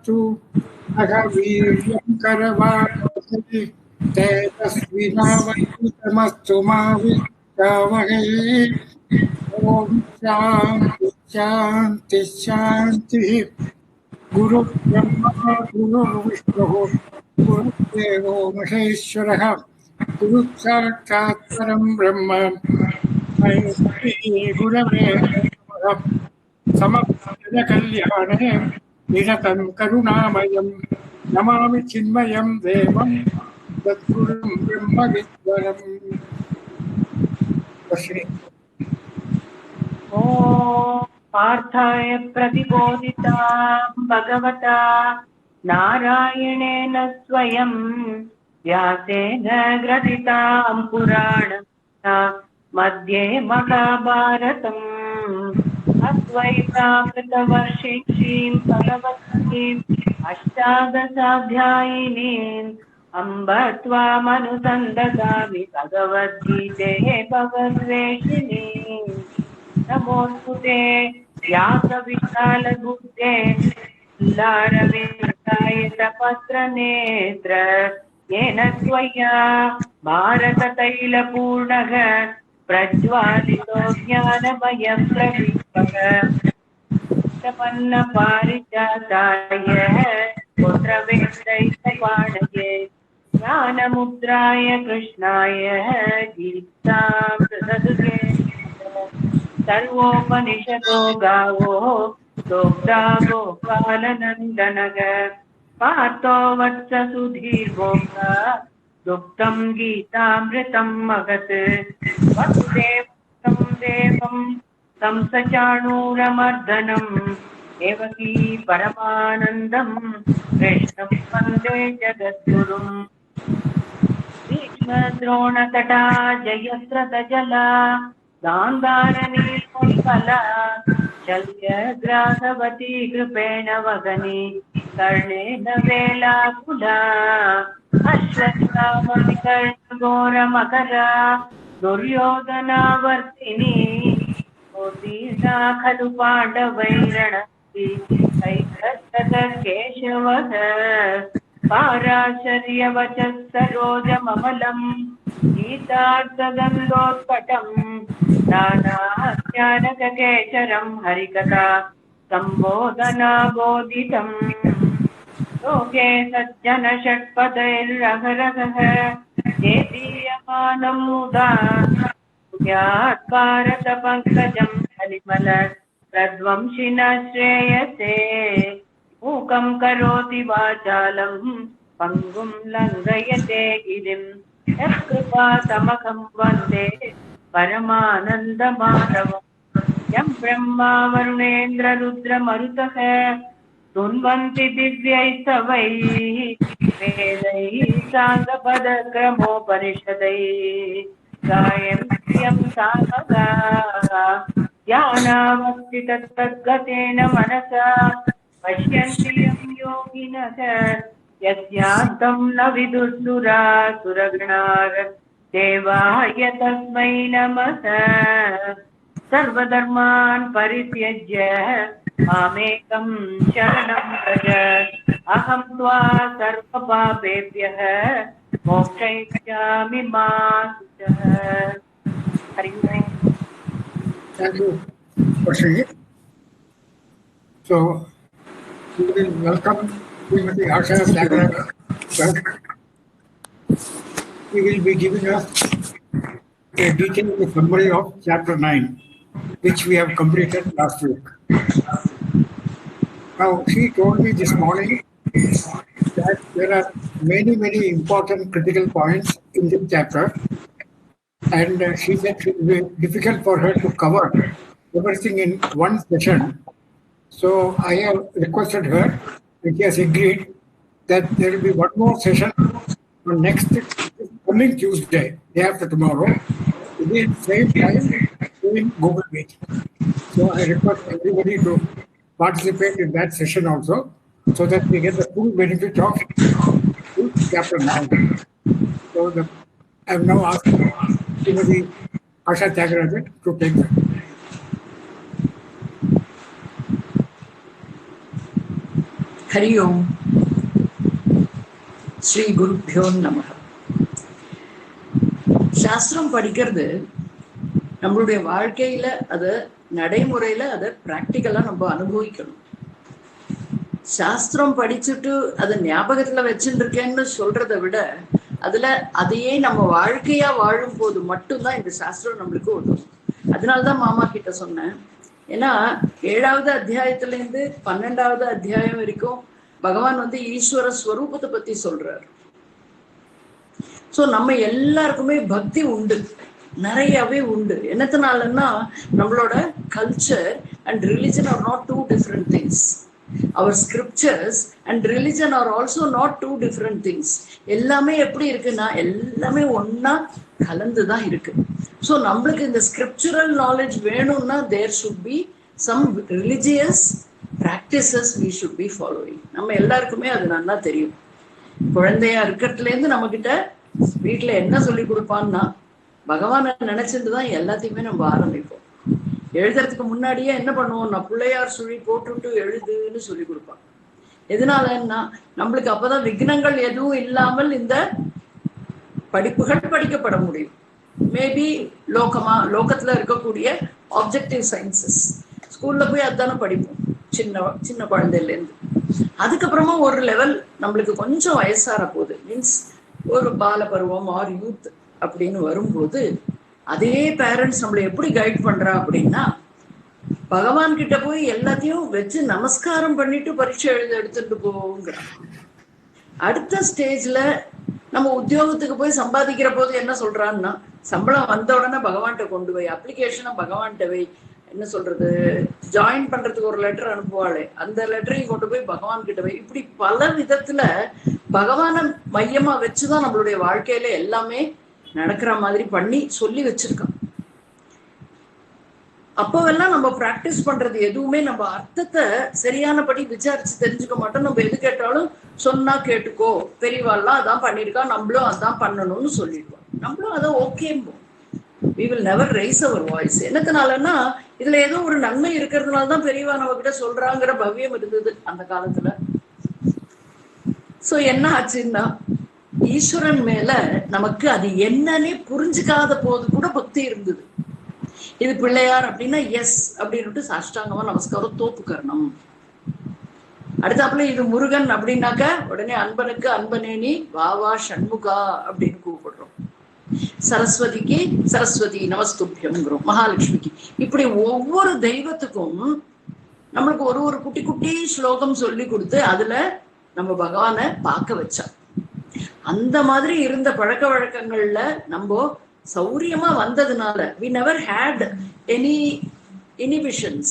तु अघवीर्यं करवावहै तेजस्विनावधीतमस्तु मा विद्विषावहै। ॐ शान्ति शान्ति शान्तिः। गुरुर्ब्रह्मा गुरुर्विष्णुः गुरुर्देवो महेश्वरः गुरुः साक्षात् परं ब्रह्म तस्मै गुरवे नमः। समस्तजनकल्याणे निरतं करुणामयं नमामि चिन्मयं देवं सद्गुरुं ब्रह्मविद्वरम्। श्री ॐ पार्थाय प्रतिबोधितां भगवता नारायणेन स्वयं व्यासेन ग्रथितां पुराणं मध्ये महाभारतम् अद्वैतामृतवर्षिणीं भगवतीम् अष्टादशाध्यायिनीम् अम्ब त्वामनुसन्ददामि भगवद्गीते भगवद्वेषिणीम् नमोस्तुते व्यासविशालबुद्धे लारविन्दाय तपस्रनेत्र येन त्वया भारततैलपूर्णः प्रज्वालितो ज्ञानमयं प्रदीपः प्रपन्नपारिजाताय पुत्रवेत्रैकपाणये ज्ञानमुद्राय कृष्णाय गीतां प्रददुते सर्वोपनिषदो गावो दोग्धा गोपालनन्दनग पार्थो वत्स सुधीर्भोक्ता दुग्धं गीतामृतं महत् वसुदेवं देवं तं सचाणूरमर्दनम् देवकी परमानन्दं कृष्णं वन्दे जगद्गुरुम् भीष्मद्रोणतटा जयद्रथजला गान्धारनीलोत्पला शल्यग्रासवती कृपेण वगनी कर्णेन वेलाकुला अश्वत्थामविकर्णघोरमकरा दुर्योधनावर्तिनी उत्तीर्णा खलु पाण्डवैरणस्ति कैकस्ततकेशवः पाराशर्यवचः सरोजममलम् गीतार्थगन्धोत्कटम् नानाज्ञानककेचरम् हरिकथा सम्बोधनाबोधितम् लोके सज्जन षट्पदैर्रहरहः जेदीयमानम् मुदा पुण्यात् भारतपङ्कजम् हरिमल प्रध्वंसिनः श्रेयसे मूकं करोति वाचालम् पङ्गुं लङ्घयते गिरिम् यत्कृपातमकं वन्दे परमानन्दमाधवम् यं ब्रह्मा वरुणेन्द्ररुद्रमरुतः तुन्वन्ति दिव्यैस्तवैः वेदैः साङ्गपदक्रमोपनिषदैः गायन्ति यं सामगाः ज्ञानावस्थितस्तद्गतेन मनसा पश्यन्ति यं योगिनः यस्यान्तं न विदुर्सुरासुरगणाः देवाय तस्मै नमः सर्वधर्मान् परित्यज्य मामेकं शरणं व्रज अहं त्वा सर्वपापेभ्यः मोक्षयिष्यामि मा शुचः। हरि ओम्। Thank you, Shri. So, we will welcome Srimati Asha Sagaraj. He will be giving us a detailed summary of Chapter 9, which we have completed last week. Now, she told me this morning that there are many, many important critical points in this chapter, and she said it will be difficult for her to cover everything in one session. So I have requested her, and she has agreed that there will be one more session on next coming Tuesday, day after tomorrow, again same time in Google Meet. So I request everybody to participate in that session also, so that we get the full benefit of Chapter 9. So I have now asked Srimati Asha Tyagarajan to take that. Hari ஓம். ஸ்ரீ குருப்யோ நமஹ. சாஸ்திரம் படிக்கிறது நம்மளுடைய வாழ்க்கையில அதை நடைமுறையில அதை பிராக்டிக்கலா நம்ம அனுபவிக்கணும். சாஸ்திரம் படிச்சுட்டு அதை ஞாபகத்துல வச்சுட்டு இருக்கேன்னு சொல்றதை விட அதுல அதையே நம்ம வாழ்க்கையா வாழும் போது மட்டும்தான் இந்த சாஸ்திரம் நம்மளுக்கு உதவும். அதனாலதான் மாமா கிட்ட சொன்னேன். ஏன்னா 7வது அத்தியாயத்துல இருந்து 12வது அத்தியாயம் வரைக்கும் பகவான் ஈஸ்வர ஸ்வரூபத்தை பத்தி சொல்றாரு. சோ நம்ம எல்லாருக்குமே பக்தி உண்டு, நிறையவே உண்டு. என்னத்தினாலன்னா நம்மளோட culture and religion are not two different things. Our scriptures and religion are also not two different things. எல்லாமே எப்படி இருக்குன்னா எல்லாமே ஒன்னா கலந்துதான் இருக்கு. ஸோ நம்மளுக்கு இந்த ஸ்கிரிப்சுரல் நாலேஜ் வேணும்னா there should be some religious practices we should be following. நம்ம எல்லாருக்குமே அது நல்லா தெரியும். குழந்தையா இருக்கிறதுலேருந்து நம்ம கிட்ட வீட்டுல என்ன சொல்லி கொடுப்பான்னா பகவானை நினைச்சிட்டு தான் எல்லாத்தையுமே நம்ம ஆரம்பிப்போம். எழுதுறதுக்கு முன்னாடியே என்ன பண்ணுவோம், நான் பிள்ளையார் சுழி போட்டுட்டு எழுதுன்னு சொல்லி கொடுப்பான். எதனாலன்னா நம்மளுக்கு அப்பதான் விக்னங்கள் எதுவும் இல்லாமல் இந்த படிப்புகள் படிக்கப்பட முடியும். மேபி லோகத்துல இருக்கக்கூடிய ஆப்ஜெக்டிவ் சயின்சஸ் ஸ்கூல்ல போய் அதுதானே படிப்போம் சின்ன குழந்தையில இருந்து. அதுக்கப்புறமா ஒரு லெவல் நம்மளுக்கு கொஞ்சம் வயசார போகுது, மீன்ஸ் ஒரு பால பருவம் ஆர் யூத் அப்படின்னு வரும்போது அதே பேரண்ட்ஸ் நம்மளை எப்படி கைட் பண்றா அப்படின்னா பகவான் கிட்ட போய் எல்லாத்தையும் வச்சு நமஸ்காரம் பண்ணிட்டு பரீட்சை எடுத்துட்டு போங்கிறான். அடுத்த ஸ்டேஜ்ல நம்ம உத்தியோகத்துக்கு போய் சம்பாதிக்கிற போது என்ன சொல்றான்னா சம்பளம் வந்த உடனே பகவான்கிட்ட கொண்டு போய் அப்ளிகேஷனை பகவான்கிட்ட போய் என்ன சொல்றது, ஜாயின் பண்றதுக்கு ஒரு லெட்டர் அனுப்புவாளே அந்த லெட்டரையும் கொண்டு போய் பகவான் கிட்ட போய், இப்படி பல விதத்துல பகவான மையமா வச்சுதான் நம்மளுடைய வாழ்க்கையில எல்லாமே நடக்கிற மாதிரி பண்ணி சொல்லி வச்சிருக்கான். அப்போவெல்லாம் நம்ம பிராக்டிஸ் பண்றது எதுவுமே நம்ம அர்த்தத்தை சரியானபடி விசாரிச்சு தெரிஞ்சுக்க மாட்டோம். நம்ம எது கேட்டாலும் சொன்னா கேட்டுக்கோ, பெரியவாள்லாம் அதான் பண்ணிருக்கா, நம்மளும் அதான் பண்ணணும்னு சொல்லிடுவோம். நம்மளும் அதை ஓகேம்போம். we will never raise our voice. என்னத்தினாலன்னா இதுல ஏதோ ஒரு நன்மை இருக்கிறதுனாலதான் பெரியவா நம்ம கிட்ட சொல்றாங்கிற பவ்யம் இருந்தது அந்த காலத்துல. சோ என்ன ஆச்சுன்னா ஈஸ்வரன் மேல நமக்கு அது என்னன்னே புரிஞ்சுக்காத போது கூட பக்தி இருந்தது. இது பிள்ளையார் அப்படின்னா எஸ் அப்படின்னு சாஷ்டாங்கமா நமஸ்காரம் தோப்புக்கரணம். அடுத்தாப்புல இது முருகன் அப்படின்னாக்க உடனே அன்பனுக்கு அன்பனேனி வா சண்முகா அப்படின்னு கூப்பிடுறோம். சரஸ்வதிக்கு சரஸ்வதி நமஸ்துபியம்ங்கிறோம். மகாலட்சுமிக்கு இப்படி ஒவ்வொரு தெய்வத்துக்கும் நம்மளுக்கு ஒரு குட்டி குட்டி ஸ்லோகம் சொல்லி கொடுத்து அதுல நம்ம பகவானை பார்க்க வச்சா. அந்த மாதிரி இருந்த பழக்க வழக்கங்கள்ல நம்ம சௌரியமா வந்ததுனால we never had any inhibitions.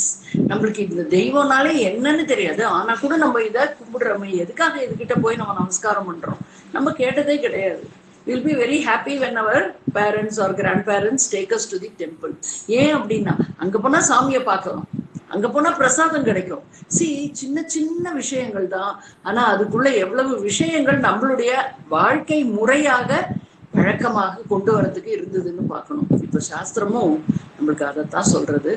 நம்மளுக்கு இந்த தெய்வம்னாலே என்னன்னு தெரியாது, ஆனா கூட நம்ம இதை கும்பிடுறோமே, எதுக்காக இதுகிட்ட போய் நம்ம நமஸ்காரம் பண்றோம், நம்ம கேட்டதே கிடையாது. we'll be very happy when our parents or grandparents take us to the temple. ஏன் அப்படின்னா அங்க போனா சாமியை பார்க்கலாம், அங்க போனா பிரசாதம் கிடைக்கும். சின்ன சின்ன விஷயங்கள் தான், ஆனா அதுக்குள்ள எவ்வளவு விஷயங்கள் நம்மளுடைய வாழ்க்கை முறையாக பழக்கமாக கொண்டு வரதுக்கு இருந்ததுன்னு பார்க்கணும். இப்ப சாஸ்திரமும் நம்மளுக்கு அதைத்தான் சொல்றது.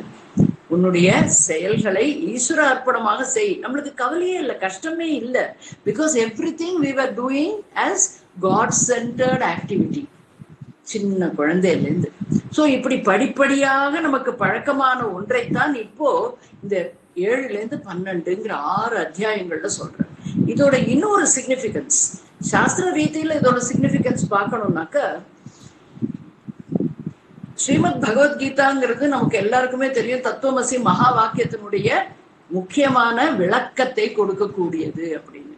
உன்னுடைய செயல்களை ஈஸ்வர அர்ப்பணமாக செய். நம்மளுக்கு கவலையே இல்லை, கஷ்டமே இல்லை. Because everything we were doing as God centered activity சின்ன குழந்தையில இருந்து. சோ இப்படி படிப்படியாக நமக்கு பழக்கமான ஒன்றைத்தான் இப்போ இந்த 7ல இருந்து 12ங்கிற 6 அத்தியாயங்கள்ல சொல்றேன். இதோட இன்னொரு சிக்னிபிகன்ஸ் சாஸ்திர ரீதியில இதோட சிக்னிபிகன்ஸ் பார்க்கணும்னாக்க ஸ்ரீமத் பகவத்கீதாங்கிறது நமக்கு எல்லாருக்குமே தெரியும். தத்துவமசி மகா வாக்கியத்தினுடைய முக்கியமான விளக்கத்தை கொடுக்கக்கூடியது அப்படின்னு.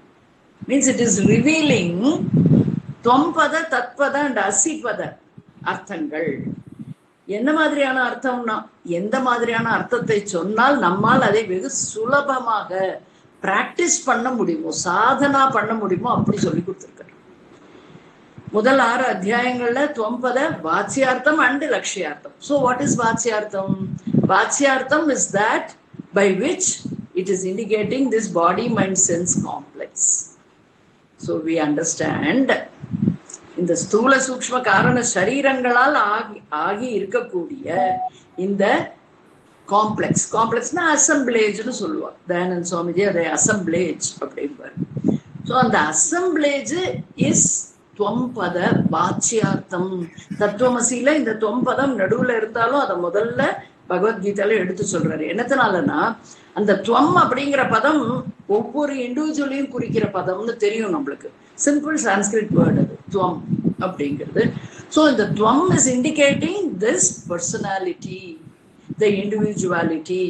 மீன்ஸ் இட் இஸ் ரிவீலிங் தொம்பத தத்பத அண்ட் அசிபத அர்த்தங்கள். என்ன மாதிரியான அர்த்தம்னா எந்த மாதிரியான அர்த்தத்தை சொன்னால் நம்மால் அதை வெகு சுலபமாக பிராக்டிஸ் பண்ண முடியுமோ, சாதனா பண்ண முடியுமோ அப்படி சொல்லி கொடுத்துருக்காரு. முதல் 6 அத்தியாயங்கள்ல தொம்பத வாச்சியார்த்தம் அண்ட் லட்சியார்த்தம். So what is வாச்சியார்த்தம்? வாச்சியார்த்தம் is that by which it is indicating this body mind sense complex. So we understand இந்த ஸ்தூல சூக்ஷ்ம காரண சரீரங்களால் ஆகி இருக்கக்கூடிய இந்த காம்ப்ளெக்ஸ்னா அசம்பிளேஜ்னு சொல்லுவாங்க. தயானந்த் சுவாமிஜி அதை அசம்பிளேஜ் அப்படிம்பாரு. ஸோ அந்த அசம்பிளேஜ் இஸ் துவம்பத வாச்சியார்த்தம். தத்துவமசியில இந்த துவம்பதம் நடுவுல இருந்தாலும் அதை முதல்ல பகவத்கீதையில எடுத்து சொல்றாரு. என்னத்தினாலன்னா அந்த துவம் அப்படிங்கிற பதம் ஒவ்வொரு இண்டிவிஜுவலையும் குறிக்கிற பதம்னு தெரியும் நம்மளுக்கு. சிம்பிள் சான்ஸ்கிரிட் வேர்டு அது துவம் அப்படிங்கிறது. ஸோ இந்த துவம் is indicating this personality, the individuality.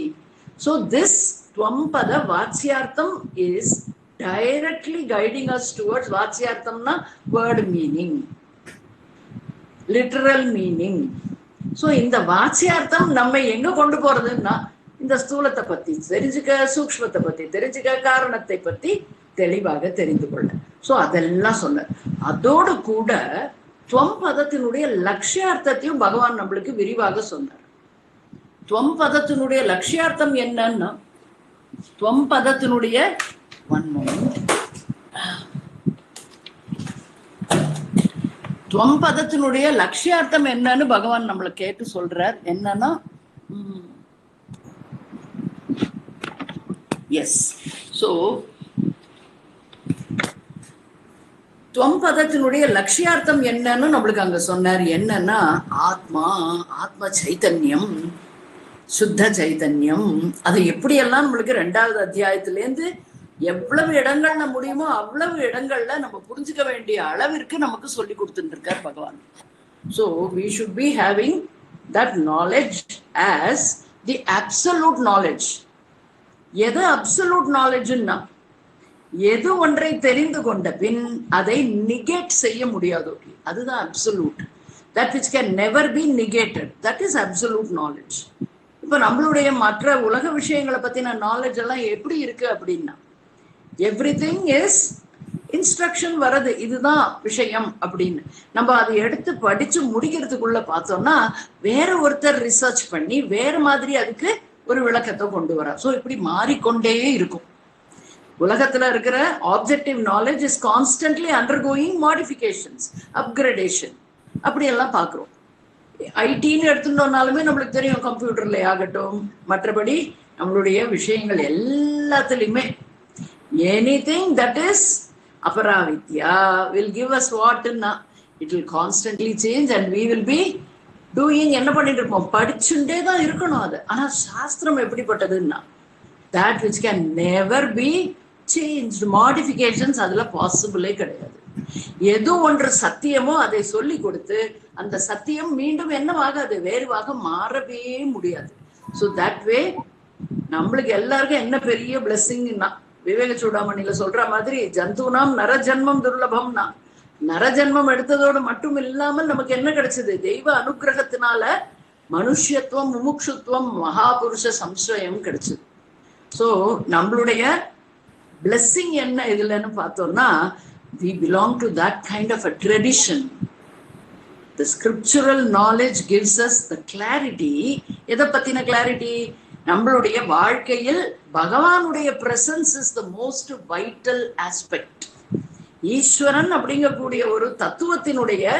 So this Tvamppada Vatsyartham is directly guiding us towards Vatsyartham na word meaning, literal meaning. So இந்த வாட்சியார்த்தம் நம்ம எங்க கொண்டு போறதுன்னா இந்த ஸ்தூலத்தை பத்தி தெரிஞ்சுக்க, சூக்ஷ்மத்தை பத்தி தெரிஞ்சுக்க, காரணத்தை பத்தி தெளிவாக தெரிந்து கொள்ள. ஸோ அதெல்லாம் சொல்ல, அதோடு கூட துவம்பதத்தினுடைய லட்சியார்த்தத்தையும் பகவான் நம்மளுக்கு விரிவாக சொன்னார். துவம்பதத்தினுடைய லட்சியார்த்தம் என்னன்னா, துவம்பதத்தினுடைய துவம்பதத்தினுடைய லட்சியார்த்தம் என்னன்னு பகவான் நம்மளை கேட்டு சொல்றார். என்னன்னா, எஸ், சோ துவம்பதத்தினுடைய லட்சியார்த்தம் என்னன்னு நம்மளுக்கு அங்க சொன்னார். என்னன்னா, ஆத்ம சைத்தன்யம், சுத்த சைதன்யம். அது எப்படியெல்லாம் நம்மளுக்கு 2வது அத்தியாயத்திலேருந்து எவ்வளவு இடங்கள்ல முடியுமோ அவ்வளவு இடங்கள்ல நம்ம புரிஞ்சுக்க வேண்டிய அளவிற்கு நமக்கு சொல்லி கொடுத்துட்டு இருக்கார் பகவான். So we should be having that knowledge as the absolute knowledge. எது அப்சல்யூட் நாலேஜ்னா, எது ஒன்றை தெரிந்து கொண்ட பின் அதை நிகேட் செய்ய முடியாது, அதுதான் absolute. that which can never be negated, that is absolute knowledge. இப்ப நம்மளுடைய மற்ற உலக விஷயங்களை பத்தின நாலேஜ் எல்லாம் எப்படி இருக்கு அப்படின்னா, எவ்ரிதிங் இஸ் இன்ஸ்ட்ரக்ஷன் வரது, இதுதான் விஷயம் அப்படின்னு. நம்ம அதை எடுத்து படிச்சு முடிக்கிறதுக்குள்ள பார்த்தோம்னா வேற ஒருத்தர் ரிசர்ச் பண்ணி வேற மாதிரி அதுக்கு ஒரு விளக்கத்தை கொண்டு வர. ஸோ இப்படி மாறிக்கொண்டே இருக்கும். உலகத்துல இருக்கிற objective knowledge is constantly undergoing modifications, upgradation, அப்படி எல்லாம் பாக்குறோம். ஐடின்னு எடுத்துட்டோம்னாலுமே நம்மளுக்கு தெரியும், கம்ப்யூட்டர்ல ஆகட்டும், மற்றபடி நம்மளுடைய விஷயங்கள் எல்லாத்துலயுமே எனிதிங் தட் இஸ் அபராவித்யா will give us what na, it will constantly change and we will be doing. என்ன பண்ணிட்டு இருப்போம், படிச்சுட்டே தான் இருக்கணும் அது. ஆனா சாஸ்திரம் எப்படிப்பட்டதுன்னா, that which can never be changed, modifications அதுல பாசிபிளே கிடையாது. எது ஒன்று சத்தியமோ அதை சொல்லி கொடுத்து அந்த சத்தியம் மீண்டும் என்னவாகாது, வேறுவாக மாறவே முடியாது. ஸோ தட் வே நம்மளுக்கு எல்லாருக்கும் என்ன பெரிய பிளெஸிங்னா, விவேக சூடாமணியில சொல்ற மாதிரி ஜந்துனாம் நரஜன்மம் துர்லபம்னா, நரஜன்மம் எடுத்ததோடு மட்டும் இல்லாமல் நமக்கு என்ன கிடைச்சது, தெய்வ அனுகிரகத்தினால மனுஷத்துவம், முமுட்சுத்துவம், மகாபுருஷ சம்சயம் கிடைச்சது. ஸோ நம்மளுடைய பிளெஸிங் என்ன இதுலன்னு பார்த்தோம்னா, we belong to that kind of a tradition. The scriptural knowledge gives us the clarity. எதை பத்தின clarity? நம்மளுடைய வாழ்க்கையில் பகவானுடைய presence is the most vital aspect. ஈஸ்வரன் அப்படிங்கக்கூடிய ஒரு தத்துவத்தினுடைய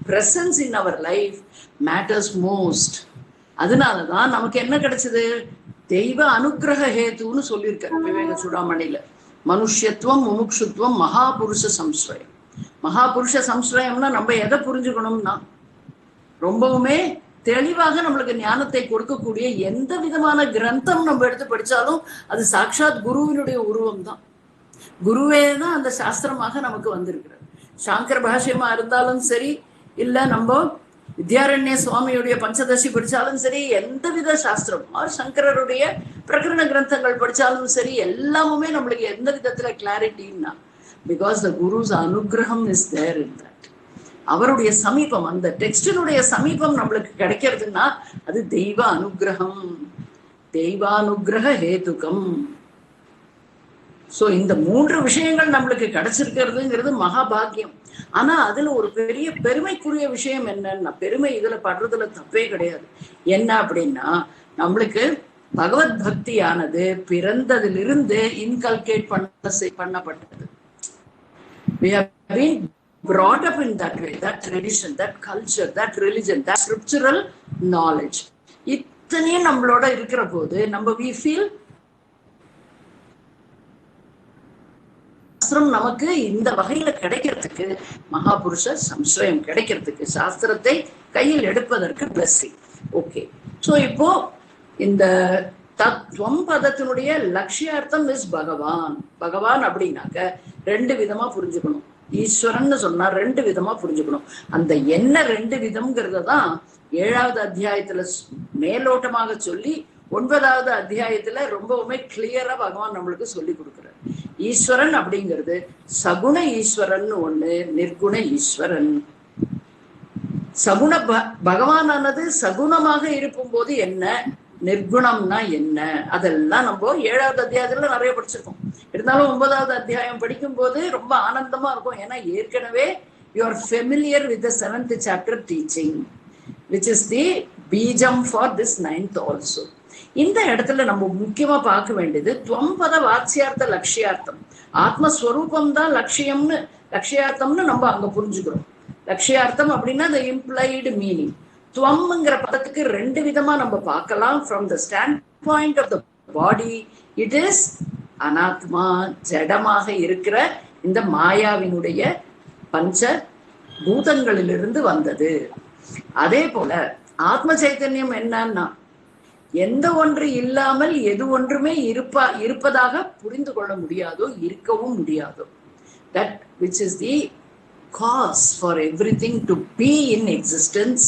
presence in our life matters most. அதனாலதான் நமக்கு என்ன கிடைச்சது, தெய்வ அனுக்கிரக ஹேத்துன்னு சொல்லியிருக்காரு விவேக சூடாமணியில. மனுஷத்துவம், முமுட்சுத்துவம், மகாபுருஷ சம்ஸ்ரயம். மகாபுருஷ சம்ஸ்ரயம்னா நம்ம எதை புரிஞ்சுக்கணும்னா, ரொம்பவுமே தெளிவாக நம்மளுக்கு ஞானத்தை கொடுக்கக்கூடிய எந்த விதமான கிரந்தம் நம்ம எடுத்து படிச்சாலும் அது சாட்சாத் குருவினுடைய உருவம் தான். குருவே தான் அந்த சாஸ்திரமாக நமக்கு வந்திருக்கிறது. சாங்கர பாஷ்யமா இருந்தாலும் சரி, இல்ல நம்ம வித்யாரண்ய சுவாமியுடைய பஞ்சதசி படிச்சாலும் சரி, எந்தவித சாஸ்திரம் சங்கரருடைய பிரகரண கிரந்தங்கள் படிச்சாலும் சரி, எல்லாமுமே நம்மளுக்கு எந்த விதத்துல கிளாரிட்டின்னா, பிகாஸ் த குருஸ் அனுகிரகம் இஸ் தேர் இன் தட். அவருடைய சமீபம், அந்த டெக்ஸ்டினுடைய சமீபம் நம்மளுக்கு கிடைக்கிறதுன்னா அது தெய்வ அனுகிரகம், தெய்வானுகிரக ஹேதுகம். சோ இந்த 3 விஷயங்கள் நம்மளுக்கு கிடைச்சிருக்கிறதுங்கிறது மகாபாகியம். ஆனா அதுல ஒரு பெரிய பெருமைக்குரிய விஷயம் என்னன்னா, பெருமை இதுல படுறதுல தப்பே கிடையாது. என்ன அப்படின்னா, நம்மளுக்கு பகவத் பக்தியானது பிறந்ததிலிருந்து இன்கல்கேட் பண்ணப்பட்டது. We have been brought up in that way, that tradition, that culture, that religion, that scriptural knowledge. அத்தனையும் நம்மளோட இருக்கிற போது நம்ம we feel சாஸ்திரம் நமக்கு இந்த வகையில கிடைக்கிறதுக்கு, மகாபுருஷ சம்ஸ்ரயம் கிடைக்கிறதுக்கு, சாஸ்திரத்தை கையில் எடுப்பதற்கு பிளஸ்ஸிங். ஓகே, சோ இப்போ இந்த தத்துவம் பதத்தினுடைய லட்சியார்த்தம் இஸ் பகவான். பகவான் அப்படின்னாக்க ரெண்டு விதமா புரிஞ்சுக்கணும். ஈஸ்வரன் சொன்னா ரெண்டு விதமா புரிஞ்சுக்கணும். அந்த என்ன ரெண்டு விதம்ங்கிறத தான் 7வது அத்தியாயத்துல மேலோட்டமாக சொல்லி 9வது அத்தியாயத்துல ரொம்பவுமே கிளியரா பகவான் நம்மளுக்கு சொல்லி கொடுக்கிறார். ஈஸ்வரன் அப்படிங்கிறது சகுண ஈஸ்வரன் ஒண்ணு, நிர்குண ஈஸ்வரன். சகுண பகவானானது சகுணமாக இருக்கும் போது என்ன, நிர்குணம்னா என்ன, அதெல்லாம் நம்ம 7வது அத்தியாயத்துல நிறைய படிச்சிருக்கோம். இருந்தாலும் 9வது அத்தியாயம் படிக்கும் போது ரொம்ப ஆனந்தமா இருக்கும். ஏன்னா ஏற்கனவே you are familiar with the 7th chapter teaching, which is the பீஜம் for this 9th also. இந்த இடத்துல நம்ம முக்கியமா பார்க்க வேண்டியது துவம்பத வாட்சியார்த்த லட்சியார்த்தம். ஆத்மஸ்வரூபம் தான் லட்சியார்த்தம்னு நம்ம அங்க புரிஞ்சுக்கிறோம். லட்சியார்த்தம் அப்படின்னா the implied meaning. துவம்ங்கிற பதத்துக்கு ரெண்டு விதமா நம்ம பார்க்கலாம். From the standpoint of the body, it is அனாத்மா, ஜடமாக இருக்கிற இந்த மாயாவினுடைய பஞ்ச பூதங்களிலிருந்து வந்தது. அதே போல ஆத்ம சைத்தன்யம் என்னன்னா எந்த ஒன்று இல்லாமல் எது ஒன்றுமே இருப்பதாக புரிந்து கொள்ள முடியாதோ, இருக்கவும் முடியாதோ. That which is the cause for everything to be in existence.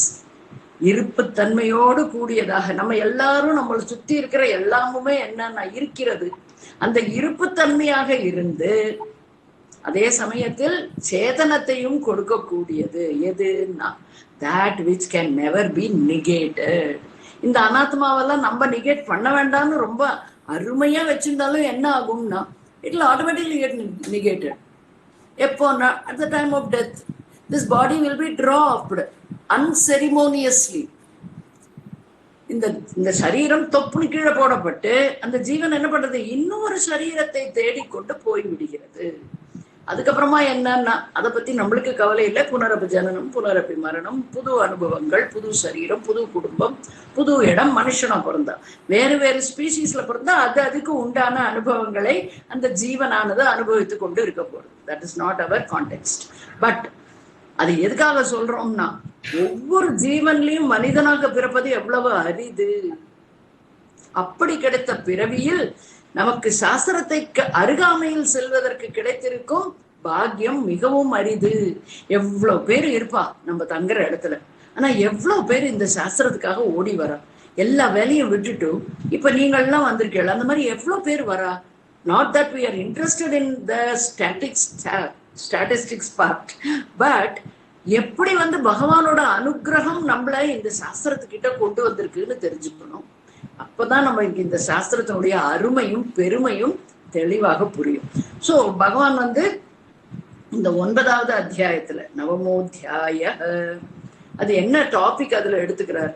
இருப்புத்தன்மையோடு கூடியதாக நம்ம எல்லாரும் நம்மளை சுத்தி இருக்கிற எல்லாமுமே என்னன்னா இருக்கிறது. அந்த இருப்புத்தன்மையாக இருந்து அதே சமயத்தில் சேதனத்தையும் கொடுக்கக்கூடியது எதுன்னா that which can never be negated. இந்த அனாத்மாவெல்லாம் நம்ம நிகேட் பண்ண வேண்டாம்னு ரொம்ப அருமையா வச்சிருந்தாலும் என்ன ஆகும்னா it will automatically get negated. எப்போனா at the time of death this body will be dropped unceremoniously. இந்த சரீரம் தொப்புனு கீழே போடப்பட்டு அந்த ஜீவன் என்ன பண்றது, இன்னொரு சரீரத்தை தேடிக்கொண்டு போய் விடுகிறது. அதுக்கப்புறமா என்னன்னா அதை பத்தி நம்மளுக்கு கவலை இல்லை. புனரப்பி ஜனனம், புனரப்பி மரணம், புது அனுபவங்கள், புது சரீரம், புது குடும்பம், புது இடம். மனுஷனா பிறந்தா வேறு வேறு ஸ்பீசிஸ்ல பிறந்தா அதுக்கு உண்டான அனுபவங்களை அந்த ஜீவனானது அனுபவித்து கொண்டு இருக்க போறது. That is not our context. But அது எதுக்காக சொல்றோம்னா ஒவ்வொரு ஜீவன்லையும் மனிதனாக பிறப்பது எவ்வளவு அரிது. அப்படி கிடைத்த பிறவியில் நமக்கு சாஸ்திரத்தை அருகாமையில் செல்வதற்கு கிடைத்திருக்கும் பாக்கியம் மிகவும் அரிது. எவ்வளவு பேர் இருப்பா நம்ம தங்குற இடத்துல, ஆனா எவ்வளவு பேர் இந்த சாஸ்திரத்துக்காக ஓடி வரா, எல்லா வேலையும் விட்டுட்டு இப்ப நீங்கள்லாம் வந்திருக்கீங்க. அந்த மாதிரி எவ்வளவு பேர் வரா. Not that we are interested in the statistics part, but எப்படி பகவானோட அனுகிரகம் நம்மள இந்த சாஸ்திரத்துக்கிட்ட கொண்டு வந்திருக்குன்னு தெரிஞ்சுக்கணும். அப்பதான் நமக்கு இந்த சாஸ்திரத்தினுடைய அருமையும் பெருமையும் தெளிவாக புரியும். சோ பகவான் இந்த 9வது அத்தியாயத்துல நவமோத்தியாய அது என்ன டாபிக் அதுல எடுத்துக்கிறார்,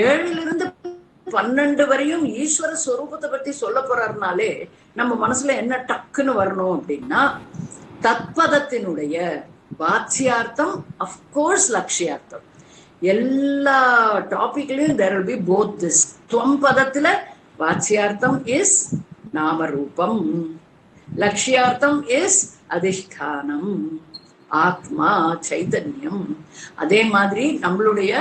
7லிருந்து 12 வரையும் ஈஸ்வர ஸ்வரூபத்தை பத்தி சொல்ல போறாருனாலே நம்ம மனசுல என்ன டக்குன்னு வரணும் அப்படின்னா தத்பதத்தினுடைய வாட்சியார்த்தம், அஃப்கோர்ஸ் லட்சியார்த்தம். எல்லா டாபிக்லயும் there will be both this. துவம் பதத்துல வாட்சியார்த்தம் இஸ் நாமரூபம், லட்சியார்த்தம் இஸ் அதிஷ்டானம், ஆத்மா சைதன்யம். அதே மாதிரி நம்மளுடைய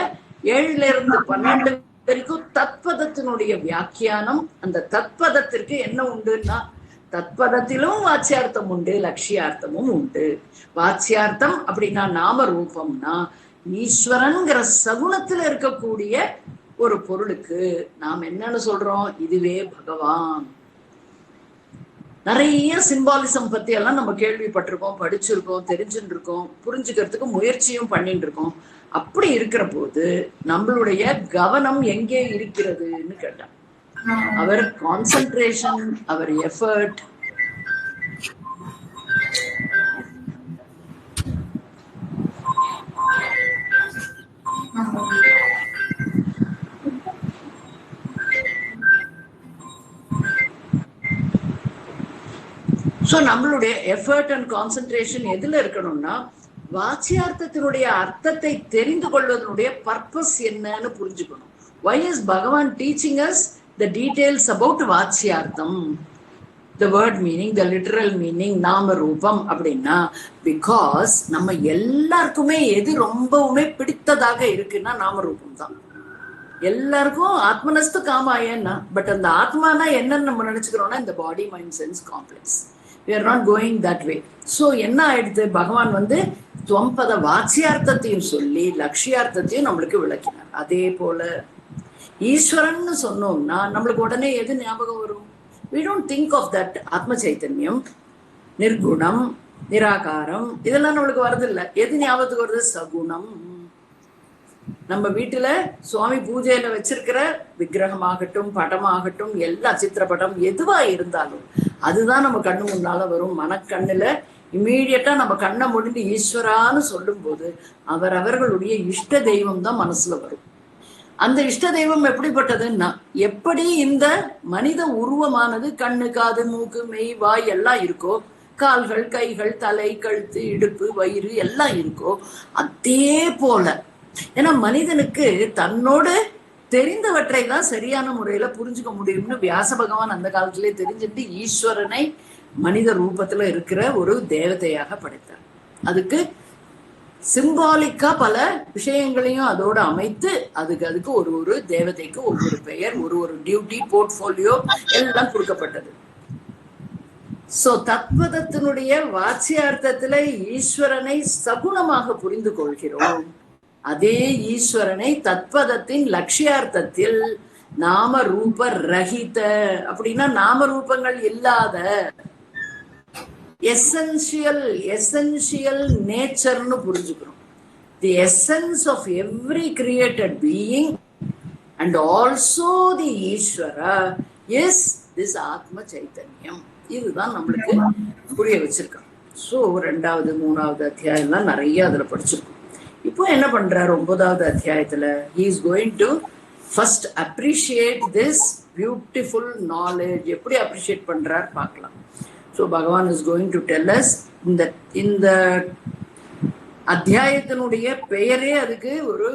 7லிருந்து 12 வரைக்கும் தத்பதத்தினுடைய வியாக்கியானம். அந்த தத்பதத்திற்கு என்ன உண்டுன்னா தத்பதத்திலும் வாட்சியார்த்தம் உண்டு, லட்சியார்த்தமும் உண்டு. வாட்சியார்த்தம் அப்படின்னா நாம ரூபம்னா ஈஸ்வரன்கிற சகுணத்துல இருக்கக்கூடிய ஒரு பொருளுக்கு நாம் என்னன்னு சொல்றோம், இதுவே பகவான். நிறைய சிம்பாலிசம் பத்தி எல்லாம் நம்ம கேள்விப்பட்டிருக்கோம், படிச்சிருக்கோம், தெரிஞ்சுட்டு இருக்கோம், புரிஞ்சுக்கிறதுக்கு முயற்சியும் பண்ணிட்டு இருக்கோம். அப்படி இருக்கிற போது நம்மளுடைய கவனம் எங்கே இருக்கிறதுன்னு கேட்டா அவர் கான்சென்ட்ரேஷன், அவர் எஃபர்ட் சோ நம்மளுடைய எஃபர்ட் அண்ட் கான்சென்ட்ரேஷன் எதுல இருக்கணும்னா வாட்சியார்த்தத்தினுடைய அர்த்தத்தை தெரிந்து கொள்வதனுடைய பர்பஸ் என்னன்னு புரிஞ்சுக்கணும். Why is Bhagavan teaching us the details about Vachyartham? The word meaning, the literal meaning, Nama Rupam அப்படின்னா, because நம்ம எல்லாருக்குமே எது ரொம்பவுமே பிடித்ததாக இருக்குன்னா நாம ரூபம் தான். எல்லாருக்கும் ஆத்மனஸ்து காமாயன்னா, பட் அந்த ஆத்மானா என்னன்னு நம்ம நினைச்சுக்கிறோம்னா இந்த body mind sense complex. We are not going that way. So என்ன ஆயிடுது, பகவான் துவம்பத வாச்சியார்த்தத்தையும் சொல்லி லட்சியார்த்தத்தையும் நம்மளுக்கு விளக்கினார். அதே போல ஈஸ்வரன் சொன்னோம்னா நம்மளுக்கு உடனே எது ஞாபகம் வரும்? We don't think of that ஆத்ம சைத்தன்யம், நிர்குணம், நிராகாரம், இதெல்லாம் நம்மளுக்கு வருதில்லை. எது ஞாபகத்துக்கு வருது? சகுணம். நம்ம வீட்டுல சுவாமி பூஜையில வச்சிருக்கிற விக்கிரகமாகட்டும், படமாகட்டும், எல்லா சித்திரப்படம் எதுவா இருந்தாலும் அதுதான் நம்ம கண்ணு முன்னால வரும். மனக்கண்ணுல இம்மீடியட்டா நம்ம கண்ணை முடிந்து ஈஸ்வரான்னு சொல்லும் போது அவர்களுடைய இஷ்ட தெய்வம் தான் மனசுல வரும். அந்த இஷ்ட தெய்வம் எப்படிப்பட்டதுன்னா, எப்படி இந்த மனித உருவமானது கண்ணு, காது, மூக்கு, மெய், வாய் எல்லாம் இருக்கோ, கால்கள், கைகள், தலை, கழுத்து, இடுப்பு, வயிறு எல்லாம் இருக்கோ, அதே போல. ஏன்னா மனிதனுக்கு தன்னோடு தெரிந்தவற்றை தான் சரியான முறையில புரிஞ்சுக்க முடியும்னு வியாச பகவான் அந்த காலத்திலே தெரிஞ்சுட்டு ஈஸ்வரனை மனித ரூபத்துல இருக்கிற ஒரு தேவதையாக படைத்தார். அதுக்கு சிம்பாலிக்கா பல விஷயங்களையும் அதோட அமைத்து அதுக்கு ஒரு தேவதைக்கு ஒவ்வொரு பெயர், ஒரு டியூட்டி, போர்ட்போலியோ எல்லாம் கொடுக்கப்பட்டது. சோ தத்வதத்தினுடைய வாச்சியார்த்தத்துல ஈஸ்வரனை சகுணமாக புரிந்து கொள்கிறோம். அதே ஈஸ்வரனை தத்வதத்தின் லட்சியார்த்தத்தில் நாம ரூப ரஹித அப்படின்னா நாம ரூபங்கள் இல்லாத எசென்சியல் நேச்சர்னு புரிஞ்சுக்கிறோம். The essence of every created being and also the Ishwara is this ஆத்ம சைத்தன்யம். இதுதான் நம்மளுக்கு புரிய வச்சிருக்கோம். ஸோ 2வது 3வது அத்தியாயம்லாம் நிறைய அதுல படிச்சிருக்கோம். இப்போ என்ன பண்றாரு 9வது அத்தியாயத்துல? he is going to first appreciate this beautiful knowledge. எப்படி அப்ரிஷியேட் பண்றார் பார்க்கலாம். ஸோ பகவான் is going to tell us இந்த அத்தியாயத்தினுடைய பெயரே அதுக்கு ஒரு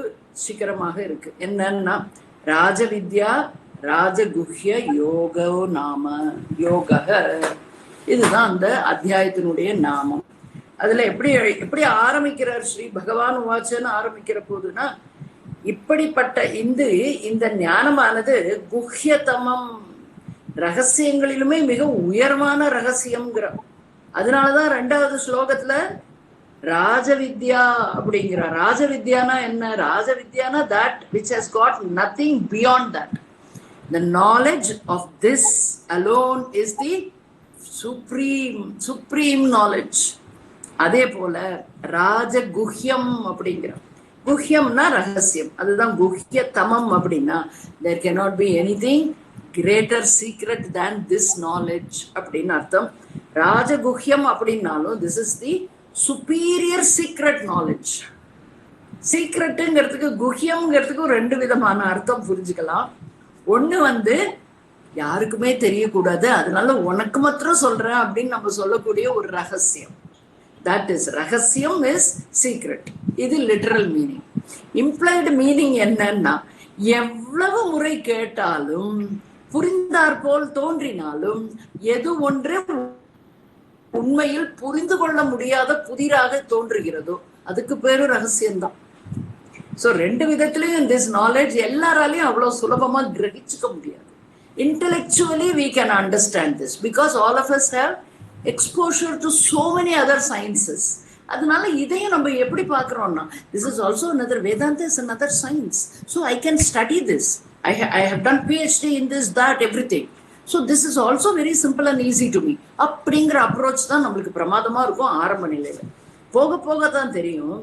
சிகரமாக இருக்கு. என்னன்னா ராஜவித்யா ராஜகுஹ்ய யோகோ நாம யோக. இதுதான் அந்த அத்தியாயத்தினுடைய நாமம். அதுல எப்படி ஆரம்பிக்கிறார்? ஸ்ரீ பகவான் உவாச்சன்னு ஆரம்பிக்கிற போதுன்னா, இப்படிப்பட்ட இந்த ஞானமானது குஹ்யதமம், ரகசியங்களிலுமே மிக உயர்வான ரகசியம்ங்கிற. அதனாலதான் 2வது ஸ்லோகத்துல ராஜவித்யா அப்படிங்கிற. ராஜவித்யானா என்ன? ராஜவித்யானா that which has got nothing beyond that. The knowledge of this alone is the supreme knowledge. அதே போல ராஜகுஹ்யம் அப்படிங்கிற. குஹ்யம்னா ரகசியம், அதுதான் குஹ்யதமம் அப்படின்னா there cannot be anything greater secret than this knowledge அப்படின்னு அர்த்தம். ராஜகுஹ்யம் அப்படின்னாலும் this is the superior secret knowledge. சீக்ரெட்டுங்கிறதுக்கு குஹ்யம்ங்கிறதுக்கு 2 விதமான அர்த்தம் புரிஞ்சுக்கலாம். ஒண்ணு யாருக்குமே தெரியக்கூடாது, அதனால உனக்கு மாத்திரம் சொல்றேன் அப்படின்னு நம்ம சொல்லக்கூடிய ஒரு ரகசியம். That is ரகசியம் is secret. இது லிட்டரல் மீனிங். இம்ப்ளைடு மீனிங் என்னன்னா, எவ்வளவு முறை கேட்டாலும் புரிந்தார் போல் தோன்றினாலும் எது ஒன்று உண்மையில் புரிந்து கொள்ள முடியாத புதிராக தோன்றுகிறதோ அதுக்கு பேரு ரகசியம்தான். சோ 2 விதத்திலையும் திஸ் நாலேஜ் எல்லாராலையும் அவ்வளவு சுலபமா கிரகிச்சுக்க முடியாது. Intellectually we can understand this because all of us have exposure to so many other sciences. அதனால இதையும் நம்ம எப்படி பார்க்கிறோம்னா, this is also another Vedanta is another science. So I can study this. I have done PhD in this, that, everything. So this is also very simple and easy to me. அப்படிங்கிற approach தான் நம்மளுக்கு பிரமாதமா இருக்கும் ஆரம்ப நிலையில. போக போக தான் தெரியும்,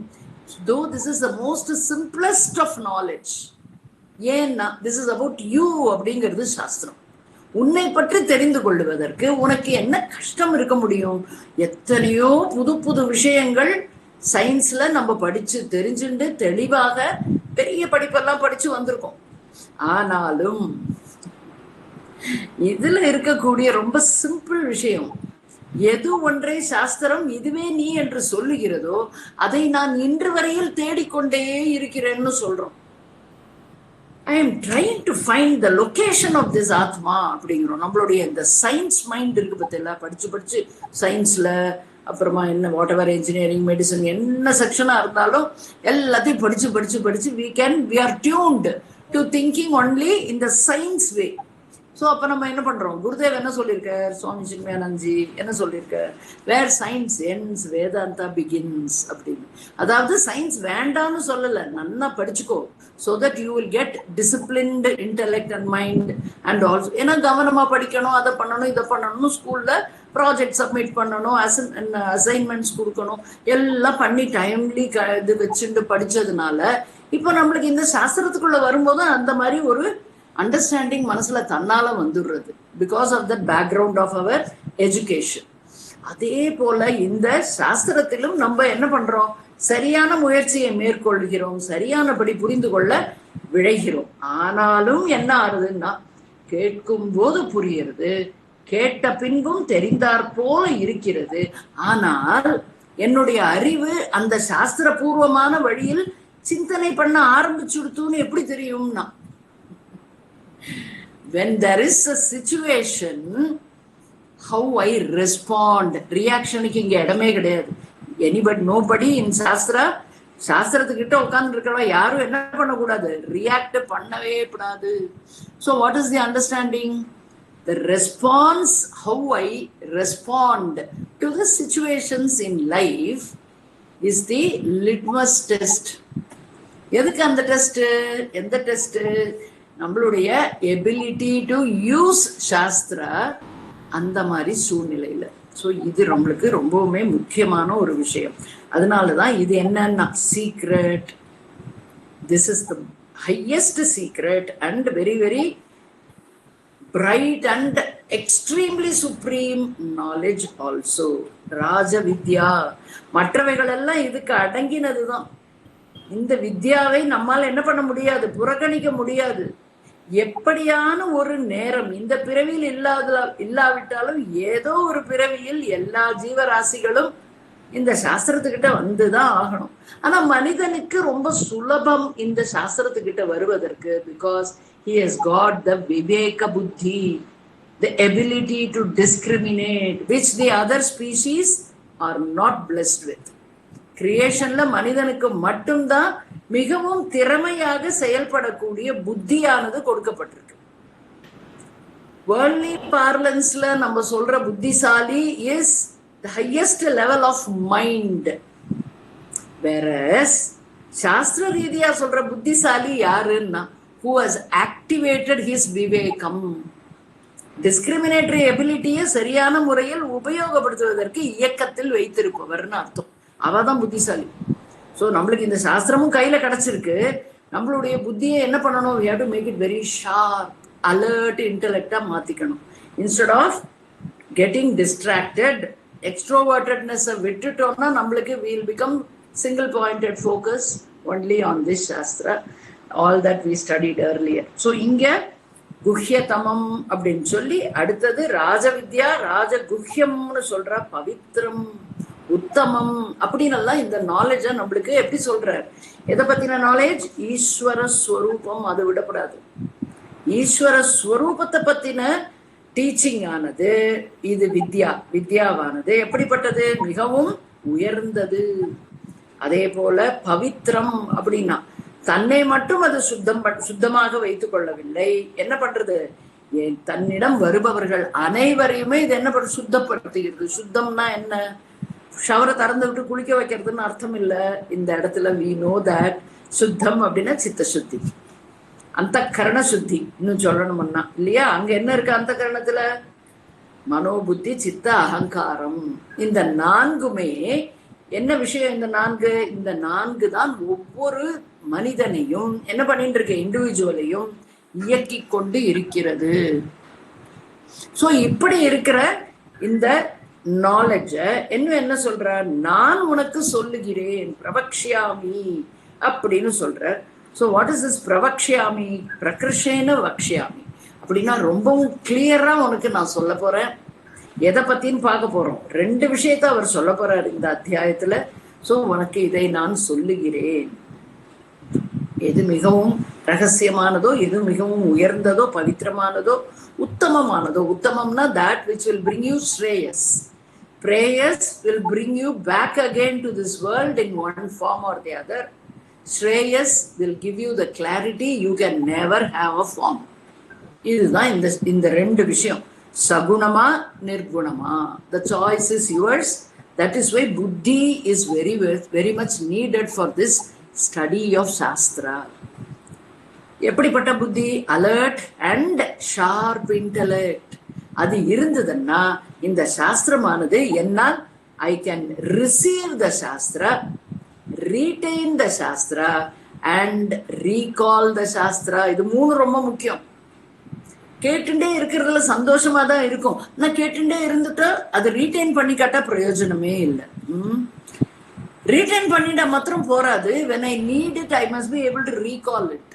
though this is the most simplest of knowledge. ஏன்னா this is about you அப்படிங்கிறது சாஸ்திரம். உன்னை பற்றி தெரிந்து கொள்வதற்கு உனக்கு என்ன கஷ்டம் இருக்க முடியும்? எத்தனையோ புது புது விஷயங்கள் சயின்ஸ்ல நம்ம படிச்சு தெரிஞ்சுட்டு தெளிவாக பெரிய படிப்பெல்லாம் படிச்சு வந்திருக்கோம். ஆனாலும் இதுல இருக்கக்கூடிய ரொம்ப சிம்பிள் விஷயம், எது ஒன்றை சாஸ்திரம் இதுவே நீ என்று சொல்லுகிறதோ அதை நான் இன்று வரையில் தேடிக்கொண்டே இருக்கிறேன்னு சொல்றோம். I am trying to find the location of this ஆத்மா அப்படிங்கிறோம். நம்மளுடைய இந்த சயின்ஸ் மைண்ட் இருக்கு பத்தில, படிச்சு சயின்ஸ்ல அப்புறமா என்ன வாட் எவர் இன்ஜினியரிங் மெடிசன் என்ன செக்ஷனா இருந்தாலும் எல்லாத்தையும் படிச்சு we are tuned to thinking only in the science way. So அப்போ நம்ம என்ன பண்றோம்? குருதேவ் என்ன சொல்லியிருக்கார், சுவாமி சின்மயானந்த்ஜி என்ன சொல்லியிருக்கார், where science ends Vedanta begins அப்படின்னு. அதாவது சயின்ஸ் வேண்டாம்னு சொல்லலை, நல்லா படிச்சுக்கோ, so that you will get disciplined intellect and mind and also. ஏன்னா கவனமா படிக்கணும், அதை பண்ணணும், இதை பண்ணணும், ஸ்கூல்ல ப்ராஜெக்ட் சப்மிட் பண்ணணும், அசைன்மெண்ட்ஸ் கொடுக்கணும், எல்லாம் பண்ணி டைம்லி இது வச்சுட்டு படிச்சதுனால இப்போ நம்மளுக்கு இந்த சாஸ்திரத்துக்குள்ள வரும்போது அந்த மாதிரி ஒரு அண்டர்ஸ்டாண்டிங் மனசுல தன்னால வந்துடுறது, because of the background of our education. அதே போல இந்த சாஸ்திரத்திலும் நம்ம என்ன பண்றோம், சரியான முயற்சியை மேற்கொள்கிறோம், சரியானபடி புரிந்து கொள்ள விழைகிறோம். ஆனாலும் என்ன ஆறுதுன்னா, கேட்கும் போது புரியுறது, கேட்ட பின்பும் தெரிந்தாற் போல இருக்கிறது. ஆனால் என்னுடைய அறிவு அந்த சாஸ்திர பூர்வமான வழியில் சிந்தனை பண்ண ஆரம்பிச்சுடுத்துன்னு எப்படி தெரியும்னா, when there is a situation, how I respond. ரியாக்ஷனுக்கு இங்க இடமே கிடையாது. nobody in சாஸ்திரத்துக்கிட்ட உட்கார்ந்து இருக்கிறவா யாரும் என்ன பண்ணக்கூடாது, ரியாக்ட் பண்ணவே கூடாது. So what is the understanding? The response, how I respond to the situations in life is the litmus test. எதுக்கு அந்த டெஸ்ட்? எந்த டெஸ்ட்? நம்மளுடைய எபிலிட்டி டு யூஸ் சாஸ்திரா அந்த மாதிரி சூழ்நிலையில. ஸோ இது நம்மளுக்கு ரொம்பவுமே முக்கியமான ஒரு விஷயம். அதனாலதான் இது என்னன்னா secret. This is the highest secret and very very bright and extremely supreme knowledge also. ராஜ வித்யா மற்றவைகள் எல்லாம் இதுக்கு அடங்கினதுதான். இந்த வித்யாவை நம்மால் என்ன பண்ண முடியாது, புறக்கணிக்க முடியாது. எப்படியான ஒரு நேரம் இந்த பிறவியில் இல்லாவிட்டாலும் ஏதோ ஒரு பிறவியில் எல்லா ஜீவராசிகளும் இந்த சாஸ்திரத்துக்கிட்ட வந்துதான் ஆகணும். ஆனா மனிதனுக்கு ரொம்ப சுலபம் இந்த சாஸ்திரத்துக்கிட்ட வருவதற்கு, because he has got the viveka buddhi, the ability to discriminate, which the other species are not blessed with. கிரியேஷன்ல மனிதனுக்கு மட்டும்தான் மிகவும் திறமையாக செயல்படக்கூடிய புத்தியானது கொடுக்கப்பட்டிருக்கு. வேர்ல்ட்லி பார்லன்ஸ்ல நம்ம சொல்ற புத்திசாலி is the highest level of mind. Whereas சாஸ்திர ரீதியா சொல்ற புத்திசாலி யாருன்னா, who has activated his vivekam. Discriminatory எபிலிட்டியை சரியான முறையில் உபயோகப்படுத்துவதற்கு இயக்கத்தில் வைத்திருப்பவர்னு அர்த்தம். அவதான் புத்திசாலி. ஸோ நம்மளுக்கு இந்த சாஸ்திரமும் கையில கிடைச்சிருக்கு. நம்மளுடைய புத்தியை என்ன பண்ணணும், we have to make it very sharp, alert, intellect மாத்திக்கணும். Instead of getting distracted, extrovertedness விட்டுட்டோம்னா நம்மளுக்கு we'll become single pointed focus only on this shastra, all that we studied earlier. So இங்க குஹ்யதமம் அப்படின்னு சொல்லி அடுத்தது ராஜவித்யா, ராஜகுஹ்யம்னு சொல்ற பவித்ரம், உத்தமம் அப்படின்னு எல்லாம் இந்த நாலேஜ நம்மளுக்கு எப்படி சொல்றாரு. எதை பத்தின நாலேஜ்? ஈஸ்வர ஸ்வரூபம். அது விடப்படாது. ஈஸ்வர ஸ்வரூபத்தை பத்தின டீச்சிங் ஆனது இது வித்யாவானது எப்படிப்பட்டது? மிகவும் உயர்ந்தது. அதே போல பவித்ரம் அப்படின்னா தன்னை மட்டும் அது சுத்தமாக வைத்துக் கொள்ளவில்லை. என்ன பண்றது? தன்னிடம் வருபவர்கள் அனைவரையுமே இது என்ன பண்ண சுத்தப்படுத்துகிறது. சுத்தம்னா என்ன? ஷவரை திறந்து விட்டு குளிக்க வைக்கிறதுன்னு அர்த்தம் இல்ல. இந்த இடத்துல we know that சுத்தம் அப்படின்னா சித்த சுத்தி, அந்த கரண சுத்தி இன்னும் சொல்லணும்னா இல்லையா. அங்க என்ன இருக்கு அந்த கரணத்துல? மனோபுத்தி சித்த அகங்காரம். இந்த நான்குமே என்ன விஷயம்? இந்த நான்கு தான் ஒவ்வொரு மனிதனையும் என்ன பண்ணிட்டு இருக்க, இண்டிவிஜுவலையும் இயக்கி கொண்டு இருக்கிறது. சோ இப்படி இருக்கிற இந்த நாலேஜ என்ன சொல்ற, நான் உனக்கு சொல்லுகிறேன், பிரவக்ஷ்யாமி அப்படின்னு சொல்ற. ஸோ வாட் இஸ் திஸ் பிரவக்ஷ்யாமி? பிரகிருஷேன வக்ஷ்யாமி அப்படின்னா ரொம்பவும் கிளியரா உனக்கு நான் சொல்ல போறேன். எதை பத்தின்னு பார்க்க போறோம். 2 விஷயத்த அவர் சொல்ல போறாரு இந்த அத்தியாயத்துல. ஸோ உனக்கு இதை நான் சொல்லுகிறேன். இது மிகவும் ரகசியமானதோ, எது மிகவும் உயர்ந்ததோ, பவித்திரமானதோ, உத்தமமானதோ. உத்தமம்னா that which will bring you Shreyas. Prayers will bring you back again to this world in one form or the other. Shreyas will give you the clarity you can never have a form. இதுதான் இந்த ரெண்டு விஷயம். சகுணமா நிர்குணமா. The choice is yours. That is why buddhi is very much needed for this study of Shastra. எப்படிப்பட்ட புத்தி? Alert and sharp intellect. அது இருந்ததுன்னா இந்த சாஸ்திரமானது என்னால் I can receive the Shastra, retain the Shastra and recall the Shastra. இது மூணு ரொம்ப முக்கியம். கேட்டுட்டே இருக்கிறதுல சந்தோஷமா தான் இருக்கும். நான் கேட்டுட்டே இருந்துட்டா அது ரீடைன் பண்ணிக்காட்டா பிரயோஜனமே இல்லை. ரீடைன் பண்ணிட்டா மாத்திரம் போராது. when I need it I must be able to recall it.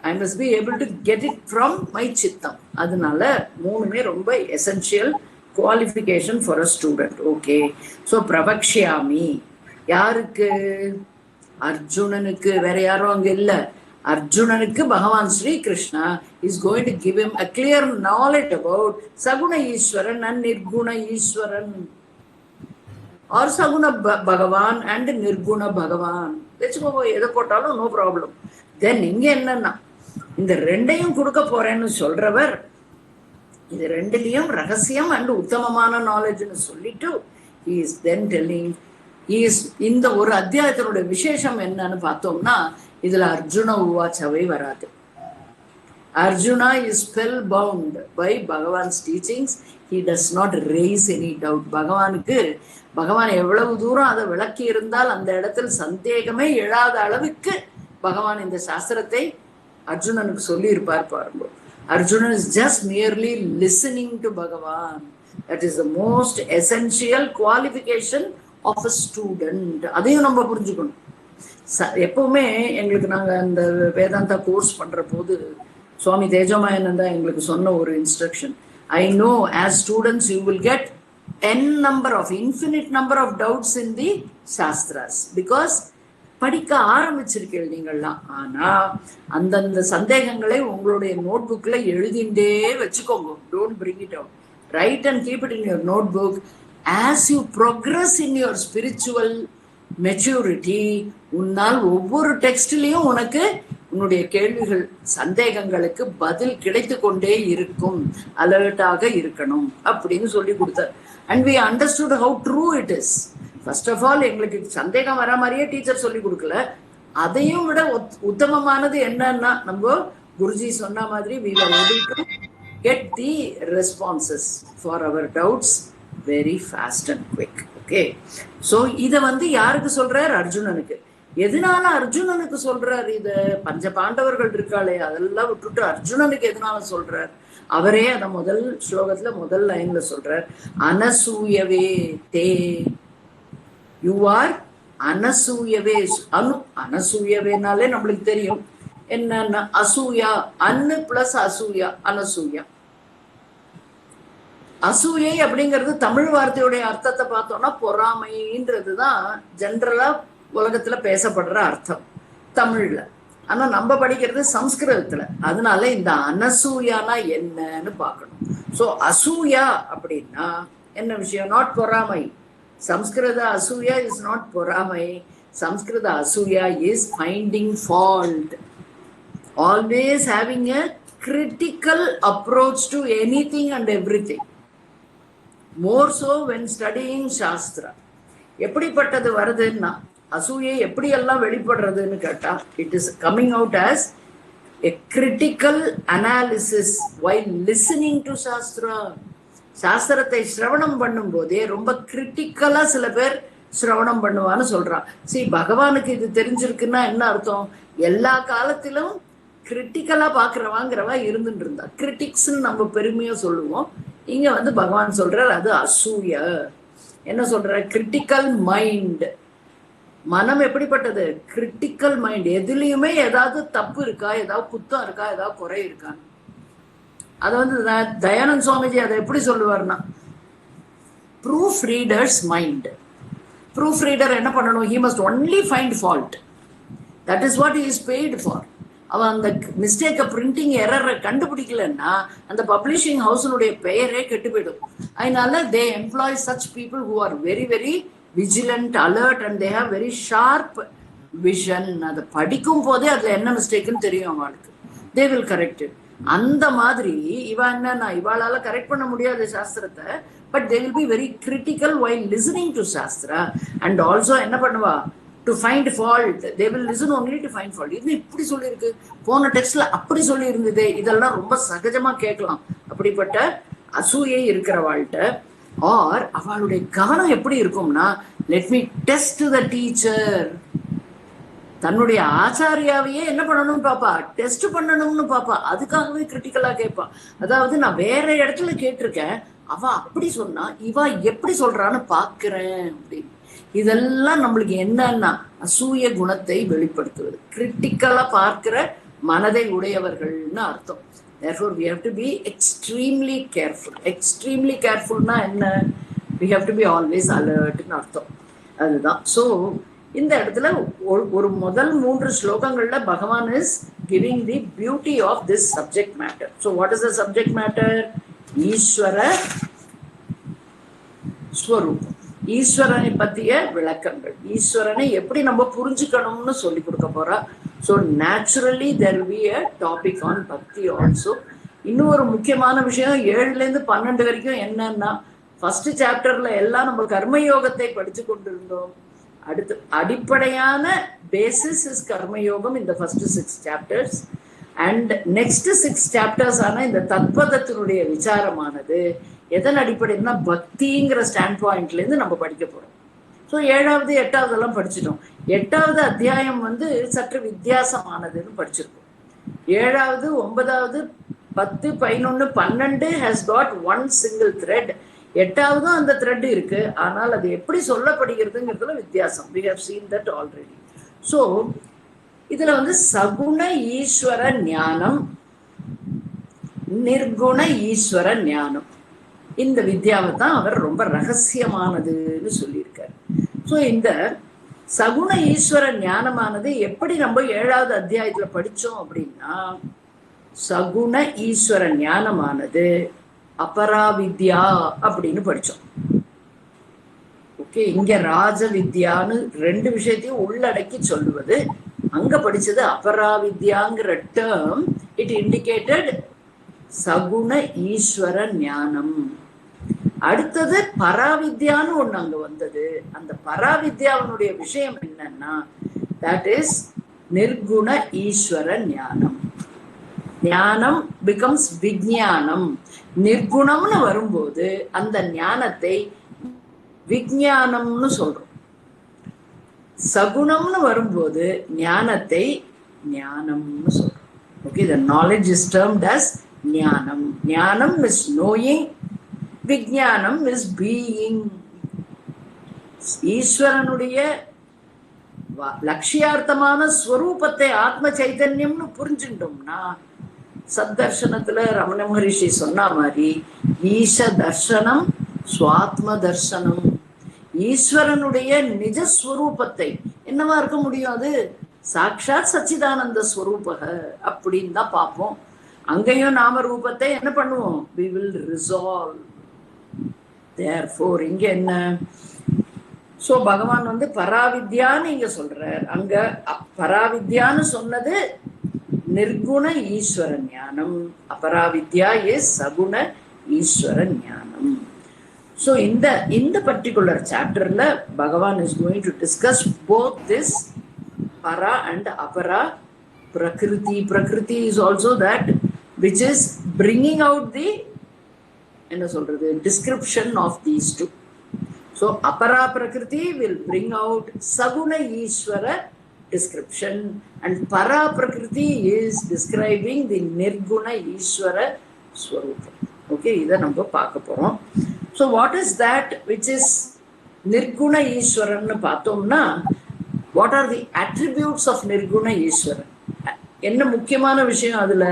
I must be able to get it from my chittam. அதனால மூணுமே ரொம்ப essential qualification for a student. Okay, so pravakshami யாருக்கு? அர்ஜுனனுக்கு. வேற யாரும் அங்க இல்ல. அர்ஜுனனுக்கு பகவான் Sri Krishna is going to give him a clear knowledge about saguna Eswaran and nirguna Eswaran, or saguna bhagavan and nirguna bhagavan. வச்சுக்கோங்க, எதை போட்டாலும் நோ ப்ராப்ளம். தென் இங்க என்னன்னா இந்த ரெண்டையும் கொடுக்க போறேன்னு சொல்றவர் இது ரெண்டுலயும் ரகசியம் அண்ட் உத்தமமான நாலேஜ்னு சொல்லிட்டு he is then telling இந்த ஒரு அத்தியாயத்தினுடைய விசேஷம் என்னன்னு பார்த்தோம்னா இதுல அர்ஜுன உவாச்சவை வராது. Arjuna is spellbound by Bhagavan's teachings. He does not raise any doubt. பகவான் எவ்வளவு தூரம் அதை விளக்கி இருந்தால் அந்த இடத்தில் சந்தேகமே எழாத அளவுக்கு பகவான் இந்த சாஸ்திரத்தை அர்ஜுனனுக்கு சொல்லி இருப்பார் பாருங்க. Arjunan is just merely listening to Bhagavan. That is the most essential qualification of a student. அதையும் நம்ம புரிஞ்சுக்கணும். எப்பவுமே எங்களுக்கு நாங்க அந்த வேதாந்தா கோர்ஸ் பண்ற போது சுவாமி தேஜமாயனந்தா எங்களுக்கு சொன்ன ஒரு instruction, I know as students you will get infinite number of doubts in the Shastras because படிக்க ஆரம்பிச்சிருக்கீங்க நீங்கள்லாம். ஆனா அந்தந்த சந்தேகங்களை உங்களுடைய நோட் புக்ல எழுதிண்டே வச்சுக்கோங்க. Don't bring it out. Write and keep it in your notebook. As you progress in your spiritual maturity, உன்னால் ஒவ்வொரு டெக்ஸ்ட்லயும் உனக்கு உன்னுடைய கேள்விகள் சந்தேகங்களுக்கு பதில் கிடைத்து கொண்டே இருக்கும். அலர்ட்டாக இருக்கணும் அப்படின்னு சொல்லி கொடுத்தார். And we understood how true it is. First of all எங்களுக்கு சந்தேகம் வர மாதிரியே டீச்சர் சொல்லி கொடுக்கல. அதையும் விட உத்தமமானது என்னன்னா நம்ம குருஜி சொன்ன மாதிரி we were able to get the responses for our doubts very fast and quick. Okay, so இத யாருக்கு சொல்றார்? அர்ஜுனனுக்கு. எதனால அர்ஜுனனுக்கு சொல்றார்? இத பஞ்ச பாண்டவர்கள் இருக்காளே அதெல்லாம் விட்டுட்டு அர்ஜுனனுக்கு எதனால சொல்றார்? அவரே அத முதல் ஸ்லோகத்துல முதல் லைன்ல சொல்றார், அனசூயவே தே. You are அனசூயவே. அனசூயவேனாலே நம்மளுக்கு தெரியும் என்னன்னா அசூயா. அன்னு பிளஸ் அசூயா, அனசூயா. அசூயை அப்படிங்கிறது தமிழ் வார்த்தையுடைய அர்த்தத்தை பார்த்தோம்னா பொறாமைன்றதுதான் ஜென்ரலா உலகத்துல பேசப்படுற அர்த்தம் தமிழ்ல. ஆனா நம்ம படிக்கிறது சம்ஸ்கிருதத்துல. அதனால இந்த அனசூயானா என்னன்னு பார்க்கணும். சோ அசூயா அப்படின்னா என்ன விஷயம்? நாட் பொறாமை. சம்ஸ்கிருத அசூயா இஸ் நாட் பொறாமை. சம்ஸ்கிருத அசூயா is finding fault, always having a critical approach to anything and everything. More so when studying Shastra. எப்படிப்பட்டது வருதுன்னா அசூயை எப்படி எல்லாம் வெளிப்படுறதுன்னு கேட்டா it is coming out as a critical analysis while listening to Shastra. சாஸ்திரத்தை சிரவணம் பண்ணும் போதே ரொம்ப கிரிட்டிக்கலா சில பேர் சிரவணம் பண்ணுவான்னு சொல்றான். சரி, பகவானுக்கு இது தெரிஞ்சிருக்குன்னா என்ன அர்த்தம்? எல்லா காலத்திலும் கிரிட்டிக்கலா பாக்குறவாங்கிறவா இருந்துட்டு இருந்தா. கிரிட்டிக்ஸ்ன்னு நம்ம பெருமையா சொல்லுவோம். இங்க பகவான் சொல்றார் அது அசூய. என்ன சொல்ற? Critical mind. மனம் எப்படிப்பட்டது? Critical mind. எதுலயுமே ஏதாவது தப்பு இருக்கா, ஏதாவது குத்தம் இருக்கா, ஏதாவது குறை இருக்கா? அத தயானந்த் சுவாமிஜி அதை எப்படி சொல்லுவார்னா, proof reader's mind. Proof reader என்ன பண்ணணும்? He must only find fault. That is what is paid for. அவன் அந்த மிஸ்டேக்கை பிரிண்டிங் எரரை கண்டுபிடிக்கலன்னா அந்த பப்ளிஷிங் ஹவுஸினுடைய பெயரே கெட்டு போயிடும். அதனால they employ such people who are very very vigilant, alert and they have very sharp vision. அதை படிக்கும் போதே அதுல என்ன மிஸ்டேக்குன்னு தெரியும் அவளுக்கு. They will correct it. அந்த மாதிரி இவா என்னன்னா, இவாளால கரெக்ட் பண்ண முடியாது சாஸ்திரத்தை, but they will be very critical while listening to Shastra. And also என்ன பண்ணுவா, to find fault. They will listen only to find fault. இது இப்படி சொல்லியிருக்கு, போன டெக்ஸ்ட்ல அப்படி சொல்லி இருந்தது, இதெல்லாம் ரொம்ப சகஜமா கேட்கலாம். அப்படிப்பட்ட அசூயை இருக்கிறவாள்கிட்ட ஆர் அவளுடைய கவனம் எப்படி இருக்கும்னா, let me test the teacher. தன்னுடைய ஆச்சாரியாவையே என்ன பண்ணணும்னு பாப்பா, டெஸ்ட் பண்ணணும்னு பாப்பா. அதுக்காகவே கிரிட்டிக்கலா கேட்பா. அதாவது நான் வேற இடத்துல கேட்டிருக்கேன், அவ அப்படி சொன்னா, இவ எப்படி சொல்றான்னு பாக்குறேன் அப்படின்னு. இதெல்லாம் நம்மளுக்கு என்னன்னா அசூய குணத்தை வெளிப்படுத்துவது, கிரிட்டிக்கலா பார்க்கிற மனதை உடையவர்கள்னு அர்த்தம். Therefore we have to be extremely careful. Extremely careful னா என்ன, we have to be always alert ன்னு அர்த்தம். அதுதான். ஸோ இந்த இடத்துல ஒரு முதல் 3 ஸ்லோகங்கள்ல பகவான் is giving the beauty of this subject matter. So what is the subject matter? ஈஸ்வர ஸ்வரூபம், ஈஸ்வரனை பற்றிய விளக்கங்கள், ஈஸ்வரனை எப்படி நம்ம புரிஞ்சுக்கணும்னு சொல்லி கொடுக்க போறா. So naturally there will be a topic on பக்தி ஆல்சோ. இன்னும் ஒரு முக்கியமான விஷயம் 7லேருந்து 12 வரைக்கும் என்னன்னா, ஃபர்ஸ்ட் சாப்டர்ல எல்லாம் நம்ம கர்மயோகத்தை படிச்சு கொண்டிருந்தோம். அடுத்து அடிப்படையான பேசிஸ் இஸ் கர்மயோகம் இந்த first 6 chapters. And next 6 chapters ஆன இந்த தத்பதத்தினுடைய விசாரமானது எதன் அடிப்படைன்னா பக்திங்கிற ஸ்டாண்ட் பாயிண்ட்ல இருந்து நம்ம படிக்க போறோம். ஸோ 7வது 8வது எல்லாம் படிச்சிட்டோம். 8வது அத்தியாயம் சற்று வித்தியாசமானதுன்னு படிச்சிருக்கோம். 7வது 9வது 10 11 12 has got one single thread. 8வதும் அந்த த்ரெட் இருக்கு, ஆனால் அது எப்படி சொல்லப்படுகிறதுங்கிறதுல வித்தியாசம். we have seen that already. So இதுல சகுண ஈஸ்வர ஞானம், நிர்குண ஈஸ்வர ஞானம், இந்த வித்யாவை தான் அவர் ரொம்ப ரகசியமானதுன்னு சொல்லியிருக்காரு. ஸோ இந்த சகுண ஈஸ்வர ஞானமானது எப்படி நம்ம 7வது அத்தியாயத்துல படிச்சோம் அப்படின்னா, சகுண ஈஸ்வர ஞானமானது அபராவித்யா அப்படின்னு படிச்சோம். ஓகே, இங்க ராஜ வித்யான்னு 2 விஷயத்தையும் உள்ளடக்கி சொல்லுவது. அங்க படிச்சது அபராவித்யாங்கிற டேர்ம். இட் இண்டிகேட்டட் சகுண ஈஸ்வர ஞானம். அடுத்தது பராவித்யான்னு ஒண்ணு அங்க வந்தது. அந்த பராவித்யாவினுடைய விஷயம் என்னன்னா, தட் இஸ் நிர்குண ஈஸ்வர ஞானம். ஞானம் பிகம்ஸ் விஞ்ஞானம். நிர்குணம்னு வரும்போது அந்த ஞானத்தை விஞ்ஞானம்னு சொல்றோம். சகுணம்னு வரும்போது ஞானத்தை ஞானம்னு சொல்றோம். Okay, the knowledge is termed as ஞானம். ஞானம் is knowing, விஞ்ஞானம் is being. ஈஸ்வரனுடைய லட்சியார்த்தமான ஸ்வரூபத்தை ஆத்ம சைத்தன்யம்னு புரிஞ்சுட்டோம்னா, சத்தர்ஷனத்துல ரமண மகரிஷி சொன்ன மாதிரி ஈச தர்சனம் சுவாத்ம தர்சனம். ஈஸ்வரனுடைய நிஜஸ்வரூபத்தை என்னவா இருக்க முடியும், அது சாட்சாத் சச்சிதானந்த ஸ்வரூபக அப்படின்னு தான் பார்ப்போம். அங்கேயும் நாம ரூபத்தை என்ன பண்ணுவோம், we will resolve. Therefore இங்க என்ன, சோ பகவான் பராவித்யான்னு இங்க சொல்றார். அங்க பராவித்யான்னு சொன்னது நிர்குண ஈஸ்வர ஞானம், அபராவித்யா இஸ் சகுண ஈஸ்வர ஞானம். ஸோ இந்த பர்டிகுலர் சாப்டர்ல பகவான் is going to discuss both this para and apara prakriti. Prakriti is also that which is bringing out the description of these two. So apara prakriti will bring out saguna ishvara description, and para prakriti is describing the nirguna ishvara swarupa. Okay, இதை நம்ம பார்க்க போறோம். So what is that which is nirguna ishvarannu பார்த்தோம்னா, what are the attributes of nirguna ishvaran? என்ன முக்கியமான விஷயம் அதுல,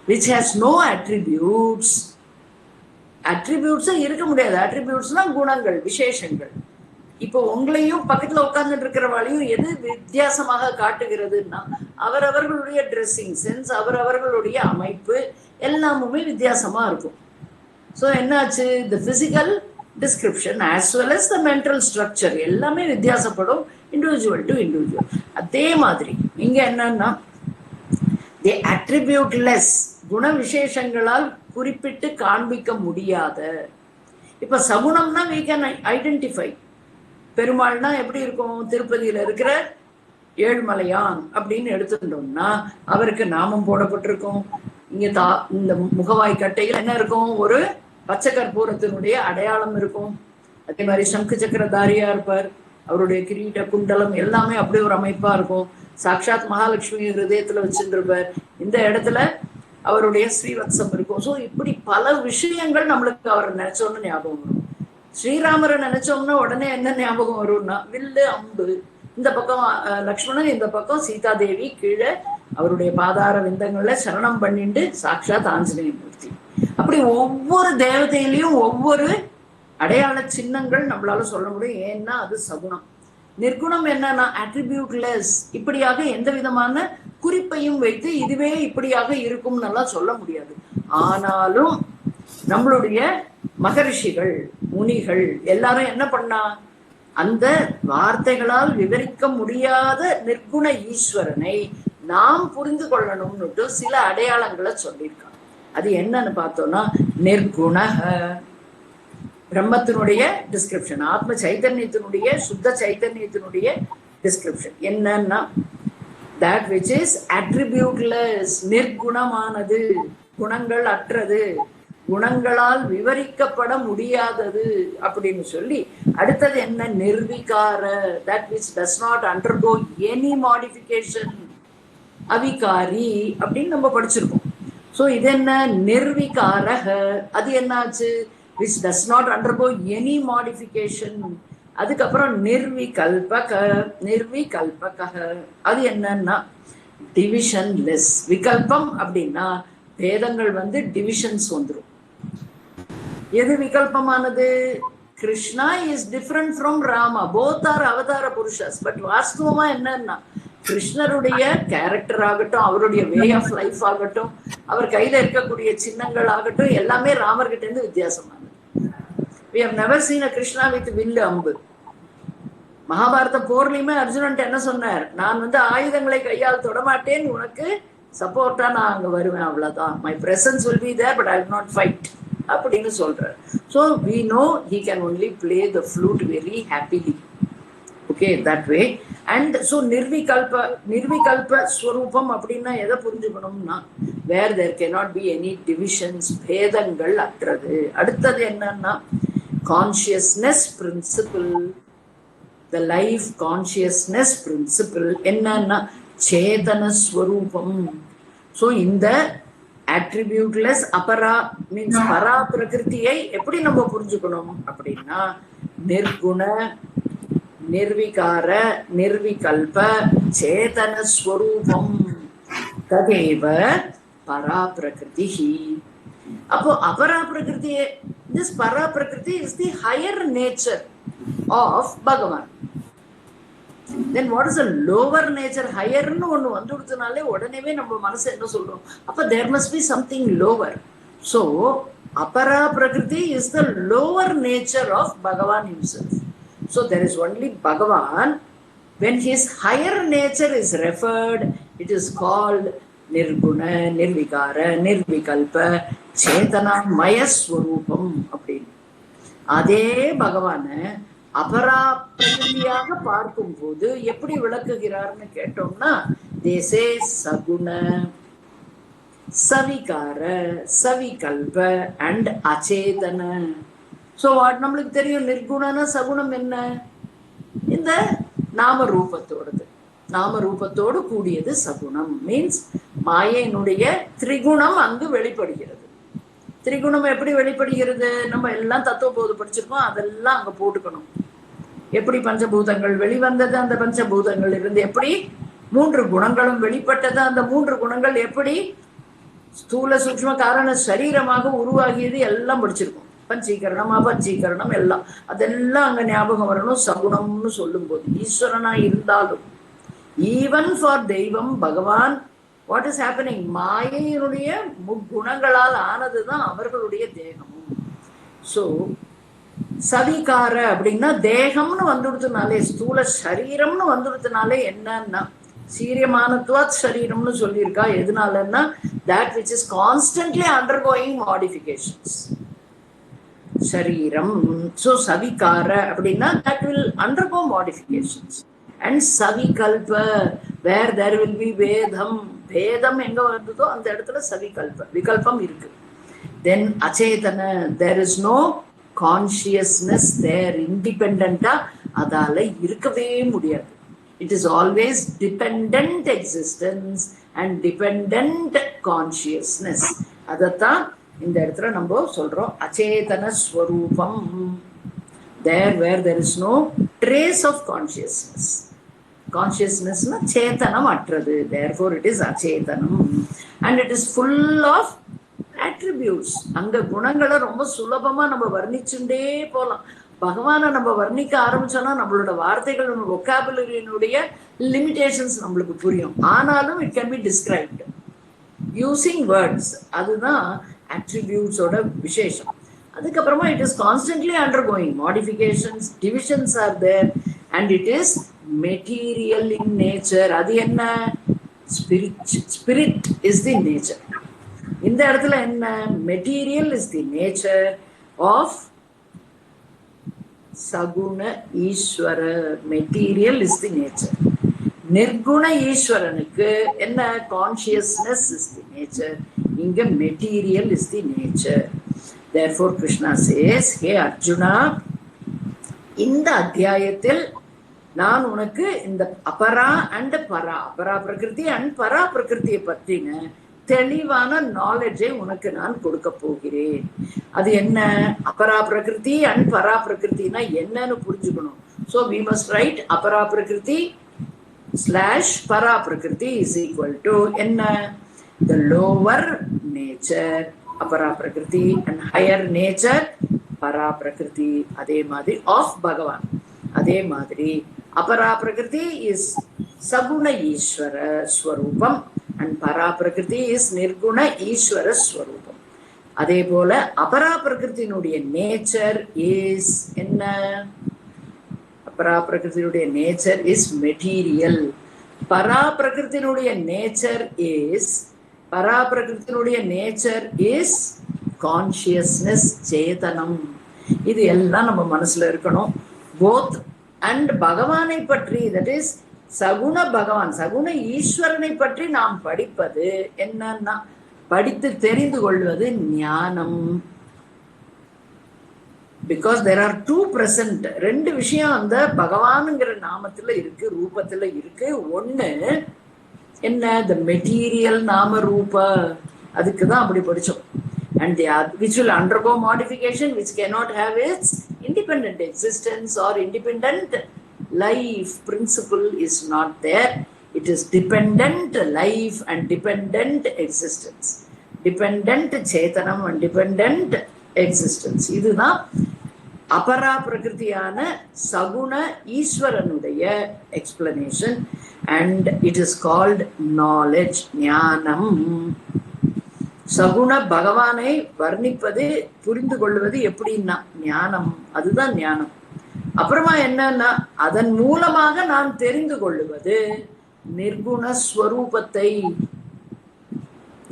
which has no attributes. attributes இருக்க முடியாது. attributesனா குணங்கள், விசேஷங்கள். இப்போ உங்களையும் பக்கத்துல உட்கார்ந்துட்டு இருக்கிறவாளையும் எது வித்தியாசமாக காட்டுகிறதுன்னா அவரவர்களுடைய ட்ரெஸ்ஸிங் சென்ஸ், அவரவர்களுடைய அமைப்பு எல்லாமுமே வித்தியாசமா இருக்கும். ஸோ என்னாச்சு, the physical description as well as the mental structure எல்லாமே வித்தியாசப்படும் இண்டிவிஜுவல் டு இண்டிவிஜுவல். அதே மாதிரி இங்க என்னன்னா தி அட்ரிபியூட்லெஸ், குண விசேஷங்களால் குறிப்பிட்டு காண்பிக்க முடியாத. இப்ப சகுணம்னா we can ஐடென்டிஃபை. பெருமாள்னா எப்படி இருக்கும், திருப்பதியில இருக்கிற ஏழ்மலையான் அப்படின்னு எடுத்துட்டோம்னா அவருக்கு நாமம் போடப்பட்டிருக்கும். இங்க இந்த முகவாய் கட்டையில் என்ன இருக்கும், ஒரு பச்சை கற்பூரத்தினுடைய அடையாளம் இருக்கும். அதே மாதிரி சங்கு சக்கரதாரியா இருப்பார், அவருடைய கிரீட குண்டலம் எல்லாமே அப்படி ஒரு அமைப்பா இருக்கும். சாக்ஷாத் மகாலட்சுமி ஹிருதயத்துல வச்சுருப்பார். இந்த இடத்துல அவருடைய ஸ்ரீவத்சம் இருக்கும். ஸோ இப்படி பல விஷயங்கள் நம்மளுக்கு அவரை நினைச்சோன்னு ஞாபகம் வரும். ஸ்ரீராமரை நினைச்சோம்னா உடனே என்ன ஞாபகம் வரும்னா வில்லு அம்பு, இந்த பக்கம் லக்ஷ்மணன், இந்த பக்கம் சீதாதேவி கீழே அவருடைய பாதார விந்தங்கள்ல சரணம் பண்ணிட்டு சாக்ஷாத் ஆஞ்சநேய மூர்த்தி. அப்படி ஒவ்வொரு தேவதையிலையும் ஒவ்வொரு அடையாள சின்னங்கள் நம்மளால சொல்ல முடியும். ஏன்னா அது சகுணம். நிர்குணம் என்னன்னா அட்ரிபியூட்லெஸ், இப்படியாக எந்த விதமான குறிப்பையும் வைத்து இதுவே இப்படியாக இருக்கும் நல்லா சொல்ல முடியாது. ஆனாலும் நம்மளுடைய மகரிஷிகள் முனிகள் எல்லாரும் என்ன பண்ணா, அந்த வார்த்தைகளால் விவரிக்க முடியாத நிர்குண ஈஸ்வரனை நாம் புரிந்து கொள்ளணும்னுட்டு சில அடையாளங்களை சொல்லியிருக்காங்க. அது என்னன்னு பார்த்தோம்னா நிர்குண பிரம்மத்தினுடைய டிஸ்கிரிப்ஷன், ஆத்ம சைத்தன்யத்தினுடைய சுத்த சைத்தன்யத்தினுடைய டிஸ்கிரிப்ஷன் என்னன்னா that which is attributeless, நிர்குணமானது, குணங்கள் அற்றது, குணங்களால் விவரிக்கப்பட முடியாதது அப்படின்னு சொல்லி. அடுத்தது என்ன, நிர்விகார, that which does not undergo any modification, அவிகாரி அப்படின்னு நம்ம படிச்சிருக்கோம். ஸோ இது என்ன, நிர்விகாரக, அது என்னாச்சு, which does not undergo any modification. அதுக்கப்புறம் நிர்விகல்பக, நிர்விகல்பக அது என்னன்னா டிவிஷன்லெஸ். விகல்பம் அப்படின்னா வேதங்கள் டிவிஷன்ஸ் வந்துடும். எது விகல்பமானது, Krishna is different from Rama, both are அவதார புருஷஸ். பட் வாஸ்தவமா என்னன்னா கிருஷ்ணருடைய கேரக்டர் ஆகட்டும், அவருடைய வே ஆஃப் லைஃப் ஆகட்டும், அவர் கையில இருக்கக்கூடிய சின்னங்கள் ஆகட்டும், எல்லாமே ராமர்கிட்ட இருந்து வித்தியாசமானது. We have never seen a Krishna with வில்லு அம்பு. மகாபாரத போர்லயுமே அர்ஜுனன் என்ன சொன்னார், நான் ஆயுதங்களை கையால் தொடமாட்டேன், உனக்கு சப்போர்ட்டா நான் அங்க வருவேன், அவ்வளவுதான். My presence will be there but I will not fight அப்படின்னு சொல்றார். So we know he can only play the flute very happily. Okay, that way. And so நிர்விகல்ப ஸ்வரூபம் அப்படின்னா எதை புரிஞ்சுக்கணும்னா where there cannot be any divisions, பேதங்கள் அற்றது. அடுத்தது என்னன்னா consciousness principle, the life consciousness principle என்னன்னா சேதன ஸ்வரூபம். ஸோ இந்த attributeless அபரா மீன்ஸ் பரா பிரகிருதியை எப்படி நம்ம புரிஞ்சுக்கணும் அப்படின்னா நிர்குண, நிர்விகார, நிர்விகல்ப, சேதன ஸ்வரூபம் ததேவ பரா பிரகிருதி. அப்போ அபரா பிரகிருதி, this para prakriti is the higher nature of Bhagavan. Then what is the lower nature? Higher nu onnu vandudutanaale udaneve நம்ம மனசு என்ன சொல்றோம், அப்ப there must be something lower. So apara prakriti is the lower nature of Bhagavan himself. So there is only Bhagavan. When his higher nature is referred, it is called நிர்குண, நிர்விகார, நிர்விகல்ப, சேதனா மயஸ்வரூபம் அப்படின்னு. அதே பகவான அபரா பிரகிருதியாக பார்க்கும் போது எப்படி விளக்குகிறார்னு கேட்டோம்னா தேசே சகுண, சவிகார, சவிகல்ப அண்ட் அச்சேதன. ஸோ நம்மளுக்கு தெரியும் நிர்குணன சகுணம் என்ன, இந்த நாம ரூபத்தோடது, நாம ரூபத்தோடு கூடியது சகுணம். மீன்ஸ் மாயையினுடைய திரிகுணம் அங்கு வெளிப்படுகிறது. திரிகுணம் எப்படி வெளிப்படுகிறது, நம்ம எல்லாம் தத்துவ போது படிச்சிருக்கோம், அதெல்லாம் அங்க போட்டுக்கணும். எப்படி பஞ்சபூதங்கள் வெளிவந்தது, அந்த பஞ்சபூதங்கள் இருந்து எப்படி 3 குணங்களும் வெளிப்பட்டது, அந்த 3 குணங்கள் எப்படி ஸ்தூல சூக்ஷ்ம காரண சரீரமாக உருவாகியது எல்லாம் படிச்சிருக்கோம். பஞ்சீகரணம் அபஞ்சீகரணம் எல்லாம் அதெல்லாம் அங்க ஞாபகம் வரணும். சகுணம்னு சொல்லும் போது ஈஸ்வரனா இருந்தாலும் ஈவன் ஃபார் தெய்வம் பகவான் வாட் இஸ் ஹேப்பனிங், மாயையினுடைய முக்குணங்களால் ஆனதுதான் அவர்களுடைய தேகமும். ஸோ சவிகார அப்படின்னா தேகம்னு வந்துடுத்துனாலே, ஸ்தூல சரீரம்னு வந்துடுத்துனாலே என்னன்னா சீரியமானத்துவாத் சரீரம்னு சொல்லியிருக்கா. எதனாலன்னா that which is constantly undergoing modifications. சரீரம். So சவிகார அப்படின்னா that will undergo modifications. And savikalpa where there will be vedam, வேதம் எங்க வந்ததோ அந்த இடத்துல சவிகல்ப விகல்பம் இருக்கு. Then achetana, there is no consciousness there, independent-ஆ அதால இருக்கவே முடியாது. It is always dependent existence and dependent consciousness. அதத்தான் இந்த இடத்துல நம்ம சொல்றோம் அச்சேதன ஸ்வரூபம். There where there is no trace of consciousness. Consciousness na chetanam atradhu, therefore it is achetanam, and it is full of attributes. அங்க குணங்களை ரொம்ப சுலபமா நம்ம வர்ணிச்சுட்டே போலாம். பகவானை நம்ம வர்ணிக்க ஆரம்பிச்சோம்னா நம்மளோட வார்த்தைகள் வொக்காபுலரியினுடைய லிமிடேஷன்ஸ் நம்மளுக்கு புரியும். ஆனாலும் it can be described using words. அதுதான் அட்ரிபியூட்ஸோட விசேஷம். அதுக்கப்புறமா it is constantly undergoing modifications, divisions are there, and it is material in nature. அது என்ன? Spirit is the nature. இந்த இடத்துல என்ன? Material is the nature of சகுண ஈஸ்வர. Material is the nature. நிர்குண ஈஸ்வரனுக்கு என்ன? Consciousness is the nature. இங்க material is the nature. Therefore Krishna says, hey Arjuna, இந்த அத்தியாயத்தில் நான் உனக்கு இந்த அபரா அண்ட் பரா, அபரா பிரகிருதி அண்ட் பரா பிரகிருதியை பற்றின தெளிவான நாலேஜை உனக்கு நான் கொடுக்க போகிறேன். அது என்ன? அபரா பிரகிருதி அண்ட் பரா பிரகிருத்தினா என்னன்னு புரிஞ்சுக்கணும். So we must write அபரா பிரகிருதி / பரா பிரகிருதி is equal to என்ன? The lower nature अपरा प्रकृति and higher nature para prakriti. அதே மாதிரி of Bhagavan. அதே மாதிரி अपरा प्रकृति is saguna ishvara swarupam and para prakriti is nirguna ishvara swarupam. அதே போல अपरा பிரகிருதியினுடைய நேச்சர் இஸ் என்ன? अपरा பிரகிருதியினுடைய நேச்சர் இஸ் மெட்டீரியல். பரா பிரகிருதியினுடைய நேச்சர் இஸ் பரா பிரகிருத்தினுடைய நேச்சர் இஸ் கான்சியஸ்னஸ், சேதனம். இது எல்லாம் நம்ம மனசுல இருக்கணும். போத் அண்ட் பகவானை பற்றி, தட் இஸ் சகுண பகவான், சகுண ஈஸ்வரனை பற்றி நாம் படிப்பது என்னன்னா, படித்து தெரிந்து கொள்வது ஞானம். Because there are two present. ரெண்டு விஷயம் அந்த பகவானுங்கிற நாமத்துல இருக்கு, ரூபத்துல இருக்கு. ஒண்ணு என்ன? the material நாம ரூப. அதுக்கு தான் அப்படி படிச்சோம். and the which will undergo modification, which cannot have its independent existence or independent life. Principle is not there. It is dependent life and dependent existence, dependent chetanam and dependent existence. இதுதான் அபரா பிரகிருதியான சகுண ஈஸ்வரனுடைய explanation. and it is called knowledge, ஞானம். சகுண பகவானை வர்ணிப்பது, புரிந்து கொள்வது எப்படின்னா ஞானம். அதுதான் ஞானம். அப்புறமா என்னன்னா அதன் மூலமாக நாம் தெரிந்து கொள்ளுவது நிர்குண ஸ்வரூபத்தை.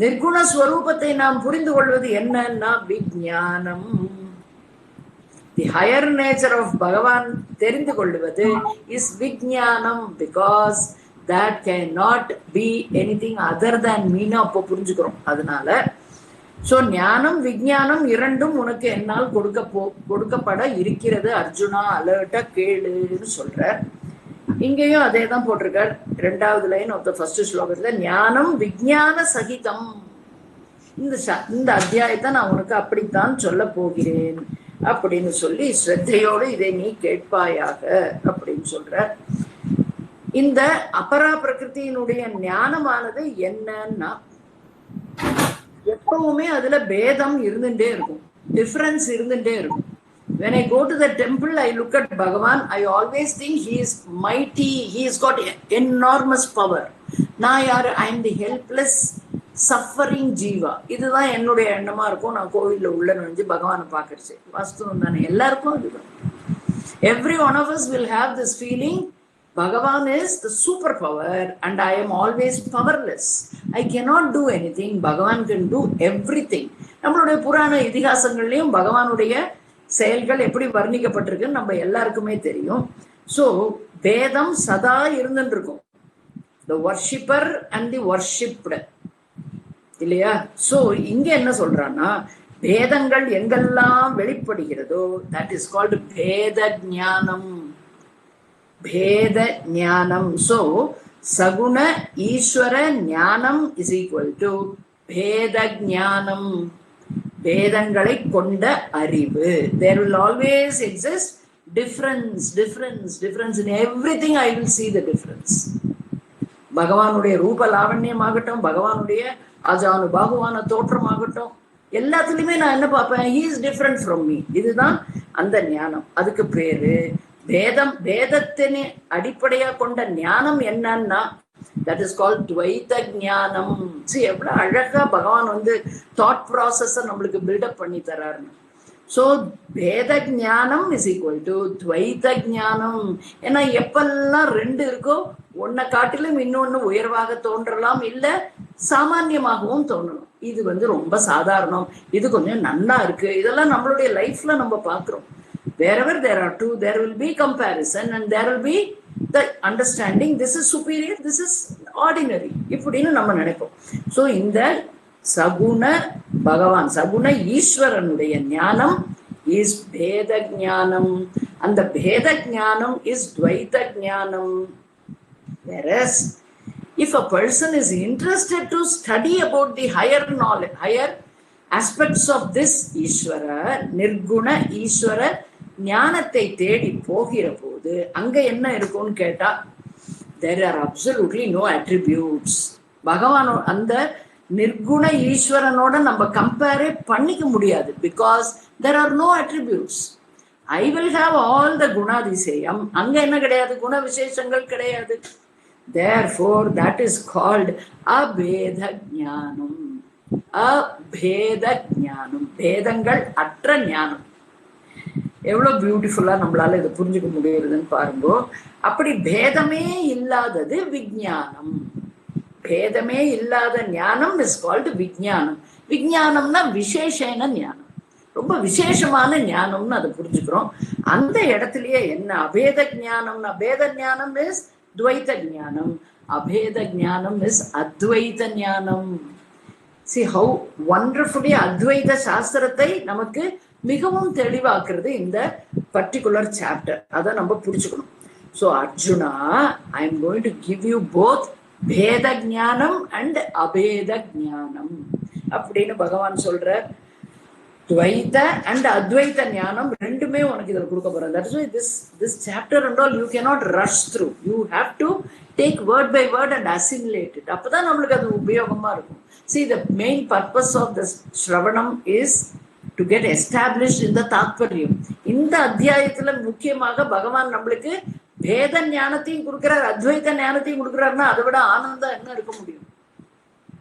நிர்குண ஸ்வரூபத்தை நாம் புரிந்து கொள்வது என்னன்னா விஞ்ஞானம். The higher nature of Bhagavan தெரிந்து கொள்வது is விஞ்ஞானம், because that cannot be anything other than Meena அப்போ புரிஞ்சுக்கிறோம். அதனால சோ ஞானம் விஞ்ஞானம் இரண்டும் உனக்கு என்னால் கொடுக்கப்பட இருக்கிறது அர்ஜுனா, அலர்ட்டா கேளுன்னு சொல்ற. இங்கேயும் அதே தான் போட்டிருக்கார். 2வது லைன் ஆஃப் த ஃபர்ஸ்ட் ஸ்லோகத்துல ஞானம் விஞ்ஞான சகிதம். இந்த அத்தியாயத்தை நான் உனக்கு அப்படித்தான் சொல்ல போகிறேன் அப்படின்னு சொல்லி ஸ்ரத்தையோடு இதை நீ கேட்பாயாக அப்படின்னு சொல்ற. இந்த அபரா பிரகிருதியினுடைய ஞானமானது என்னன்னா எப்பவுமே அதுல பேதம் இருந்துட்டே இருக்கும். டிஃபரன்ஸ் இருந்துட்டே இருக்கும். When I go to the temple, I look at Bhagavan, I always think he is mighty, he has got enormous power. நான் யாரு? I am the helpless suffering Jeeva. இதுதான் என்னுடைய எண்ணமா இருக்கும். நான் கோவில்ல உள்ள நுழைஞ்சு பகவானை பார்க்கறச்சு வாஸ்தவம் தானே, எல்லாருக்கும் இதுதான். Every one of us will have this feeling, Bhagavan is the superpower and I am always powerless. I cannot do anything. Bhagavan can do everything. நம்மளுடைய புராண இதிகாசங்கள்லயும் பகவானுடைய செயல்கள் எப்படி வர்ணிக்கப்பட்டிருக்குன்னு நம்ம எல்லாருக்குமே தெரியும். ஸோ வேதம் சதா இருந்துட்டு இருக்கும், the worshipper and the worshipped, இல்லையா? ஸோ இங்க என்ன சொல்றான்னா, வேதங்கள் எங்கெல்லாம் வெளிப்படுகிறதோ that is called பேத ஞானம். பேத ஞானம். ஸோ சகுண ஈஸ்வர ஞானம் is equal to பேத ஞானம். வேதங்களை கொண்ட அறிவு. There will always exist difference in everything. I will see the difference. பகவானுடைய ரூப லாவண்யமாகட்டும், பகவானுடைய அஜானுபாகுவான தோற்றமாகட்டும், எல்லாத்துலயுமே நான் என்ன பார்ப்பேன்? he is different from me. இதுதான் அந்த ஞானம். அதுக்கு பேரு வேதம். வேதத்தினை அடிப்படையா கொண்ட ஞானம் என்னன்னா that is called துவைத ஞானம். எவ்வளவு அழகா பகவான் தாட் ப்ராசஸ நம்மளுக்கு பில்டப் பண்ணி தராருன்னு. ஸோ வேத ஞானம் இஸ் ஈக்குவல் டு துவைத ஞானம். ஏன்னா எப்பெல்லாம் ரெண்டு இருக்கோ, ஒன்னை காட்டிலும் இன்னொன்னு உயர்வாக தோன்றலாம், இல்ல சாமான்யமாகவும் தோன்றணும். இது ரொம்ப சாதாரணம், இது கொஞ்சம் நல்லா இருக்கு, இதெல்லாம் நம்மளுடைய லைஃப்ல நம்ம பாக்குறோம். wherever there are two, there will be comparison and there will be the understanding, this is superior, this is ordinary, இப்படின்னு நம்ம நினைப்போம். ஸோ இந்த சகுண பகவான், சகுண ஈஸ்வரனுடைய ஞானம் is பேத ஞானம். அந்த பேத ஞானம் is துவைத ஞானம். Whereas if a person is interested to study about the higher knowledge, higher aspects of this ஈஸ்வர, நிர்குண ஈஸ்வர ஞானத்தை தேடி போகிற போது அங்க என்ன இருக்கும்னு கேட்டா, there are absolutely no attributes. பகவான் அந்த நிர்குண ஈஸ்வரனோட நம்ம கம்பேரே பண்ணிக்க முடியாது. Because there are no attributes. I will have all the குணாதிசயம். அங்க என்ன கிடையாது? குண விசேஷங்கள் கிடையாது. Therefore that is called அபேத ஞானம். அபேத ஞானம், பேதங்கள் அற்ற ஞானம். எவ்வளவு பியூட்டிஃபுல்லா நம்மளால இதை புரிஞ்சுக்க முடியுதுன்னு பாருங்க. அப்படி பேதமே இல்லாதது விஞ்ஞானம். பேதமே இல்லாத ஞானம் இஸ் கால்டு விஞ்ஞானம். விஞ்ஞானம்னா விசேஷன ஞானம், ரொம்ப விசேஷமான ஞானம்னு அதை புரிஞ்சுக்கிறோம். அந்த இடத்துலயே என்ன அபேத ஞானம்னா, பேத ஞானம் இஸ் துவைத ஞானம், அபேத ஞானம் இஸ் அத்வைத ஞானம். See how wonderfully அத்வைத சாஸ்திரத்தை நமக்கு மிகவும் தெளிவாக்குறது இந்த பர்டிகுலர் சாப்டர். அதை நம்ம புரிச்சுக்கணும். So Arjuna, I am going to give you both பேத ஞானம் அண்ட் அபேத ஞானம் அப்படின்னு பகவான் சொல்ற. துவைத அண்ட் அத்வைத ஞானம் ரெண்டுமே உனக்கு இதில் கொடுக்க போறேன். That is why this chapter and all you cannot rush through. You have to take word by word and assimilate it. அப்பதான் நம்மளுக்கு அது உபயோகமா இருக்கும். See, the main purpose of this Shravanam is to get established in the Tatparyam. இந்த அத்தியாயத்துல முக்கியமாக பகவான் நம்மளுக்கு பேத ஞானத்தையும் கொடுக்கிறார், அத்வைத ஞானத்தையும் கொடுக்கிறாருன்னா அதை விட ஆனந்தம் என்ன இருக்க முடியும்?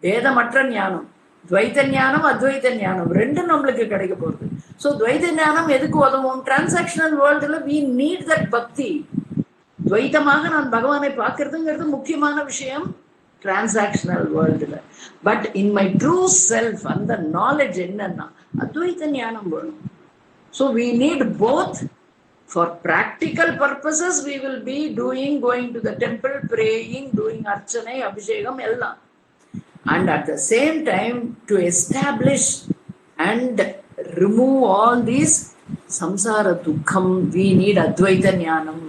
பேதமற்ற ஞானம், துவைத ஞானம், அத்வைத ஞானம் ரெண்டும் நம்மளுக்கு கிடைக்க போகுது. ஸோ துவைத ஞானம் எதுக்கு உதவும்? டிரான்சாக்ஷனல் வேர்ல்டுல we need that பக்தி. துவைதமாக நான் பகவானை பார்க்கறதுங்கிறது முக்கியமான விஷயம் டிரான்சாக்ஷனல் வேர்ல்டுல. But in my true self அந்த நாலேஜ் என்னன்னா அத்வைத ஞானம் வேணும். So we need both. For practical purposes we will be going to the temple, praying, doing archanai, abhishekam ellam. And at the same time to establish and remove all these samsara dukkam, we need advaita ஞானம்.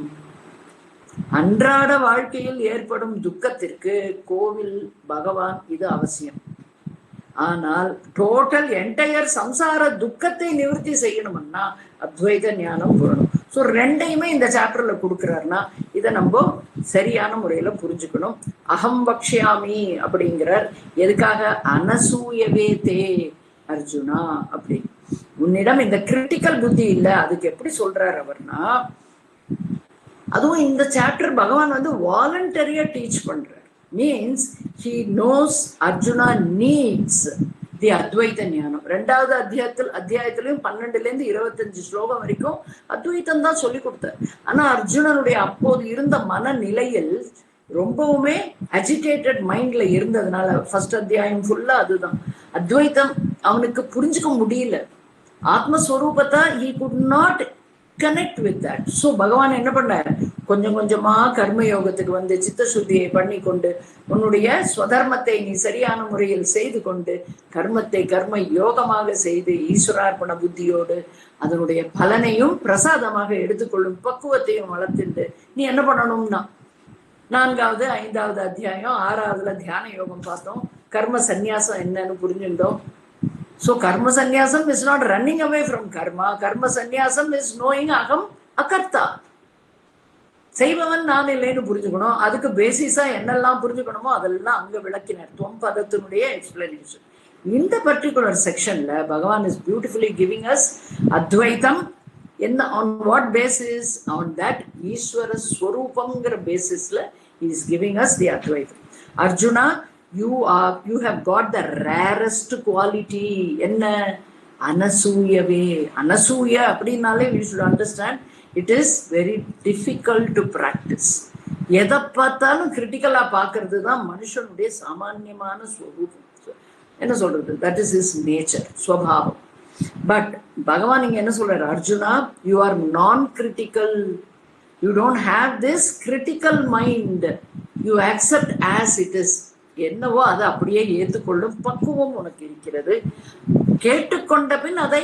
அன்றாட வாழ்க்கையில் ஏற்படும் துக்கத்திற்கு கோவில், பகவான் இது அவசியம். ஆனால் total entire சம்சார துக்கத்தை நிவர்த்தி செய்யணும்னா அத்வைத ஞானம் வேணும். ஸோ ரெண்டையுமே இந்த சாப்டர்ல கொடுக்குறாருன்னா இதை நம்ம சரியான முறையில புரிஞ்சுக்கணும். அகம் வக்ஷ்யாமி அப்படிங்கிறார். எதுக்காக? அனசூயவே தே அர்ஜுனா அப்படி. உன்னிடம் இந்த கிரிட்டிக்கல் புத்தி இல்ல. அதுக்கு எப்படி சொல்றாரு அவர்னா, அதுவும் இந்த சாப்டர் பகவான் வந்து வாலண்டரியா டீச் பண்றார். Means he knows Arjuna needs தி அத்வைத ஞானம். 2வது அத்தியாயத்திலையும் 12லேருந்து 25 ஸ்லோகம் வரைக்கும் அத்வைத்தம் தான் சொல்லி கொடுத்தார். ஆனா அர்ஜுனனுடைய அப்போது இருந்த மனநிலையில் ரொம்பவுமே அஜிடேட்டட் மைண்ட்ல இருந்ததுனால ஃபர்ஸ்ட் அத்தியாயம் ஃபுல்லா அதுதான். அத்வைத்தம் அவனுக்கு புரிஞ்சுக்க முடியல. ஆத்மஸ்வரூபத்தை he could not connect with that. So பகவான் என்ன பண்ணார், கொஞ்சம் கொஞ்சமா கர்ம யோகத்துக்கு வந்து சித்த சுத்தியை பண்ணி கொண்டு உன்னுடைய ஸ்வதர்மத்தை நீ சரியான முறையில் செய்து கொண்டு கர்மத்தை கர்ம யோகமாக செய்து ஈஸ்வரார்ப்பண புத்தியோடு அதனுடைய பலனையும் பிரசாதமாக எடுத்துக்கொள்ளும் பக்குவத்தையும் வளர்த்துட்டு நீ என்ன பண்ணணும்னா 4வது 5வது அத்தியாயம் 6வதுல தியான யோகம் பார்த்தோம். கர்ம சந்நியாசம் என்னன்னு புரிஞ்சுட்டோம். So karma sannyasam is not running away from karma. Karma sannyasam is knowing aham akarta. செய்பவன் நான் இல்லைன்னு புரிஞ்சுக்கணும். அதுக்கு பேசிஸா என்னெல்லாம் புரிஞ்சுக்கணுமோ அதெல்லாம் அங்க விளக்கினார். துவம் பதத்தினுடைய எக்ஸ்பிளனேஷன். இந்த பர்டிகுலர் செக்ஷன்ல பகவான் இஸ் பியூட்டிஃபுல்லி கிவிங் அஸ் அத்வைதம். என்ன on what basis? On that ஈஸ்வர ஸ்வரூபம்ங்கிற பேசிஸ்ல he is giving us the Advaitham. Arjuna, you have got the rarest quality. என்ன? அனசூயவே. அனசூய அப்படின்னாலே we should understand it is very difficult to practice. எதை பார்த்தாலும் கிரிட்டிக்கலா பார்க்கறது தான் மனுஷனுடைய சாமான்யமான ஸ்வரூபம். என்ன சொல்றது, தட் இஸ் his nature, ஸ்வபாவம். பட் பகவான் இங்க என்ன சொல்றாரு, Arjuna you are non-critical. You don't have this critical mind. You accept as it is. என்னவோ அதை அப்படியே ஏற்றுக்கொள்ளும் பக்குவம் உனக்கு இருக்கிறது. கேட்டுக்கொண்ட பின் அதை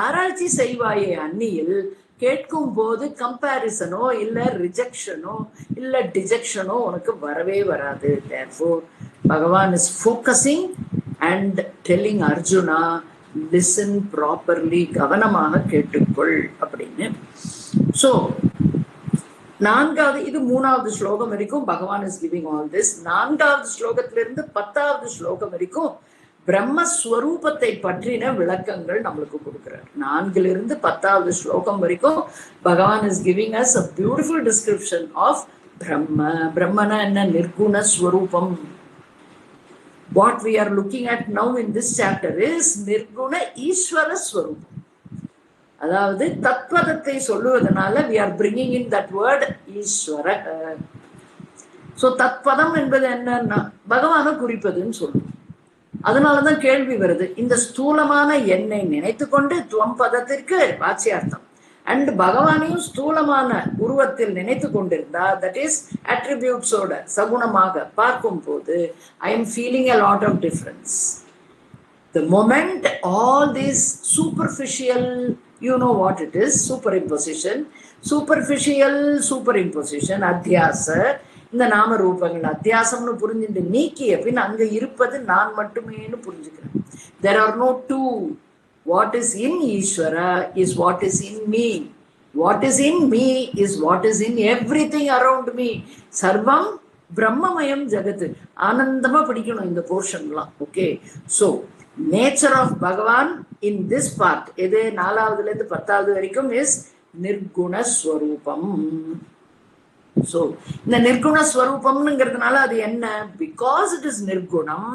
ஆராய்ச்சி செய்வாயே அந்நியில். கேட்கும் போது கம்பேரிசனோ இல்ல ரிஜெக்ஷனோ இல்ல டிஜெக்ஷனோ உனக்கு வரவே வராது. Therefore பகவான் is focusing and telling Arjuna, listen properly, கவனமாக கேட்டுக்கொள் அப்படின்னு. ஸோ 4வது, இது 3வது ஸ்லோகம் வரைக்கும் பகவான் இஸ் கிவிங் ஆல் திஸ். 4வது ஸ்லோகத்திலிருந்து 10வது ஸ்லோகம் வரைக்கும் பிரம்மஸ்வரூபத்தை பற்றின விளக்கங்கள் நம்மளுக்கு கொடுக்கிறார். 4லிருந்து 10வது ஸ்லோகம் வரைக்கும் பகவான் is giving us a beautiful description of பிரம்ம. பிரம்மனா என்ன? நிர்குண ஸ்வரூபம். What we are looking at now in this chapter is நிர்குண ஈஸ்வர ஸ்வரூபம். அதாவது தத்வதத்தை சொல்லுவதனால we are bringing in that word ஈஸ்வர. சோ தத்பதம் என்பது என்னன்னா பகவானை குறிப்பதுன்னு சொல்லுவோம். அதனாலதான் கேள்வி வருது, இந்த ஸ்தூலமான எண்ணை நினைத்து கொண்டு துவம் பதத்திற்கு வாச்சியார்த்தம் அண்ட் பகவானையும் ஸ்தூலமான உருவத்தில் நினைத்து கொண்டிருந்தா, தட் இஸ் அட்ரிபியூட்ஸோட சகுணமாக பார்க்கும் போது I am feeling a lot of difference. The moment all these superficial, you know what it is, superimposition, அத்தியாச, இந்த நாம ரூபங்கள் அத்தியாசம்னு புரிஞ்சுட்டு நீக்கிய பின் அங்க இருப்பது நான் மட்டுமேன்னு புரிஞ்சுக்கிறேன். There are no two. What is in Ishvara is what is in me. What is in me is what is in everything around me. Sarvam Brahmamayam Jagat. ஆனந்தமா படிக்கணும் இந்த போர்ஷன்லாம். ஓகே, ஸோ நேச்சர் ஆஃப் பகவான் in this part, எது 4வதுலேருந்து 10வது வரைக்கும் is நிர்குண ஸ்வரூபம். So இந்த நிர்குண ஸ்வரூபம்ங்கிறதுனால அது என்ன? பிகாஸ் இட் இஸ் நிர்குணம்.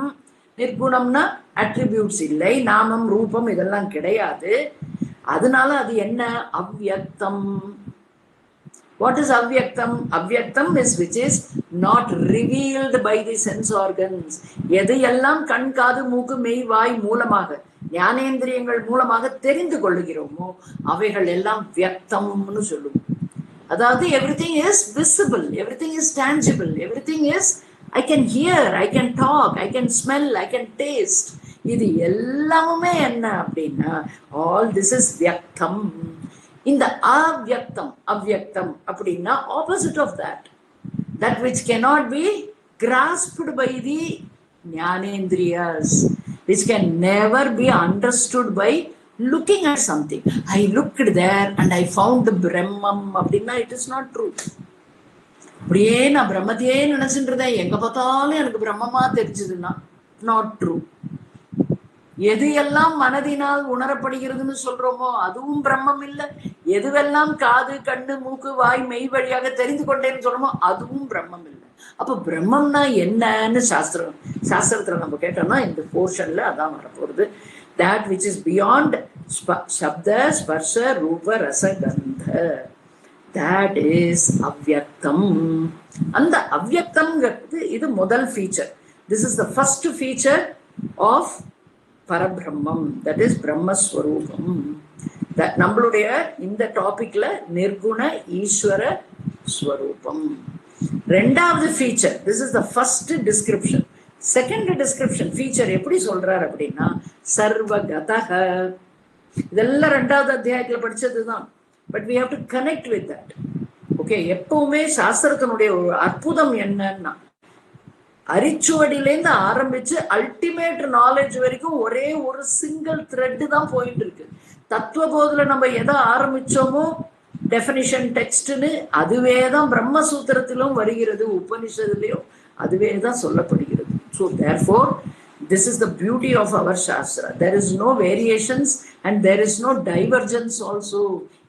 நிர்குணம்னா அட்ரிபியூட்ஸ் இல்லை, நாமம் ரூபம் இதெல்லாம் கிடையாது. அதனால அது என்ன? அவ்யக்தம். What is avyaktam? Avyaktam is which is not revealed by the sense organs. எதையெல்லாம் கண் காது மூக்கு மெய் வாய் மூலமாக ஞானேந்திரியங்கள் மூலமாக தெரிந்து கொள்ளுகிறோமோ அவைகள் எல்லாம் வியக்தம்னு சொல்லுவோம். அதாவது everything is visible, everything is tangible, everything is I can hear, I can talk, I can smell, I can taste. இது எல்லாமே என்ன அப்படின்னா all this is வியக்தம். இந்த அவ்யக்தம், அவ்யக்தம் அப்படின்னா opposite of that which cannot be grasped by the ஞானேந்திரியாஸ், which can never be understood by looking at something. I looked there and I found the Brahmam அப்படின்னா it is not true. அப்படியே நான் பிரம்மத்தையே நினைச்சுட்டு இருந்தேன், எங்க பார்த்தாலும் எனக்கு பிரம்மமா தெரிஞ்சதுன்னா நாட் ட்ரூ. எது எல்லாம் மனதினால் உணரப்படுகிறதுன்னு சொல்றோமோ அதுவும் பிரம்மம் இல்லை. எதுவெல்லாம் காது கண்ணு மூக்கு வாய் மெய் வழியாக தெரிந்து கொண்டேன்னு சொல்றோமோ அதுவும் பிரம்மம் இல்லை. அப்ப பிரம்மம்னா என்னன்னு சாஸ்திரத்துல நம்ம கேட்டோம்னா இந்த போர்ஷன்ல அதான் வரப்போறது. that which is beyond shabda sparsha rupa rasa gandha, that is avyaktam. அந்த அவ்யக்தம்ங்கிறது இது முதல் feature. this is the first feature of பரபிரம்மம், that is பிரம்மஸ்வரூபம். நம்மளுடைய இந்த டாபிக்ல நிர்குண ஈஸ்வர ஸ்வரூபம். ரெண்டாவது feature, this is the first description. Second description feature எப்படி சொல்றாரு அப்படின்னா சர்வகதஹ. இதெல்லாம் ரெண்டாவது அத்தியாயத்துல படிச்சதுதான், பட் we have to connect with that. Okay, எப்பவுமே சாஸ்திரத்தினுடைய ஒரு அற்புதம் என்னன்னா அரிச்சுவடியிலேருந்து ஆரம்பிச்சு அல்டிமேட் நாலேஜ் வரைக்கும் ஒரே ஒரு சிங்கிள் த்ரெட் தான் போயிட்டு இருக்கு. தத்துவபோதில நம்ம எதை ஆரம்பிச்சோமோ டெஃபினிஷன் டெக்ஸ்ட்னு அதுவே தான் பிரம்மசூத்திரத்திலும் வருகிறது, உபனிஷத்துலயும் அதுவே தான் சொல்லப்படுகிறது. So therefore this is the beauty of our shastra. There is no variations and there is no divergence also.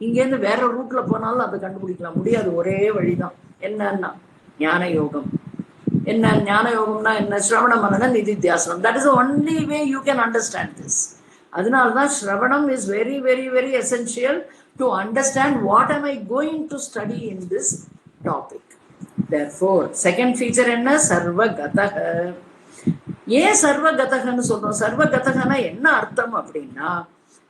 இங்கேருந்து வேற ரூட்ல போனாலும் அதை கண்டுபிடிக்கலாம் முடியாது, ஒரே வழிதான். என்னன்னா ஞான யோகம். என்ன ஞான யோகம்னா என்ன? ஸ்ரவண மனன நிதித்தியாசனம். that is the only way you can understand this. அதனால்தான் ஸ்ரவணம் is very very very essential to understand what am I going to study in this topic. Therefore second feature என்ன? சர்வகதஹ. ஏன் சர்வகதகன்னு சொல்றோம்? சர்வகதகனா என்ன அர்த்தம் அப்படின்னா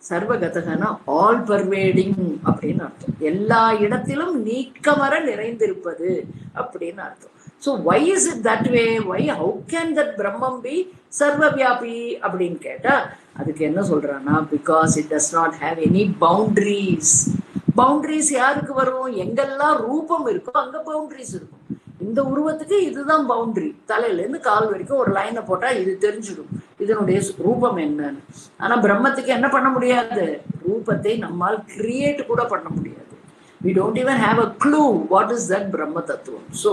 சர்வகதகனா ஆல் பர்வேடிங் அப்படின்னு அர்த்தம். எல்லா இடத்திலும் நீக்கமர நிறைந்திருப்பது அப்படின்னு அர்த்தம். So why is it that way? Why? How can that Brahman be sarvavyaapi அப்படின்னு கேட்டா அதுக்கு என்ன சொல்றான்னா because it does not have any boundaries. Boundaries யாருக்கு வரும்? எங்கெல்லாம் ரூபம் இருக்கோ அங்க பவுண்டரிஸ் இருக்கும். இந்த உருவத்துக்கு இதுதான் பவுண்டரி, தலையில இருந்து கால் வரைக்கும் ஒரு லைனை போட்டா இது தெரிஞ்சிடும் இதனுடைய ரூபம் என்னன்னு. ஆனா பிரம்மத்துக்கு என்ன பண்ண முடியாது? ரூபத்தை நம்மால் கிரியேட் கூட பண்ண முடியாது. we don't even have a clue what is that Brahma Tattvam. So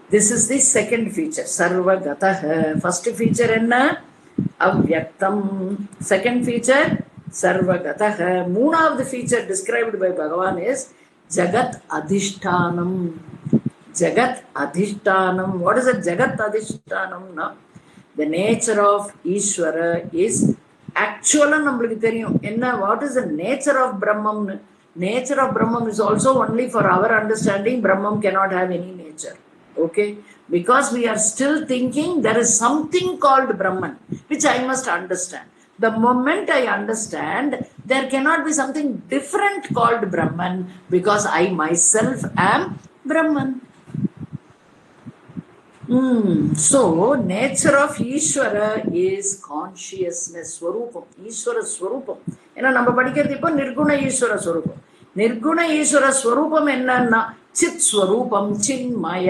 this is the second feature, sarvagataha. First feature enna? Avyaktam. Second feature sarvagataha. Moonavathu feature described by Bhagavan is jagat adhishtanam. Jagat adhishtanam. What is a jagat adhishtanam? Na? The nature of Ishvara is actually நம்மளுக்கு தெரியும் என்ன. what is the nature of Brahman? Nature of Brahman is also only for our understanding. Brahman cannot have any nature. Okay, because we are still thinking there is something called Brahman which I must understand. The moment I understand, there cannot be something different called Brahman because I myself am Brahman. So nature of Ishvara is consciousness Swarupam. Ishvara Swarupam. ஏன்னா நம்ம படிக்கிறது இப்போ நிர்குண ஈஸ்வர ஸ்வரூபம். நிர்குண ஈஸ்வர ஸ்வரூபம் என்னன்னா சித் ஸ்வரூபம் சின்மய.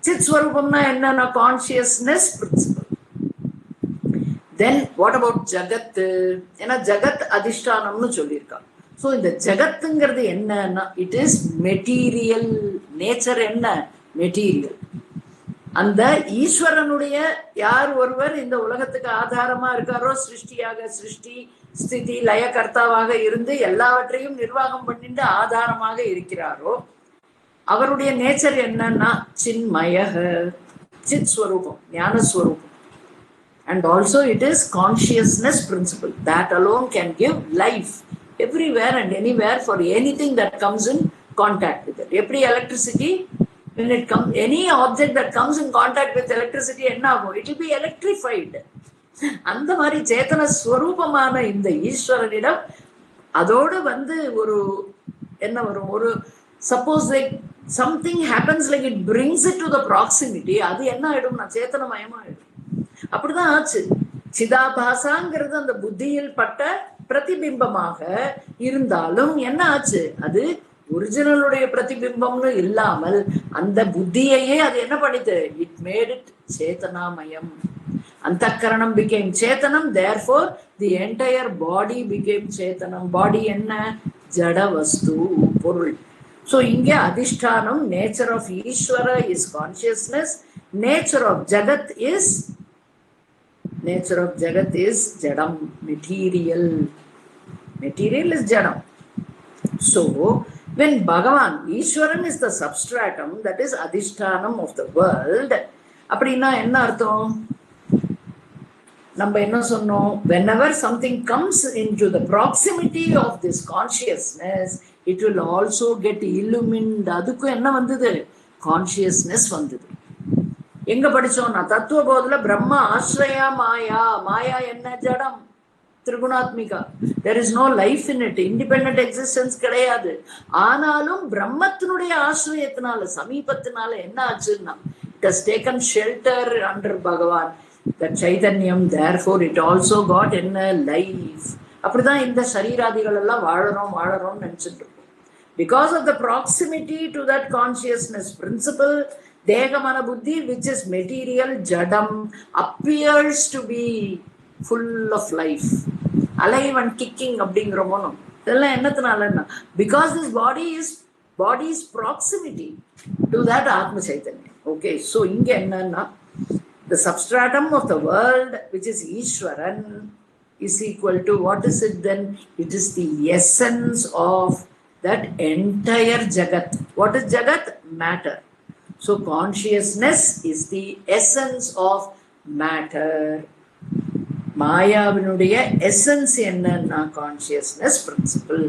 சித் ஸ்வரூபம்னா என்னன்னா consciousness principle. Then what about ஜகத்? ஏன்னா ஜகத் அதிஷ்டானம்னு சொல்லியிருக்காங்க. ஸோ இந்த ஜகத்துங்கிறது என்னன்னா இட் இஸ் மெட்டீரியல். நேச்சர் என்ன? மெட்டீரியல். அந்த ஈஸ்வரனுடைய யார் ஒருவர் இந்த உலகத்துக்கு ஆதாரமா இருக்காரோ, சிருஷ்டியாக சிருஷ்டி ஸ்திதி லயகர்த்தாவாக இருந்து எல்லாவற்றையும் நிர்வாகம் பண்ணிட்டு ஆதாரமாக இருக்கிறாரோ அவருடைய நேச்சர் என்னன்னா சின்மய, சித் ஸ்வரூபம், ஞானஸ்வரூபம். And also it is consciousness principle that alone can give life everywhere and anywhere for anything that comes in contact with it. எப்படி electricity, when it comes, any object that comes in contact with electricity என்ன ஆகும்? It will be electrified. அந்த மாதிரி சேத்தன ஸ்வரூபமான இந்த ஈஸ்வரனிடம் அதோட ஒரு என்ன வரும்? ஒரு suppose like something happens like it brings it to the proximity. அது என்ன ஆயிடும்? நான் சேத்தனமயமாயிடும். அப்படிதான் ஆச்சு. சிதாபாசாங்கிறது அந்த புத்தியில் பட்ட பிரதிபிம்பமாக இருந்தாலும் என்ன ஆச்சு? அது ஒரிஜினலுடைய பிரதிபிம்பம்னு இல்லாமல் அந்த புத்தியையே அது என்ன பண்ணிது? இட் மேட் இட் சேத்தனாமயம். அந்தக்கரணம் became சேத்தனம். therefore the entire body became சேத்தனம். பாடி என்ன? ஜட வஸ்து, பொருள். ஸோ இங்கே அதிஷ்டானம், நேச்சர் ஆஃப் ஈஸ்வர இஸ் கான்சியஸ்னஸ், நேச்சர் ஆஃப் ஜகத் is Nature of Jagat is Jadam, material. Material is Jadam. So, when Bhagavan, Ishwaran is the substratum, that is Adhishtanam of the world, அப்படின்னா என்ன அர்த்தம்? நம்ம என்ன சொன்னோம்? Whenever something comes into the proximity of this consciousness, it will also get illumined. அதுக்கும் என்ன வந்தது? Consciousness வந்தது. எங்க படிச்சோம்னா தத்துவ போதுல பிரம்மா ஆஸ்ரயா மாயா. மாயா என்ன? ஜடம், திரிகுணாத்மிகா. There is no life in it. Independent existence கிடையாது. ஆனாலும் பிரம்மத்தினுடைய ஆசிரியத்தினால, சமீபத்தினால என்ன ஆச்சுன்னா, it has taken shelter under Bhagavan, the Chaitanyam. Therefore it also got என்ன? Life. அப்படிதான் இந்த சரீராதிகள் எல்லாம் வாழறோம் நினைச்சிட்டு இருக்கோம். Because of the proximity to that consciousness principle, Dehamana Buddhi, which is material, Jadam, appears to be full of life, alive and kicking அப்படிங்கிறோமோ. இதெல்லாம் என்னத்தினாலன்னா, because this body's proximity to that Atma Chaitanya. Okay, so இங்க என்னன்னா, the substratum of the world, which is Ishwaran, is equal to, what is it then? It is the essence of that entire Jagat. What is Jagat? Matter. So consciousness is the essence of matter. மாயாவினுடைய essence என்னன்னா consciousness principle.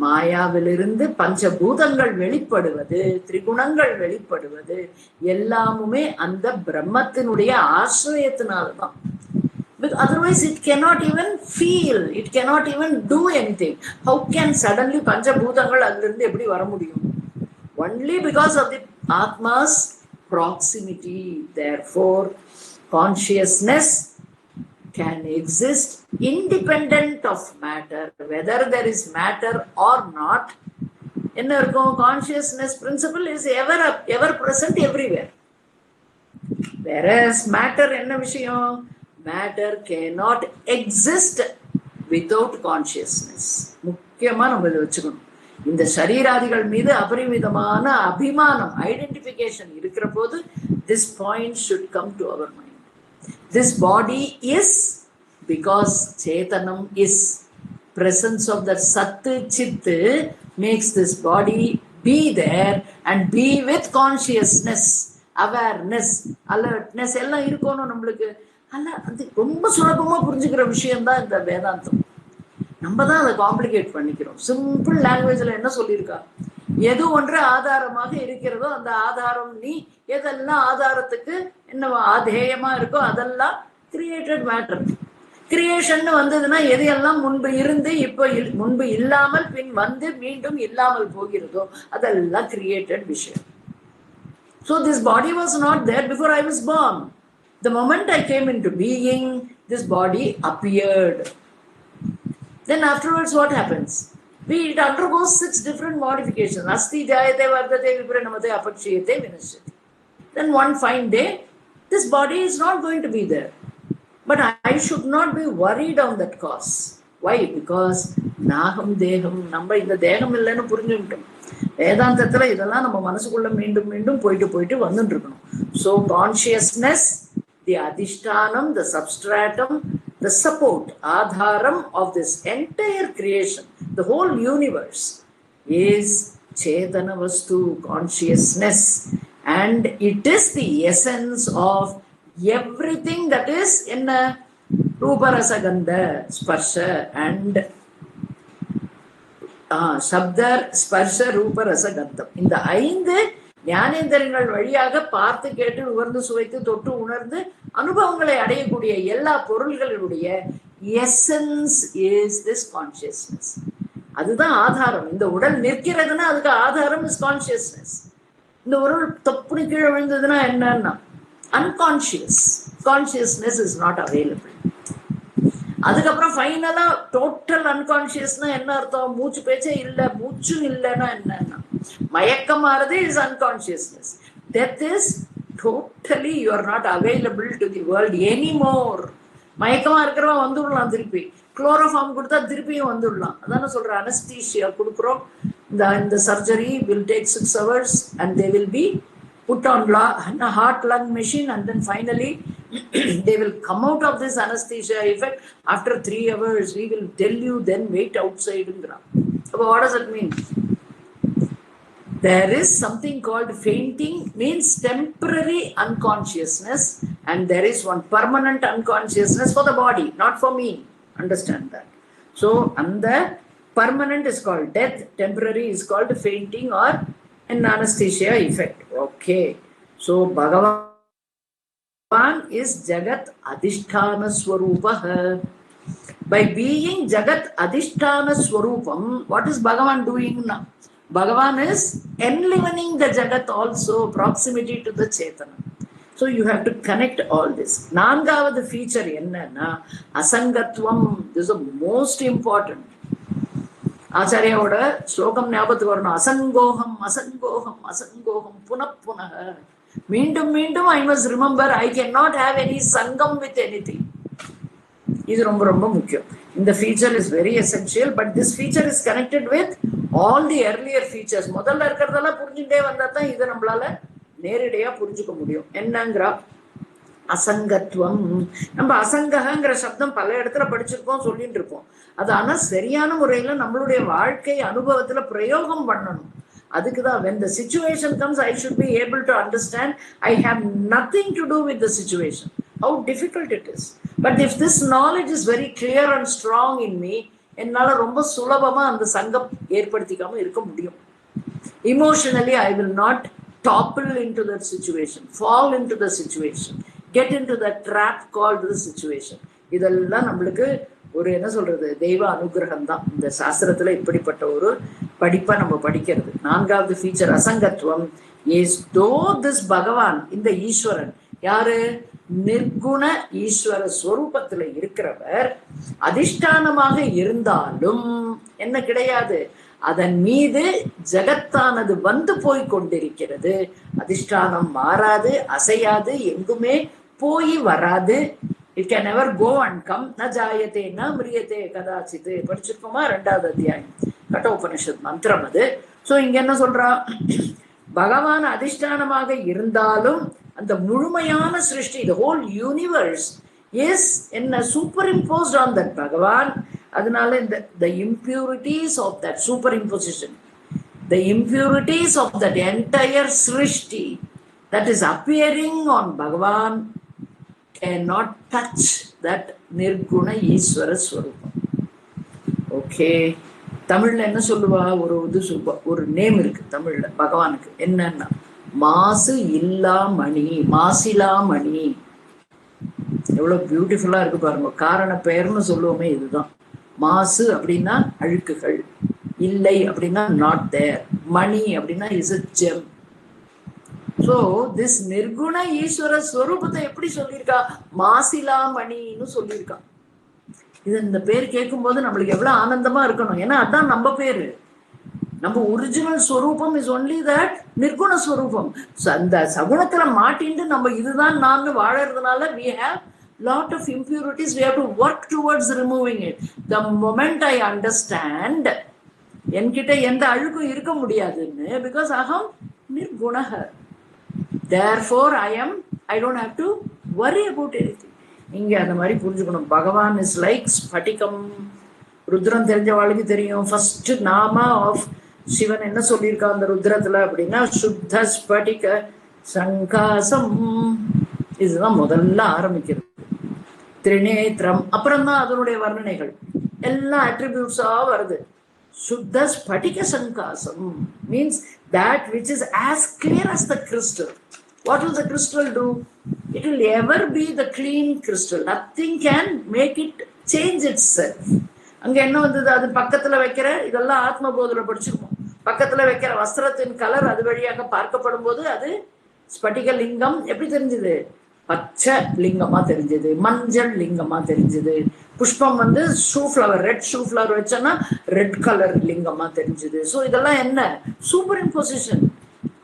மாயாவிலிருந்து பஞ்சபூதங்கள் வெளிப்படுவது, திரிகுணங்கள் வெளிப்படுவது எல்லாமுமே அந்த பிரம்மத்தினுடைய ஆசிரியத்தினால்தான். Otherwise it cannot even feel, it cannot even do anything. How can suddenly பஞ்சபூதங்கள் அதிலிருந்து எப்படி வர முடியும்? Only because of the Atma's proximity. Therefore consciousness can exist independent of matter, whether there is matter or not. என்ன இருக்கும்? Consciousness principle is ever present everywhere. Whereas matter என்ன விஷயம்? Matter cannot exist without consciousness. முக்கியமா நம்ம இதை வச்சுக்கணும். இந்த சரீராதிகள் மீது அபரிமிதமான அபிமானம், ஐடென்டிஃபிகேஷன் இருக்கிற போது this point should come to our mind. This body is because Chetanam is. Presence of the Sat Chit makes this body be there and be with consciousness, awareness, alertness எல்லாம் இருக்கணும் நம்மளுக்கு. அல்ல, அது ரொம்ப சுலபமா புரிஞ்சுக்கிற விஷயம்தான் இந்த வேதாந்தம். நம்ம தான் அதை காம்ப்ளிகேட் பண்ணிக்கிறோம். சிம்பிள் லாங்குவேஜ்ல என்ன சொல்லியிருக்கா? எது ஒன்று ஆதாரமாக இருக்கிறதோ அந்த ஆதாரம் நீ. எதெல்லாம் ஆதாரத்துக்கு என்ன ஆதேயமா இருக்கோ அதெல்லாம் கிரியேட்டட் மேட்டர். கிரியேஷன் வந்ததுன்னா எது எல்லாம் முன்பு இருந்து இப்போ முன்பு இல்லாமல் பின் வந்து மீண்டும் இல்லாமல் போகிறதோ அதெல்லாம் கிரியேட்டட் விஷயம். So this body was not there before I was born. The moment I came into being, this body appeared. Then afterwards what happens? It undergoes 6 different modifications. Asti jayate vardate viprinamate apakshiyate vinashyati. Then one fine day, this body is not going to be there. But I should not be worried on that cause. Why? Because naham deham, நம்ம இந்த தேகம் இல்லைன்னு புரிஞ்சுட்டோம். வேதாந்தத்துல இதெல்லாம் நம்ம மனசுக்குள்ள மீண்டும் மீண்டும் போயிட்டு வந்துட்டு இருக்கணும். So consciousness, the adhishtanam, the substratum, the support, adharam of this entire creation, the whole universe is Chetana Vastu, consciousness, and it is the essence of everything that is in Rupa Rasa Gandha Sparsha and Shabda Sparsha Rupa Rasa Gandham. இந்த 5 ஞானேந்திரங்கள் வழியாக பார்த்து கேட்டு உணர்ந்து சுவைத்து தொட்டு உணர்ந்து அனுபவங்களை அடையக்கூடிய எல்லா பொருள்களுடைய எசன்ஸ் இஸ் திஸ் கான்சியஸ்னஸ். அதுதான் ஆதாரம். இந்த உடல் நிற்கிறதுன்னா அதுக்கு ஆதாரம் இஸ் கான்சியஸ்னஸ். இந்த உடல் தொப்புனு கீழே விழுந்ததுன்னா என்னன்னா unconscious. Consciousness is not available. அதுக்கப்புறம் ஃபைனலா டோட்டல் அன்கான்சியஸ்னா என்ன அர்த்தம்? மூச்சு பேச்சே இல்லை, மூச்சும் இல்லைன்னா என்னன்னா மயக்கமானது is unconsciousness. Death is totally you are not available to the world anymore. மயக்கமா இருக்கிறவன் வந்துடலாம், திருப்பி குளோரோஃபார்ம் கொடுத்தா திருப்பியும் வந்துடலாம். அதான சொல்ற, அனஸ்தீஷியா கொடுக்குறோம். இந்த surgery will take 6 hours and they will be put on a heart lung machine, and then finally they will come out of this anesthesia effect after 3 hours. We will tell you, then wait outside. So what does it mean? There is something called fainting, means temporary unconsciousness, and there is one permanent unconsciousness for the body, not for me. Understand that. So and the permanent is called death, temporary is called fainting or an anesthesia effect. Okay, so Bhagavan is Jagat Adhisthana Swarupah. By being Jagat Adhisthana Swarupam, what is Bhagavan doing now? Bhagavan is enlivening the Jagat also, proximity to the Chetana. So you have to connect all this. Nangavadu feature enna asangatvam. This is the most important. ஆச்சாரியாவோட ஸ்லோகம் ஞாபகத்துக்கு வரணும். அசங்கோகம் அசங்கோகம் அசங்கோகம் புனப்புனக. மீண்டும் மீண்டும் I must remember I can not have any சங்கம் with anything. இது ரொம்ப ரொம்ப முக்கியம். இந்த feature is very essential. But this feature is connected with all the earlier features. முதல்ல இருக்கிறதெல்லாம் புரிஞ்சுட்டே வந்தா தான் இதை நம்மளால நேரடியா புரிஞ்சுக்க முடியும். என்னங்கிறா அசங்கத்துவம். நம்ம அசங்கங்கிற சப்தம் பல இடத்துல படிச்சிருக்கோம், சொல்லிட்டு இருக்கோம். அது ஆனா சரியான முறையில நம்மளுடைய வாழ்க்கை அனுபவத்துல பிரயோகம் பண்ணணும். அதுக்குதான் when the situation comes, I should be able to understand I have nothing to do with the situation. How difficult it is. But if this knowledge is very clear and strong in me, என்னால ரொம்ப சுலபமா அந்த சங்கம் ஏற்படுத்திக்காம இருக்க முடியும். Emotionally, I will not topple into that situation, fall into the situation, get into the trap called the situation. இதெல்லாம் நம்மளுக்கு ஒரு என்ன சொல்றது, தெய்வ அனுகிரகம் தான். இந்த சாஸ்திரத்துல இப்படிப்பட்ட ஒரு படிப்பை நம்ம படிக்கிறது. நான்காவது ஃபீச்சர் அசங்கத்துவம் இஸ் தோ திஸ் பகவான், இந்த ஈஸ்வரன் யாரு, நிர்குண ஈஸ்வர ஸ்வரூபத்துல இருக்கிறவர் அதிஷ்டானமாக இருந்தாலும் என்ன கிடையாது, அதன் மீது ஜகத்தானது வந்து போய் கொண்டிருக்கிறது. அதிஷ்டானம் மாறாது, அசையாது, எங்குமே போய் வராது. It can never go and come. ந ஜாயத்தே ந மிரியத்தே கதாச்சித்து படிச்சிருக்கோமா, 2வது அத்தியாயம் கட்டோபனிஷத் மந்திரம் அது. சோ இங்க என்ன சொல்றா, பகவான் அதிஷ்டானமாக இருந்தாலும் அந்த முழுமையான சிருஷ்டி, the whole universe is என்ன superimposed on that பகவான். அதனால the impurities of that superimposition, the impurities of that entire srishti that is appearing on Bhagavan cannot touch that nirguna ஈஸ்வர ஸ்வரூபம். ஓகே, தமிழ்ல என்ன சொல்லுவா, ஒரு நேம் இருக்கு தமிழ்ல பகவானுக்கு. என்னன்னா மாசு இல்லா மணி, மாசிலா மணி. எவ்வளவு பியூட்டிஃபுல்லா இருக்கு பாருங்க. காரண பெயர்னு சொல்லுவோமே இதுதான். மாசு அப்படின்னா அழுக்குகள், இல்லை அப்படின்னா நாட் தேர், மணி அப்படின்னா is a gem. So this நிர்குண ஈஸ்வர ஸ்வரூபத்தை எப்படி சொல்லியிருக்கா, மாசிலா மணின்னு சொல்லியிருக்கா. இது இந்த பேர் கேட்கும் போது நம்மளுக்கு எவ்வளவு ஆனந்தமா இருக்கணும். ஏன்னா அதான் நம்ம பேரு. நம்ம ஒரிஜினல் ஸ்வரூபம் இஸ் ஒன்லி தட் நிர்குண ஸ்வரூபம். அந்த சகுணத்துல மாட்டிண்டு நம்ம இதுதான் நான் வாழறதுனால we have lot of impurities, we have to work towards removing it. The moment I understand என்கிட்ட எந்த அழுக்கும் இருக்க முடியாதுன்னு, because aham nirgunah, therefore I don't have to worry about anything. இங்க அந்த மாதிரி புரிஞ்சுக்கணும். பகவான் இஸ் லைக் ஸ்பட்டிகம். ருத்ரம் தெரிஞ்சவாளுக்கு தெரியும். ஃபர்ஸ்ட் நாமா ஆஃப் சிவன் என்ன சொல்லியிருக்கா அந்த ருத்ரத்துல அப்படின்னா, சுத்த ஸ்பட்டிக சங்காசம். இதுதான் முதல்ல ஆரம்பிக்கிறது. திரிநேத்திரம், அப்புறம் தான் அதனுடைய வர்ணனைகள் எல்லாம் அட்ரிபியூட்ஸா வருது. சுத்த ஸ்பட்டிக சங்காசம் means that which is as clear as the crystal. What will the crystal do? It will ever be the clean crystal. Nothing can make it change itself. அங்க என்ன வந்தது, அது பக்கத்துல வைக்கிற, இதெல்லாம் ஆத்ம போதுல படிச்சிருக்கோம். பக்கத்துல வைக்கிற வஸ்திரத்தின் கலர் அது வழியாக பார்க்கப்படும் போது அது ஸ்பட்டிக லிங்கம் எப்படி தெரிஞ்சது, பச்சை லிங்கமா தெரிஞ்சது, மஞ்சள் லிங்கமா தெரிஞ்சது. புஷ்பம் வந்து shoe flower, red shoe flower வச்சோன்னா ரெட் கலர் லிங்கமா தெரிஞ்சது. ஸோ இதெல்லாம் என்ன, சூப்பர் இம்போசிஷன்.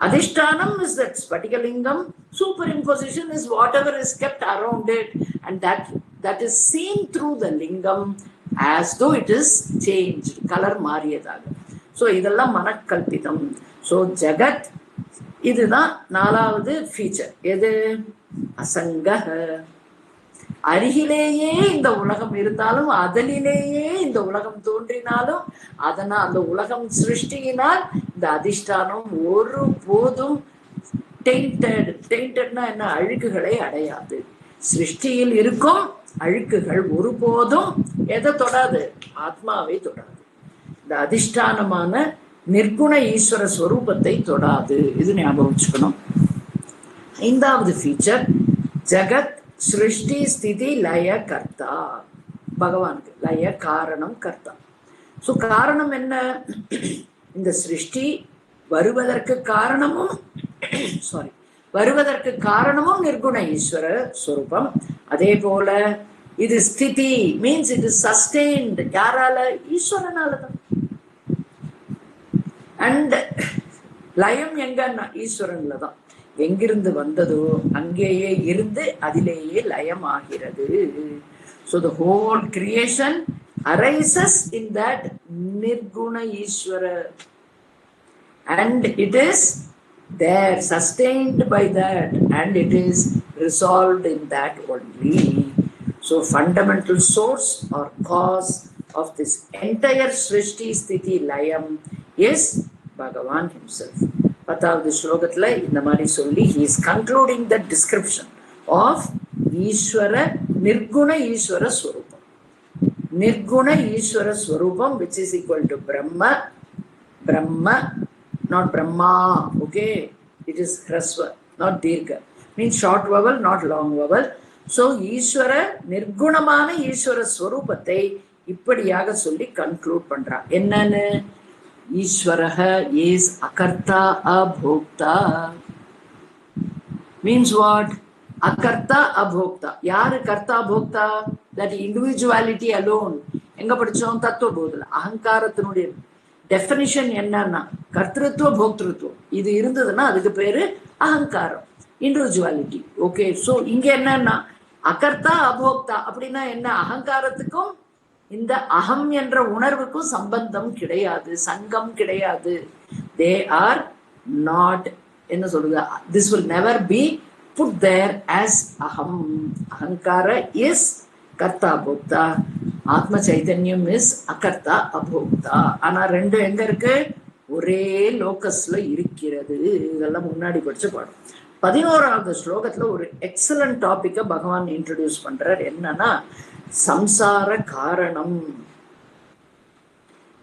அதிஷ்டானம் is that ஸ்பட்டிக லிங்கம், super imposition is whatever is kept around it, and that is seen through the lingam as though it is changed, colour மாறியதாக. So இதெல்லாம் மனக்கல்பிதம். So ஜகத் இதுதான் 4வது ஃபீச்சர். எது? அசங்க. அருகிலேயே இந்த உலகம் இருந்தாலும், அதனிலேயே இந்த உலகம் தோன்றினாலும், அந்த உலகம் சிருஷ்டியினால் இந்த அதிஷ்டானம் ஒரு போதும் டெயின்டட்னா என்ன? அழுக்குகளை அடையாது. சிருஷ்டியில் இருக்கும் அழுக்குகள் ஒருபோதும் எதை தொடாது? ஆத்மாவை தொடாது. இந்த அதிஷ்டானமான நிர்குண ஈஸ்வர ஸ்வரூபத்தை தொடாது. இது ஞாபகம் வச்சுக்கணும். 5வது ஃபீச்சர் ஜகத் சிருஷ்டி ஸ்திதி லய கர்த்தா. பகவானுக்கு லய காரணம் கர்த்தா. சோ காரணம் என்ன? இந்த சிருஷ்டி வருவதற்கு காரணமும் நிர்குண ஈஸ்வர ஸ்வரூபம். அதே போல இது ஸ்திதி மீன்ஸ் இட் இஸ் சஸ்டெயின்ட். யாரால? ஈஸ்வரனாலதான். அண்ட் லயம் எங்கன்னா ஈஸ்வரன்ல தான். எங்கிருந்து வந்ததோ அங்கேயே இருந்து அதிலேயே லயம் ஆகிறது. So the whole creation arises in that nirguna Ishvara, and it is there, sustained by that, and it is resolved in that only. So fundamental source or cause of this entire Srishti Sthiti Layam is Bhagavan himself. 10வது ஸ்லோகத்துல இந்த மாதிரி சொல்லி he is concluding the description of ஈஸ்வர நிர்குண ஈஸ்வர ஸ்வரூபம். நிர்குண ஈஸ்வர ஸ்வரூபம் which is equal to Brahma, not Brahma, okay? It is Hrasva, not Dirgha. Means short vowel, not long vowel. So ஈஸ்வர நிர்குணமான ஈஸ்வர ஸ்வரூபத்தை இப்படியாக சொல்லி கன்க்ளூட் பண்றா. என்னன்னு? ஈஸ்வரஹ is akarta abhokta. Means what? akarta abhokta. யாரு கர்த்தா போக்தா? that individuality alone. எங்க படிச்சோம்? தத்துவபோதல. அகங்காரத்தினுடைய டெஃபினிஷன் என்னன்னா கர்த்திருவ போக்திருத்துவம். இது இருந்ததுன்னா அதுக்கு பேரு அகங்காரம், இண்டிவிஜுவாலிட்டி. ஓகே. சோ இங்க என்னன்னா அகர்த்தா அபோக்தா அப்படின்னா என்ன? அகங்காரத்துக்கும் இந்த அகம் என்ற உணர்வுக்கும் சம்பந்தம் கிடையாது, சங்கம் கிடையாது. தே ஆர் நாட், என்ன சொல்றது, this will never be put there as அகம். அகங்கார இஸ் கர்த்தா போக்தா, ஆத்ம சைதன்யம் இஸ் அகர்த்தா அபோக்தா. ஆனா ரெண்டும் எங்க இருக்கு? ஒரே லோக்கஸ்ல இருக்கிறது. இதெல்லாம் முன்னாடி படிச்ச பாடம். 11வது ஸ்லோகத்துல ஒரு எக்ஸலன்ட் டாபிக்க பகவான் இன்ட்ரோடியூஸ் பண்றார். என்னன்னா சம்சார காரணம்.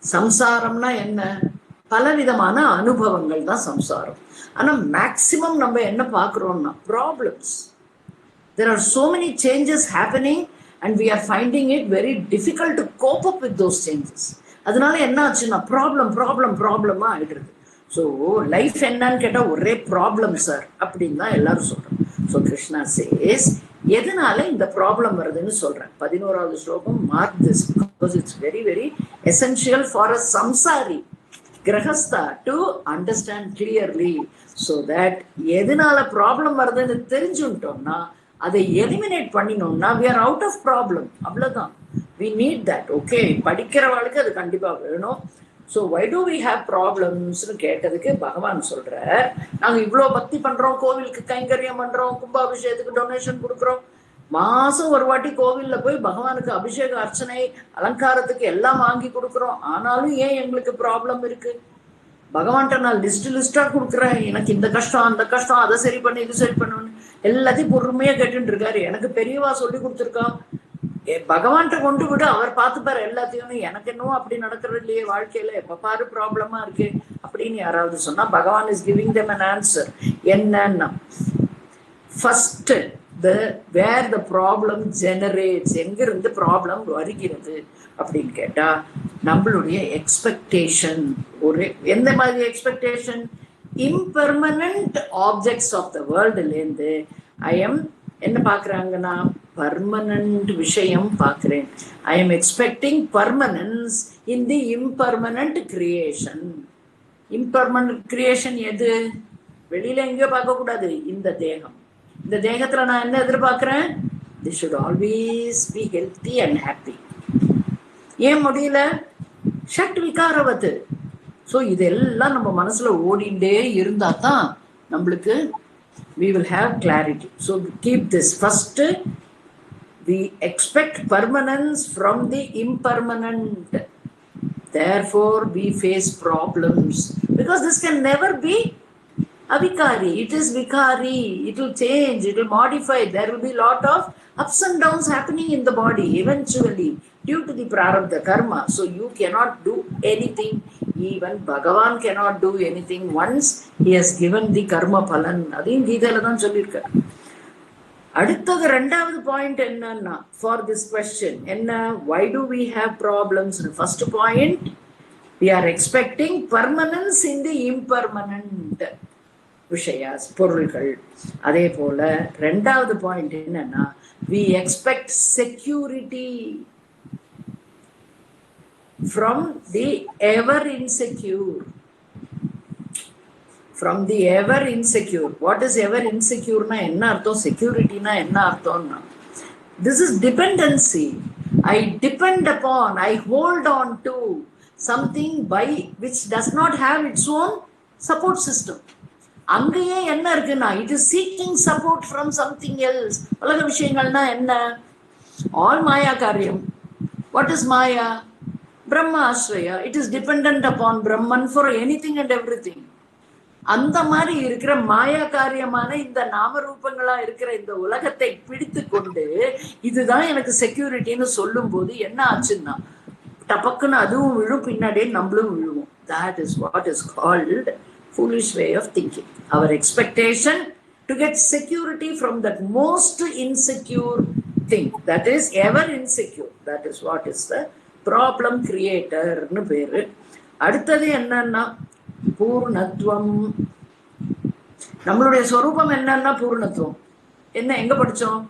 சம்சாரம்னா என்ன? பலவிதமான அனுபவங்கள் தான் சம்சாரம். ஆனா மேக்சிமம் நம்ம என்ன பாக்குறோம்னா problems. There are so many changes happening and we are finding it very difficult to cope up with those changes. அதனால என்ன ஆச்சுன்னா ப்ராப்ளமா ஆயிடுது. ஸோ லைஃப் என்னன்னு கேட்டா ஒரே ப்ராப்ளம் சார் அப்படின்னு தான் எல்லாரும் சொல்றோம். ஸோ கிருஷ்ணா சேஸ் எதனால இந்த ப்ராப்ளம் வருதுன்னு சொல்றேன். 11வது ஸ்லோகம் mark this because it's very very essential for a சம்சாரி கிரகஸ்தா to understand clearly. So that எதனால ப்ராப்ளம் வருதுன்னு தெரிஞ்சுட்டோம்னா அதை எலிமினேட் பண்ணினோம்னா we are out of problem. அவ்வளவுதான். we need that. ஓகே, படிக்கிறவளுக்கு அது கண்டிப்பா வேணும். So why do we have problems கேட்டதுக்கு பகவான் சொல்ற, நாங்க இவ்வளவு பக்தி பண்றோம், கோவிலுக்கு கைங்கரியம் பண்றோம், கும்பாபிஷேகத்துக்கு டொனேஷன் கொடுக்குறோம், மாசம் ஒரு வாட்டி கோவில்ல போய் பகவானுக்கு அபிஷேக அர்ச்சனை அலங்காரத்துக்கு எல்லாம் வாங்கி கொடுக்குறோம். ஆனாலும் ஏன் எங்களுக்கு ப்ராப்ளம் இருக்கு? பகவான்கிட்ட நான் லிஸ்டா கொடுக்குறேன், எனக்கு இந்த கஷ்டம் அந்த கஷ்டம், அதை சரி பண்ணு இது சரி பண்ணுன்னு எல்லாத்தையும் பொறுமையா கேட்டுட்டு இருக்காரு. எனக்கு பெரியவா சொல்லி கொடுத்துருக்கான், பகவான்கிட்ட கொண்டு விடு, அவர் பார்த்துப்பாரு எல்லாத்தையும். எனக்கு என்னவோ அப்படி நடக்கிறது இல்லையே வாழ்க்கையில, எப்ப பாரு ப்ராப்ளமா இருக்கு அப்படின்னு யாராவது சொன்னா Bhagavan is giving them an answer. என்னன்னா first where the problem generates, எங்கிருந்து ப்ராப்ளம் வருகிறது அப்படின்னு கேட்டா நம்மளுடைய எக்ஸ்பெக்டேஷன். ஒரு எந்த மாதிரி expectation? Impermanent objects of the வேர்ல்டுல இருந்து ஐ எம் என்ன பாக்குறாங்கன்னா பர்மனன்ட் விஷயம் பார்க்கிறேன். I am expecting permanence in the impermanent creation. Impermanent creation எது? வெளியில எங்கேயோ பார்க்க கூடாது, இந்த தேகம். இந்த தேகத்துல நான் என்ன எதிர்பார்க்கிறேன்? This should always be healthy and happy. ஏன் முடியல? ஷட் விகாரவத்து. ஸோ இதெல்லாம் நம்ம மனசுல ஓடிண்டே இருந்தா தான் நம்மளுக்கு we will have clarity. So keep this. First, we expect permanence from the impermanent. Therefore, we face problems. Because this can never be avikari. It is vikari. It will change. It will modify. There will be a lot of ups and downs happening in the body eventually due to the prarabdha karma. So you cannot do anything. Even Bhagavan cannot do anything once he has given the karma phalan. அதையும் கீதையில தான் சொல்லியிருக்கார். அடுத்தது ரெண்டாவது point என்னன்னா for this question என்ன, why do we have problems? First point, we are expecting permanence in the impermanent விஷயாஸ், பொருள்கள். அதே போல ரெண்டாவது பாயிண்ட் என்னன்னா, we expect security from the ever insecure. From the ever insecure. What is ever insecure na enna artham? Security na enna artham na? This is dependency. I depend upon, I hold on to something by which does not have its own support system. அங்கேயே என்ன இருக்குன்னா, it is seeking support from something else. உலக விஷயங்கள்னா என்ன? All Maya காரியம். What is Maya? Brahma Ashraya. It is dependent upon Brahman for anything and everything. அந்த மாதிரி இருக்கிற மாயா காரியமான இந்த நாமரூபங்களா இருக்கிற இந்த உலகத்தை பிடித்து கொண்டு இதுதான் எனக்கு செக்யூரிட்டின்னு சொல்லும் போது என்ன ஆச்சுன்னா, டபக்குன்னு அதுவும் விழும், பின்னாடியே நம்மளும் விழுவோம். That is what is called foolish way of thinking. Our expectation to get security from that most insecure thing, that is ever insecure, that is what is the problem creator னு பேரு. அடுத்தது என்னன்னா பூர்ணத்துவம். நம்மளுடைய ஸ்வரூபம் என்னன்னா பூர்ணத்துவம். என்ன எங்க படிச்சோம்?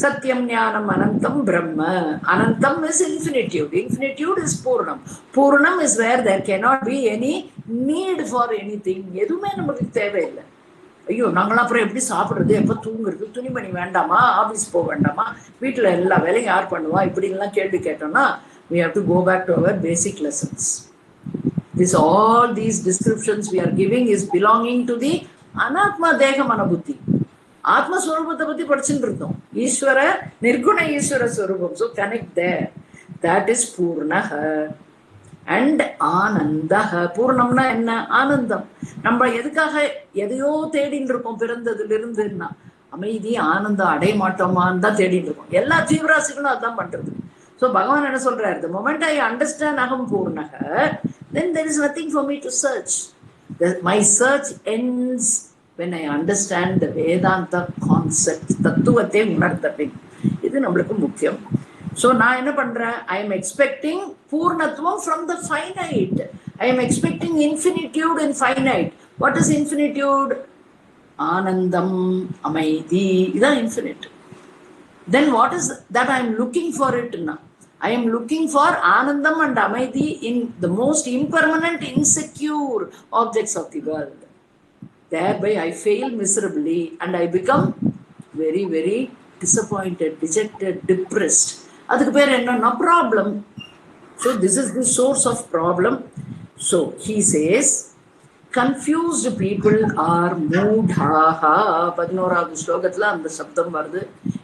சத்தியம் ஞானம் அனந்தம் பிரம்ம. அனந்தம் is infinitude. Infinitude is Purnam. Purnam is where there cannot be any need for anything. எதுவுமே நமக்கு தேவையில்லை. ஐயோ நாங்களாம் அப்புறம் எப்படி சாப்பிடுறது, எப்ப தூங்குறது, துணிமணி வேண்டாமா, ஆபீஸ் போக வேண்டாமா, வீட்டுல எல்லா வேலையும் யார் பண்ணுவா, இப்படி எல்லாம் கேள்வி கேட்டோம்னா we have to go back to our basic lessons. This all these descriptions we are giving is belonging to the anatma deha mana buddhi. Atma swarupatha பத்தி படிச்சுட்டு இருந்தோம். ஈஸ்வர நிர்குண ஈஸ்வர ஸ்வரூபம். So connect there. That is பூர்ணஹ and ஆனந்தஹ. பூர்ணம்னா என்ன? ஆனந்தம். நம்ம எதுக்காக எதையோ தேடிட்டு இருக்கோம் பிறந்ததுல இருந்துன்னா, அமைதி ஆனந்தம் அடைய மாட்டோமான்னு தான் தேடிட்டு இருக்கோம். எல்லா ஜீவராசிகளும் அதான் பண்றது. So Bhagavan என்ன சொல்றாரு? The moment I understand aham purnaha, then there is nothing for me to search. My search ends when I understand the Vedanta concept. தத்துவத்தை உணர்ந்தேன். இது நம்மளுக்கு முக்கியம். So நான் என்ன பண்றேன்? I am expecting பூர்ணத்துவம் from the finite. I am expecting infinitude in finite. What is infinitude? ஆனந்தம், அமைதி. இதான் infinite. Then what is that I am looking for it now? I am looking for Anandam and Amaidi in the most impermanent, insecure objects of the world. Thereby I fail miserably and I become very, very disappointed, dejected, depressed. Adukku per enna problem. So this is the source of problem. So he says, confused people are moodhaha. 11வது ஸ்லோகத்துல அந்த சப்தம் வருது.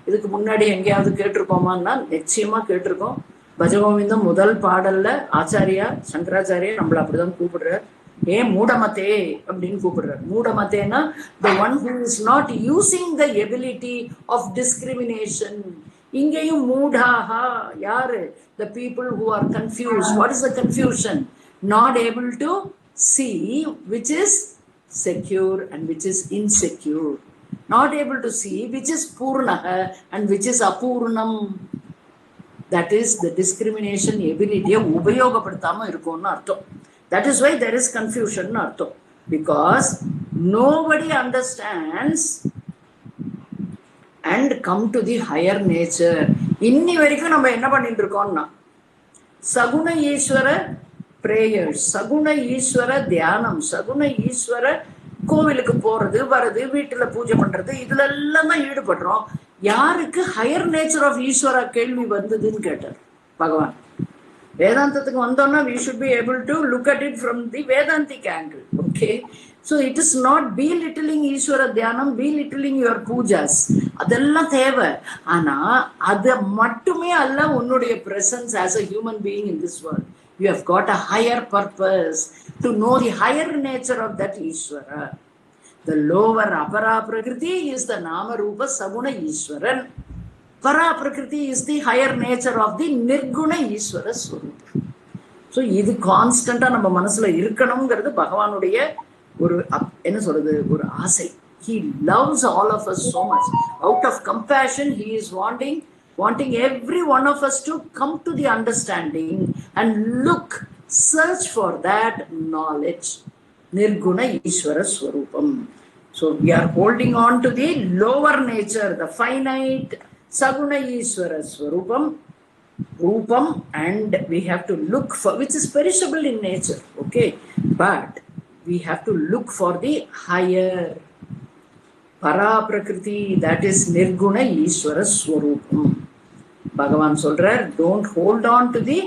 இதுக்கு முன்னாடி எங்கேயாவது கேட்டிருக்கோமான்னா நிச்சயமா கேட்டிருக்கோம். பஜகோவிந்தம் முதல் பாடல்ல ஆச்சாரியா சங்கராச்சாரியா நம்மள அப்படிதான் கூப்பிடுறார். ஏன் மூடமத்தே அப்படின்னு கூப்பிடுறார். மூடமத்தேனா the one who is not using the ability of discrimination. இங்கேயும் மூடாஹா யாரு? The people who are confused. What is the confusion? Not able to see which is secure and which is insecure. Not able to see which is purnaha and which is apurnam. That is the discrimination ability upayogapadutama irukonu artham. That is why there is confusion artham, because nobody understands and come to the higher nature. இன்னி வரைக்கும் நம்ம என்ன பண்ணிட்டு இருக்கோம்னா சகுண ஈஸ்வர prayers, சகுண ஈஸ்வர தியானம், சகுண ஈஸ்வர கோவிலுக்கு போறது வர்றது, வீட்டுல பூஜை பண்றது, இதுல எல்லாம் தான் ஈடுபடுறோம். யாருக்கு ஹையர் நேச்சர் ஆஃப் ஈஸ்வரா கேள்வி வந்ததுன்னு கேட்டார் பகவான். வேதாந்தத்துக்கு வந்தோம்னா we should be able to look at it from the Vedantic angle. Okay, So it is not belittling Ishvara Dhyanam, belittling your pujas. அதெல்லாம் தேவை. ஆனா அது மட்டுமே அல்ல உன்னுடைய presence as a human being in this world. You have got a higher purpose to know the higher nature of that Ishvara. The lower Apara Prakriti is the Nama Rupa Saguna Ishwaran. Para Prakriti is the higher nature of the Nirguna Ishvara Swarupa. So இது கான்ஸ்டண்டா நம்ம மனசுல இருக்கணும்ங்கிறது பகவானுடைய ஒரு என்ன சொல்றது ஒரு ஆசை. He loves all of us so much. Out of compassion, he is wanting every one of us to come to the understanding and search for that knowledge. Nirguna Ishvara Swarupam. So we are holding on to the lower nature, the finite Saguna Ishvara Swarupam, Rupam, and we have to look for, which is perishable in nature, okay? But we have to look for the higher Para Prakriti, that is Nirguna Ishvara Swarupam. Bhagavan solrar, don't hold on to the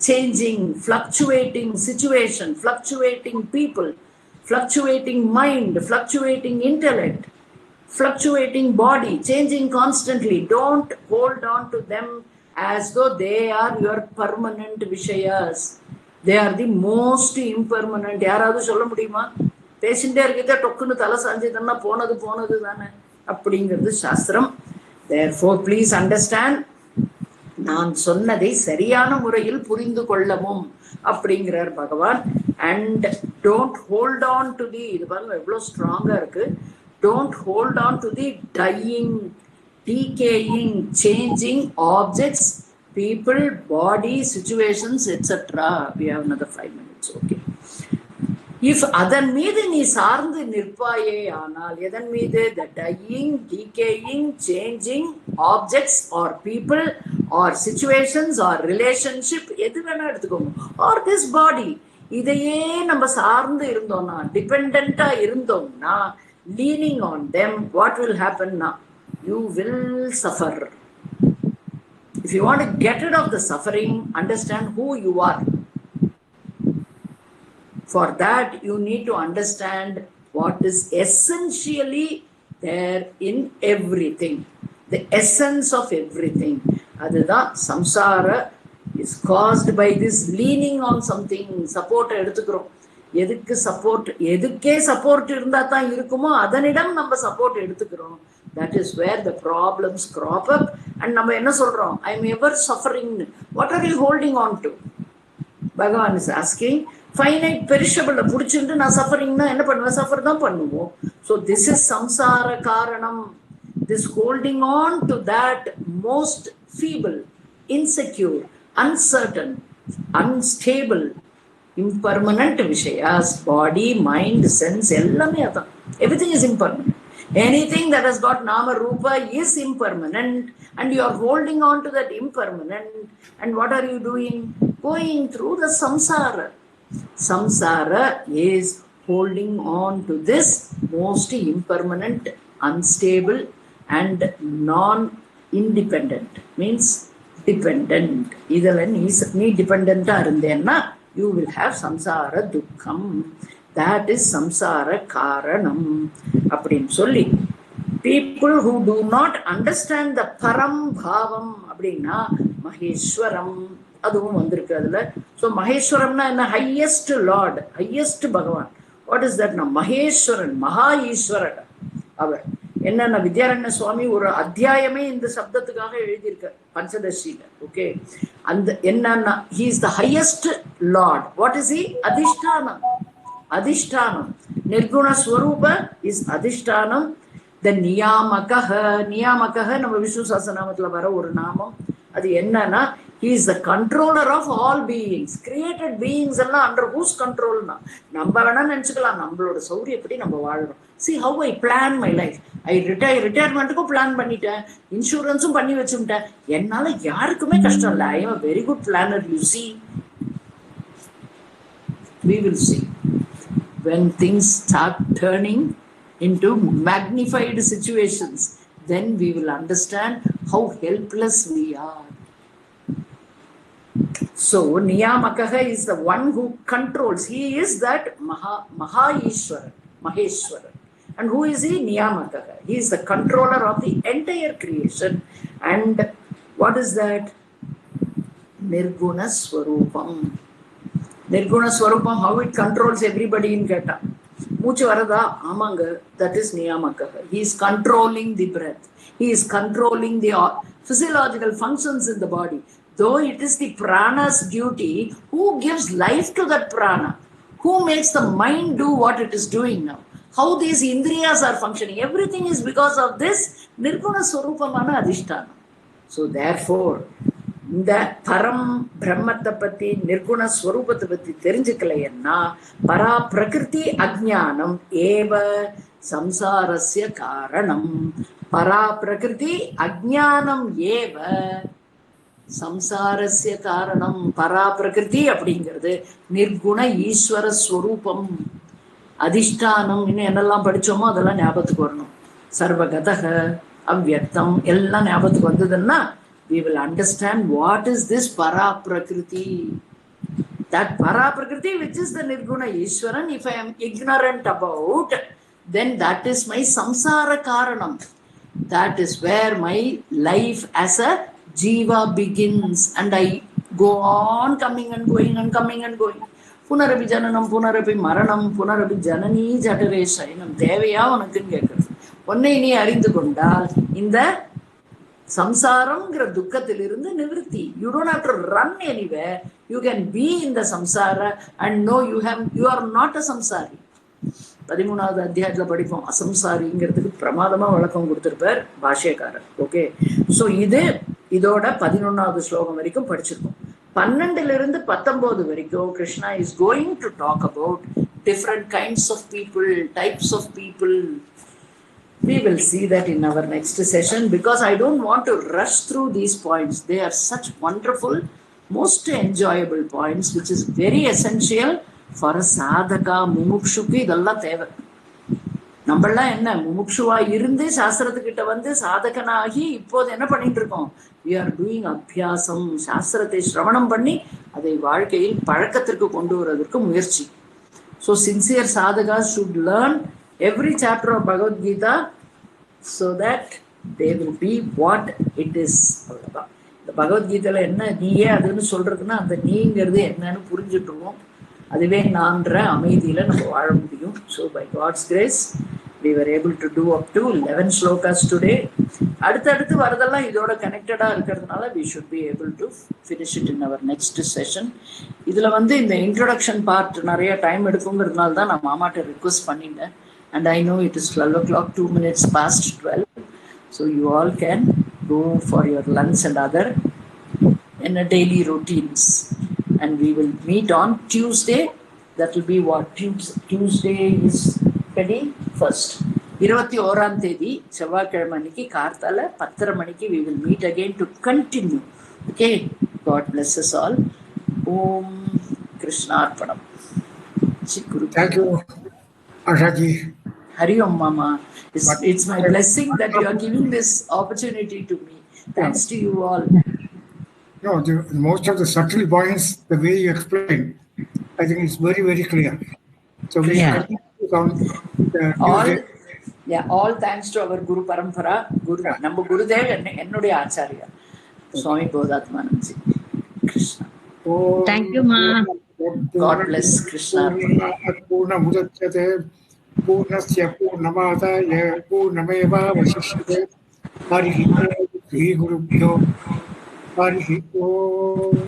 changing, fluctuating situation, fluctuating people, fluctuating mind, fluctuating intellect, fluctuating body, changing constantly. Don't hold on to them as though they are your permanent Vishayas. They are the most impermanent. யாராவது சொல்ல முடியுமா? பேசிட்டே இருக்கிட்ட டொக்குன்னு தலை சாஞ்சதுன்னா போனது தானே அப்படிங்கிறது சாஸ்திரம். Therefore, please understand, நான் சொன்னதை சரியான முறையில் புரிந்து கொள்ளவும் அப்படிங்கிறார் பகவான். And don't hold on to the, இது பாருங்க எவ்வளவு ஸ்ட்ராங்கா இருக்கு, don't hold on to the dying, decaying, changing objects, people, body, situations, etc. We have another 5 minutes, okay? If அதன் மீது நீ சார்ந்து நிற்பாயே ஆனால், எதன் மீது? The dying, decaying, changing objects or people or situations or relationship, எது வேணா எடுத்துக்கோங்க, or this body, இதையே நம்ம சார்ந்து இருந்தோம்னா, டிபெண்டா இருந்தோம்னா, leaning on them, what will happen now? You will suffer. If you want to get rid of the suffering, understand who you are. For that, you need to understand what is essentially there in everything. The essence of everything. அதுதான் samsara is caused by this leaning on something. Support எடுத்துக்கிறோம். எதுக்கு support? எதுக்கே support இருந்தா தான் இருக்குமோ அதனிடம் நம்ம support எடுத்துக்கிறோம். That is where the problems crop up. And நம்ம என்ன சொல்றோம்? I am ever suffering. What are you holding on to? Bhagavan is asking, finite perishable புடிச்சிட்டு நான் சஃபரிங்னா என்ன பண்ணுவேன்? சஃபர் தான் பண்ணுவோம். So this is samsara karanam. This holding on to that most feeble, insecure, uncertain, unstable, impermanent Vishayas, body, mind, sense, ellame adhan. Everything is impermanent. Anything that has got Nama Rupa is impermanent, and you are holding on to that impermanent. And what are you doing? Going through the samsara. Samsara is holding on to this most impermanent, unstable, and non-independent. Means dependent. Idhala nee dependent irundhenna, you will have samsara dukkham. That is samsara karanam. Appdin solli, people who do not understand the param bhavam அப்படின்னா மகேஸ்வரம் அதுவும் வந்திருக்கு அதுல. So மகேஸ்வரம்னா என்ன? Highest lord, highest பகவான். What is that? மகேஸ்வரன், மகா ஈஸ்வரன் அவர். என்னன்னா வித்யாரண்ய சுவாமி ஒரு அத்தியாயமே இந்த சப்தத்துக்காக எழுதியிருக்கார் பஞ்சதசியில. ஓகே, அந்த என்னன்னா he is the highest lord. What is he? அதிஷ்டானம். அதிஷ்டானம். நிர்குண ஸ்வரூப is அதிஷ்டானம். The நியாமகஹ. நியாமகஹ நம்ம விஷ்ணு சஹஸ்ரநாமத்துல வர ஒரு நாமம். அது என்னன்னா he is the controller of all beings. Created beings எல்லாம் under whose control na? நம்ம வேணா நினைச்சுக்கலாம் நம்மளோட சௌரியப்படி நம்ம வாழறோம். See how I plan my life. ரிட்டையர்மெண்ட்டுக்கும் பிளான் பண்ணிட்டேன், இன்சூரன்ஸும் பண்ணி வச்சுட்டேன். என்னால யாருக்குமே கஷ்டம் இல்லை. I am a very good planner. You see, we will see when things start turning into magnified situations, then we will understand how helpless we are. So Niyamakaha is the one who controls. He is that Maha Ishwaran, Maheshwaran. And who is he? Niyamakaha. He is the controller of the entire creation. And what is that? Nirguna Swarupam. Nirguna Swarupam, how it controls everybody in Gata. Muchu varada amanga, that is Niyamakaha. He is controlling the breath. He is controlling the physiological functions in the body. Though it is the prana's duty, who gives life to that prana? Who makes the mind do what it is doing now? How these indriyas are functioning? Everything is because of this Nirguna Swarupamana Adhisthana. So therefore, இந்த பரம் பிரம்மத்தை பத்தி நிர்குண ஸ்வரூபத்தை பத்தி தெரிஞ்சுக்கலைன்னா பரா பிரகிருதி அஜ்ஞானம் ஏவ சம்சாரஸ்ய காரணம். பரா பிரகிருதி அஜ்ஞானம் ஏவ சம்சாரஸ்ய காரணம். பரா பிரகிருதி அப்படிங்கிறது நிர்குண ஈஸ்வர ஸ்வரூபம், அதிஷ்டானம். இன்னும் என்னெல்லாம் படிச்சோமோ அதெல்லாம் ஞாபகத்துக்கு வரணும். சர்வகதக, அவ்யக்தம் எல்லாம் ஞாபகத்துக்கு வந்ததுன்னா we will understand what is this para prakriti. That para prakriti, which is the nirguna Ishwaran, if I am ignorant about, then that is my samsara karanam. That is where my life as a jiva begins, and I go on coming and going and coming and going. Punarapi jananam, punarapi maranam, punarapi janani jatare shayanam. Devaya unakku kekkuradhu. Onne நீ அறிந்து கொண்டால் இந்த சம்சாரம்ங்கிற துக்கத்திலிருந்து நிவர்த்தி. You don't have to run anywhere. You can be in the samsara and know you are not a samsari. 13வது அத்தியாயத்துல படிப்போம். அசம்சாரிங்கிறதுக்கு பிரமாதமா விளக்கம் கொடுத்திருப்பார் பாஷ்யக்காரர். ஓகே, சோ இதோட 11வது ஸ்லோகம் வரைக்கும் படிச்சிருக்கோம். 12 19 வரைக்கும் Krishna is going to talk about different kinds of people, types of people. We will see that in our next session, because I don't want to rush through these points. They are such wonderful, most enjoyable points, which is very essential for a sadhaka, mumukshuku. இதெல்லாம் தேவை. நம்மளாம் என்ன முமுக்ஷுவா இருந்து சாஸ்திரத்துக்கிட்ட வந்து சாதகனாகி இப்போது என்ன பண்ணிட்டு இருக்கோம்? We are doing அபியாசம். சாஸ்திரத்தை சிரவணம் பண்ணி அதை வாழ்க்கையில் பழக்கத்திற்கு கொண்டு வருவதற்கு முயற்சி. So sincere sadhakas should learn every chapter of Bhagavad Gita so that they will be what it is. அவ்வளவுதான். இந்த பகவத்கீதையில என்ன நீயே அதுன்னு சொல்றதுன்னா அந்த நீங்கிறது என்னன்னு புரிஞ்சுட்டுருவோம். அதுவே நான்ற அமைதியில நம்ம வாழ முடியும். So by God's grace we were able to do up to 11 shlokas today. அடுத்தடுத்து வரதெல்லாம் இதோட கனெக்டடா இருக்கிறதுனால we should be able to finish it in our next session. இதுல வந்து இந்த இன்ட்ரோடக்ஷன் பார்ட் நிறைய டைம் எடுக்குங்கிறதுனால தான் நான் மாமாட்ட ரிக்வெஸ்ட் பண்ணிட்டேன். And I know it is 12 o'clock, 2 minutes past 12. So you all can go for your lunch and other in a daily routines. And we will meet on Tuesday. That will be what? Tuesday is 21st. 21ஆம் தேதி செவ்வாய்க்கிழமை அன்னைக்கு கார்த்தால 10:30 மணிக்கு we will meet again to continue. Okay. God bless us all. Om Krishna Arpanam. Thank you, Ashaji. Hari Om Mama. It's my blessing that you are giving this opportunity to me. Thanks to you all. No, most of the subtle points, the way you explain, I think it's very, very clear. So we continue on all thanks to our Guru Parampara, Namma Gurudev என்னுடைய ஆச்சாரியா Swami Bodhatmanand ji. Krishna. Thank you, Ma. God bless. Krishna. पूर्णमुदच्यते पूर्णस्य पूर्णमादाय पूर्णमेवावशिष्यते. हरिः ओम्. श्रीगुरुभ्यो हरिः ओम्.